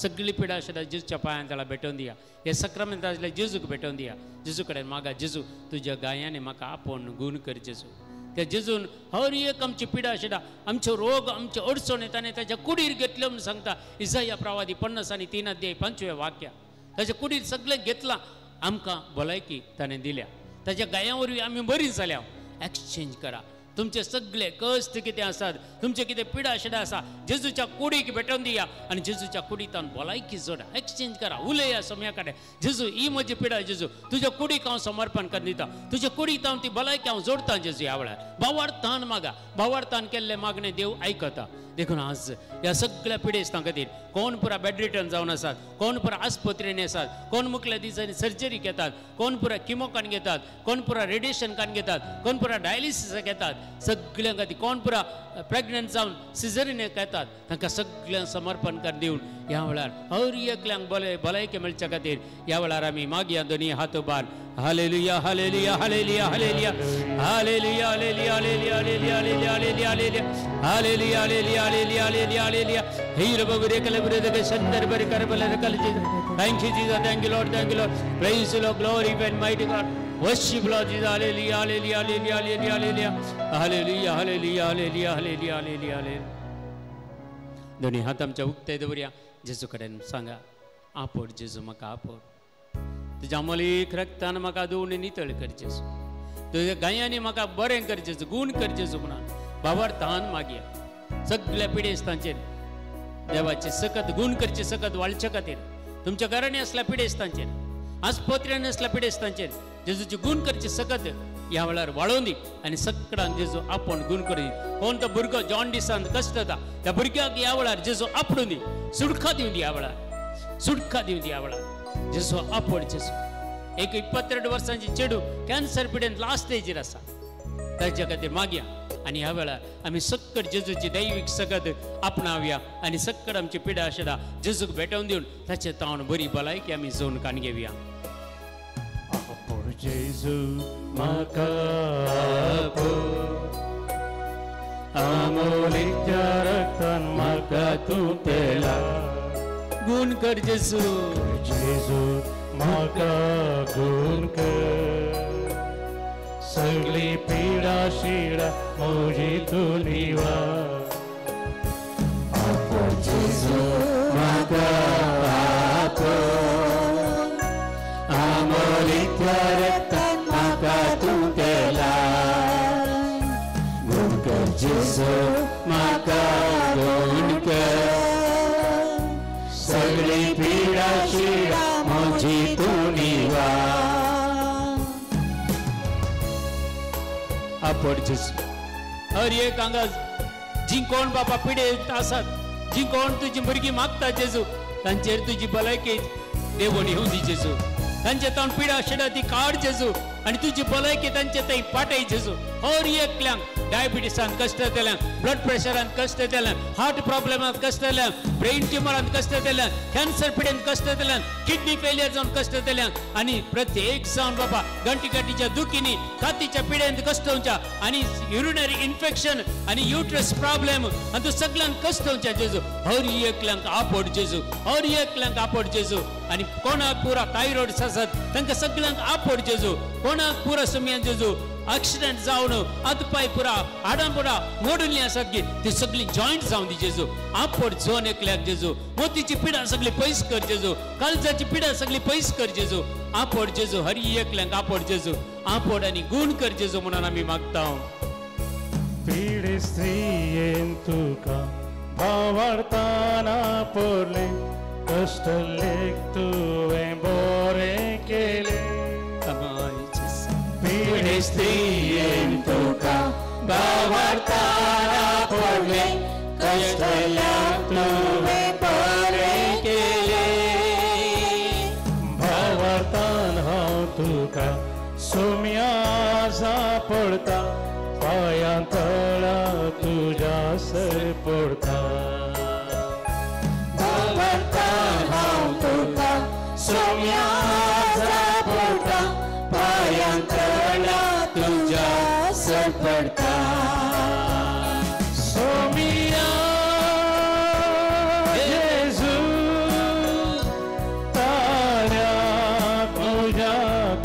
सगळी पिडा आशिल्ल्या जेजूच्या पांयां ताला भेटोवन दिया हे सक्रमेंत आशिल्ल्या जेजूक भेटोवन दिया जेजू कडेन मागा जेजू तुज्या गायांनी म्हाका आपोवन गूण कर जेजू त्या जेजून हर एक आमची पिडा आशिल्ल्या आमच्यो रोग आमच्यो अडचणी ताणें ताच्या कुडीर घेतल्यो म्हूण सांगता इसाया प्रवादी 50:3 वाक्य ताच्या कुडीर सगळें घेतलां आमकां भलायकी ताणें दिल्या ताच्या गायां वरवीं आमी बरीं जाल्या एक्सचेंज करा तुमचे सगळे कश्ट कितें आसात तुमचे कितें पिडा आशिल्ले आसा जेजूच्या कुडीक भेटोवन दिया आनी जेजूच्या कुडींतान भलायकी जोडा एक्सचेंज करा उलया सम्या कडेन जेजू ही म्हजी पिडा जेजू तुज्या कुडीक हांव समर्पण कर दिता तुज्या कुडीक हांव ती भलायकी हांव जोडटा जेजू ह्या वेळार भावार्थान मागा भावार्थान केल्ले मागणे देव आयकता देखून आज ह्या सगळ्या पिडेस्तां खातीर कोण पुरा बेड रिटर्न जावन आसात कोण पुरा आस्पत्रेन आसात कोण मुखल्या दिसांनी सर्जरी घेतात कोण पुरा किमो कान घेतात कोण पुरा रेडिएशन कान घेतात कोण पुरा डायलिसीस घेतात सगळ्यां खातीर कोण पुरा प्रेग्नंट जावन सिझरीन घेतात तांकां सगळ्यांक समर्पण कर दिवन ह्या वेळार हर एकल्यांक भलायकी मेळच्या खातीर ह्या वेळार आमी मागया दोनी हात उबार hallelujah hallelujah hallelujah hallelujah hallelujah hallelujah hallelujah hallelujah hallelujah hallelujah hallelujah hallelujah hallelujah hallelujah hallelujah हीर बरे कले बरे दगे शंकर बरे कर बले कल thank you Jesus thank you Lord praise you Lord glory and mighty God worship Lord Jesus hallelujah hallelujah hallelujah hallelujah hallelujah hallelujah hallelujah hallelujah hallelujah hallelujah दोनी हात आमच्या उक्ते दवरया जेजू कडेन सांगा आपोड जेजू म्हाका आपोड तुज्या अमोलीक रक्तान म्हाका धुवन नितळ कर जेजू तुज्या गायांनी म्हाका बरें कर जेजू गूण कर जेजू म्हणून भावार्थान मागया सगळ्या पिडेस्तांचेर देवाचे सकत गूण करचे सकत वाळचे खातीर तुमच्या घरांनी असल्या पिडेस्तांचेर आस्पत्र्यांनी असल्या पिडेस्तांचेर जेजूचे गूण करचे सकत ह्या वेळार वाळोवन दी आनी सगळ्यांक जेजू आपोवन गूण करी कोण तो भुरगो जॉन्डिसांत कश्ट जाता त्या भुरग्याक ह्या वेळार जेजू आपडून दी सुडका दिवन दी ह्या वेळार सुडका दिवन दी ह्या वेळार जेजू आपोड जेजू एक 22 वर्सांची चेडू कॅन्सर पिडेन लास्ट स्टेजीर आसा ताच्या खातीर मागया आनी ह्या वेळार आमी सक्कट जेजूची दैवीक सकत आपणावया आनी सक्कट आमची पिडा आशिल्ल्या जेजूक भेटोवन दिवन ताचे तावन बरी भलायकी आमी जोन कान घेवया जेजू म्हाका अमोलीच्या रक्तान म्हाका तूं केला गूण कर जेजू जेजू म्हाका गूण कर सगळी पिडा शिडा म्हजी तूं निवा जेजू म्हाका अमोलीच्या रक्तान म्हाका तूं केला गूण कर जेजू म्हाका गूण कर सगळी पिडा शिडा म्हजी तूं निवा आपोड जेजू हर एक हांगा जी कोण बाबा पिडेत आसात जी कोण तुजी भुरगीं मागता जेजू तांचेर तुजी भलायकी देवोन येवं दी जेजू तांचे तावन पिडा आशिल्ल्या ती काड जेजू आनी तुजी भलायकी तांचे थंय पाटय जेजू हर एकल्यांक डायबिटीसान कश्ट जाल्यांक ब्लड प्रेशरान कश्ट जाल्यांक हार्ट प्रॉब्लेमांत कश्ट जाल्यांक ब्रेन ट्युमरान कश्ट जाल्यांक कॅन्सर पिडेन कश्ट जाल्यांक किडनी फेलियर जावन कश्ट जाल्यांक आनी प्रत्येक जावन बाबा गंटीकाटीच्या दुखीनी खातीच्या पिडेन कश्ट होवच्या आनी युरिनरी इन्फेक्शन आनी युट्रस प्रॉब्लेम आनी तूं सगळ्यांक कश्ट होवच्या जेजू हर एकल्यांक आपोड जेजू हर एकल्यांक आपोड जेजू आनी कोणाक पुरा थायरॉयड्स आसात तांकां सगळ्यांक आपोड जेजू कोणाक पुरा सुमयान जेजू एक्सिडेंट जावन हात पाय पुरा हाडां पुरा मोडुल्लीं आसात गी ती सगळी जॉयंट जावन दी जेजू आपोड जोन एकल्याक जेजू मोतीची पिडा सगळी पयस कर जेजू काळजाची पिडा सगळी पयस कर जेजू आपोड जेजू हर एकल्यांक आपोड जेजू आपोड आनी गूण कर जेजू म्हणून आमी मागता पिढे स्त्रियेन तुका भावार्थाना पोरले कष्ट लेख तुवें बरें केलें पिढे स्त्रियेन तुका भावार्थाना पोरले कष्ट लेख तुवें बरें केलें भावार्थान हांव तुका सोम्या पडता पायां तळा तुझ्या सर पडता भावार्थान हांव तुका सोम्या पडता पायां तळा तुझ्या सर पडता सोम्या जेजू ताळ्या तुझ्या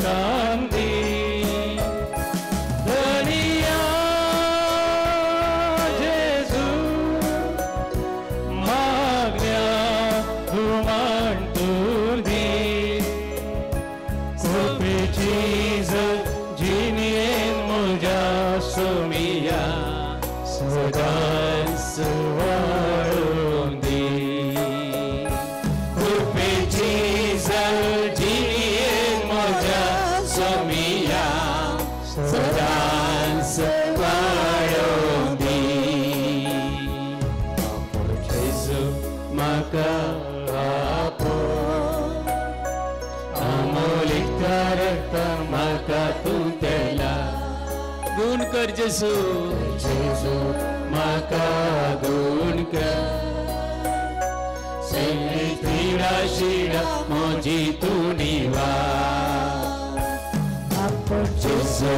कांदी गुण कर जेसू जेसू माका गुण कर सगळी पीडा शिडा म्हजी तूं निवा जेसू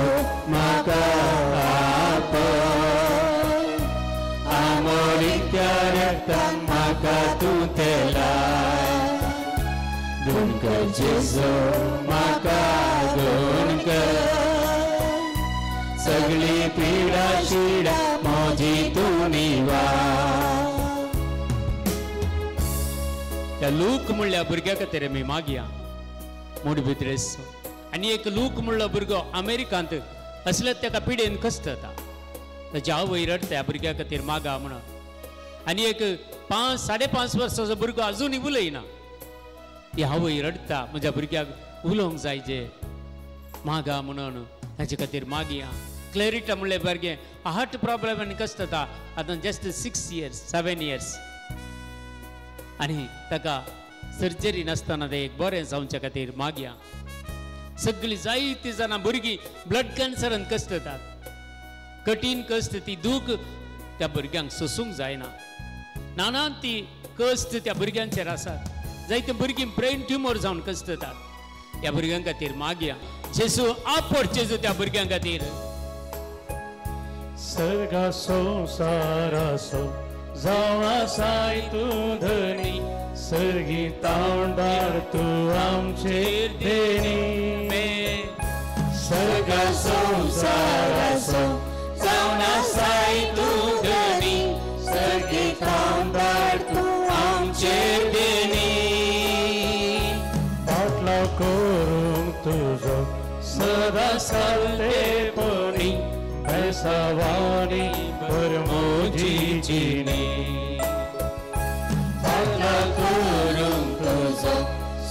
माका अमोलित्या रक्तान माका तूं तेला गुण कर जेसू माका गुण कर सगळी पीडा शिडा म्हजी तूं निवा त्या लूक म्हणल्या भुरग्या खातीर आमी मागया मूड भितरेस आनी एक लूक म्हणलो भुरगो अमेरिकांत असल्या ताका पिडेन कश्ट जाता ताच्या आवय रडता त्या भुरग्या खातीर मागा म्हणून आनी एक 5-5.5 वर्साचो भुरगो अजुनूय उलयना ती आवय रडता म्हज्या भुरग्याक उलोवंक जायचे मागा म्हणून ताचे खातीर मागया क्लॅरिटा म्हणलें भुरगें हार्ट प्रॉब्लेम आनी कश्ट जाता आतां जस्ट 7 years आनी ताका सर्जरी नासतना ते एक बरें जावचे खातीर मागया सगळीं जायतीं जाणां भुरगीं ब्लड कॅन्सरान कश्ट जातात कठीण कश्ट ती दूख त्या भुरग्यांक सोसूंक जायना नाना ती कश्ट त्या भुरग्यांचेर आसात जायतीं भुरगीं ब्रेन ट्युमर जावन कश्ट जातात ह्या भुरग्यां खातीर मागया जेसू आपड जेजू त्या भुरग्यां खातीर सर्गा संसारासो जावं आसाय तूं धनी सर्गी तांडार तूं आमचेर देणी सर्गा संसारासो जावं आसाय तूं धनी सर्गी तांडार तूं आमचेर देणी फाटला करूंक तुजो सदा साल्लेपणी बेसावानी परमोजीनी फाटला करूंक तुजो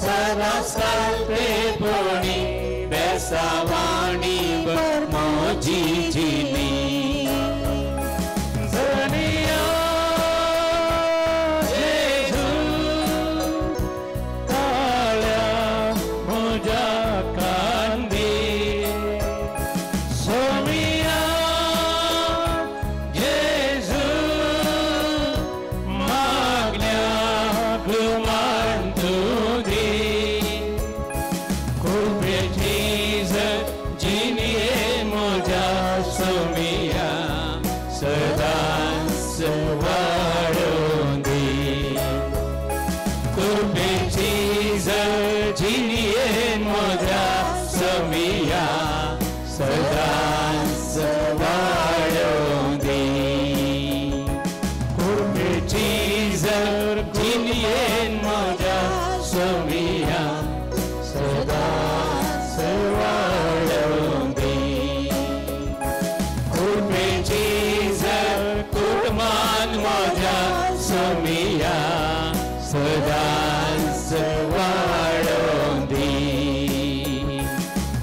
सदा साल्लेपणी बेसावानी परमोजीनी माझ्या सोमिया सदांच वाढोंदी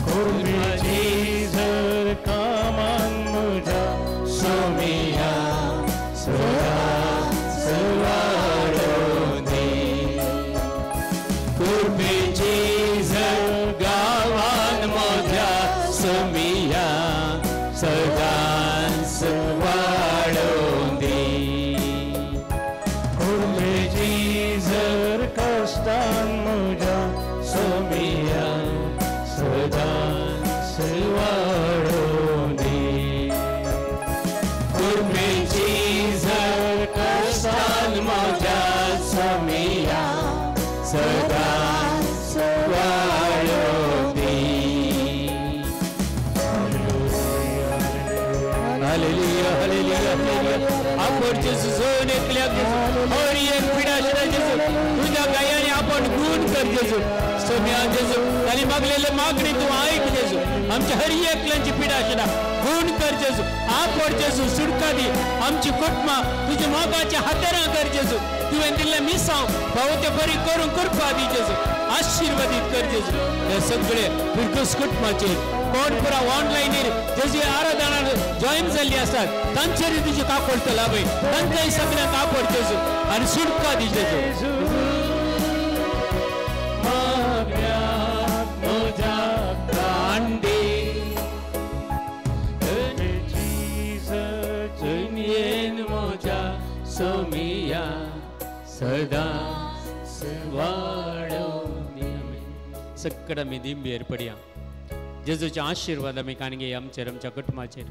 कुर्मीची जर कामान मुझा सोमिया सदांच वाढोंदी कुर्मीची जर गावान माझ्या सोमिया सदांच वाढोंदी कुर्मीची जर कष्टान मुझा सोमिया सदांच वाढोंदी कुर्मीची जर कष्टान मुझा सोमिया सदांच वाढोंदी हालेलुया हालेलुया हालेलुया आपण जेसू सोने एकल्या और एक पिढा जेसू तुझ्या गायाने आपण गुण कर जेसू सोम्या जेसू आणि मागलेले मागणी तू ऐक जेसू आमच्या हर एकल्याची पिढा शिडा गुण कर जेसू आपण जेसू सुटका दी आमची कुटुंबा तुझ्या मोगाच्या हातारा कर जेसू तुवें दिल्ले मिसाव भाऊ ते बरी करून कृपा दी जेसू आशीर्वादित कर जेसू हे सगळे फिरकस कुटुंबाचे कोण पुरा ऑनलाइन तेजी आराधना जॉइन झाली असतात तांचेरी तुझी कापड लाभय तांकाय सगळ्या कापड जेसू आणि सुटका दी जेसू सोमिया सदा सकड आमी दिंबी एरपडया जेजूचे आशीर्वाद आमी काणगे आमचेर आमच्या कुटुंबाचेर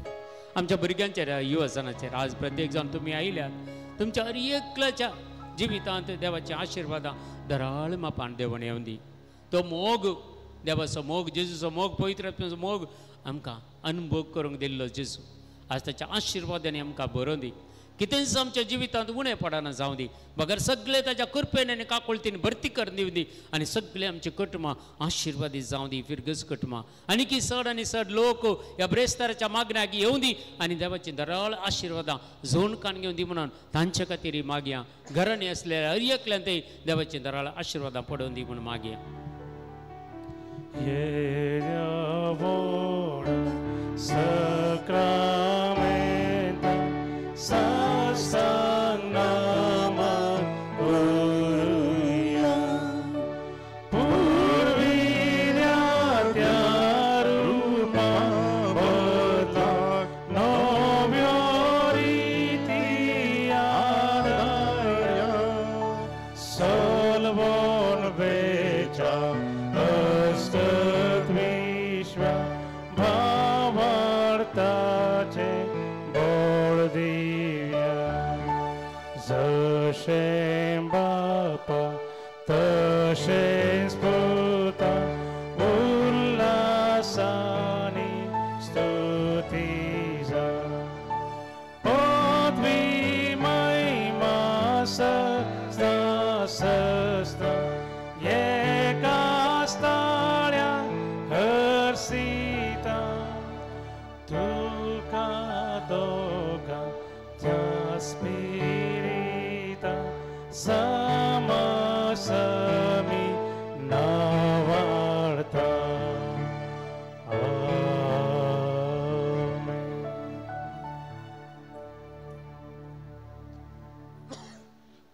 आमच्या भुरग्यांचेर युवजनाचेर आज प्रत्येक जाण तुमी आयल्यात तुमच्या हर एकल्याच्या जिवितांत देवाचे आशीर्वादां धराळ मापान देवण येवन दी तो मोग देवाचो मोग जेजूचो मोग पवित्र आत्म्याचो मोग आमकां अनुभव करूंक दिल्लो जेजू आज ताच्या आशीर्वादांनी आमकां बरोवन दी कितेंच आमच्या जिवितांत उणें पडना जावं दी बगर सगळे ताच्या कृपेन आनी काकुळतीन भरती कर दिवं दी आनी सगळे आमची कुटुंबां आशिर्वादीत जावं दी फिरगस कुटुंबां आनी की चड आनी चड लोक ह्या ब्रेस्ताराच्या मागण्याक येवं दी आनी देवाची धराळ आशिर्वादां झोन काण घेवन दी म्हणून तांचे खातीर मागया घरांनी असलेल्या हर एकल्यान ते देवाची धराळ आशिर्वादां पडोवन दी म्हणून मागया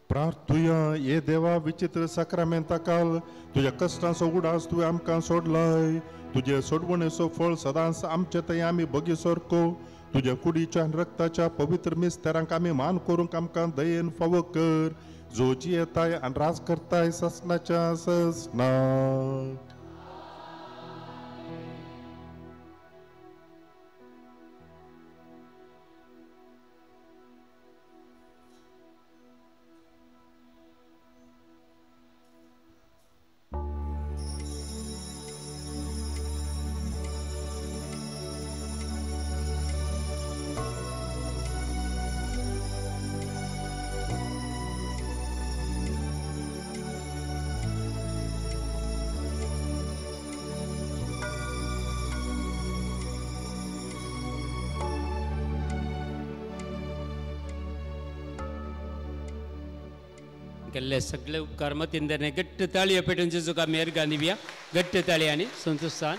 प्रार्थुया ये देवा विचित्र साक्रामेंता काल तुझ्या कष्टांचो उडास तुवें आमकां सोडलाय तुझे सोडवणेचो फळ सदांच आमचे थंय आमी बगीसोरको तुझ्या कुडीच्या रक्ताच्या पवित्र मिस्तेरांक आमी मान करूंक आमकां दयेन फावो कर जो जियेताय आनी राज करताय ससनाच्या ससना केल्ले सगळे उपकार मतीन घट्ट ताळयो पेटून जेजूका मेहरगानी दिवया घट्ट ताळयांनी संतोषान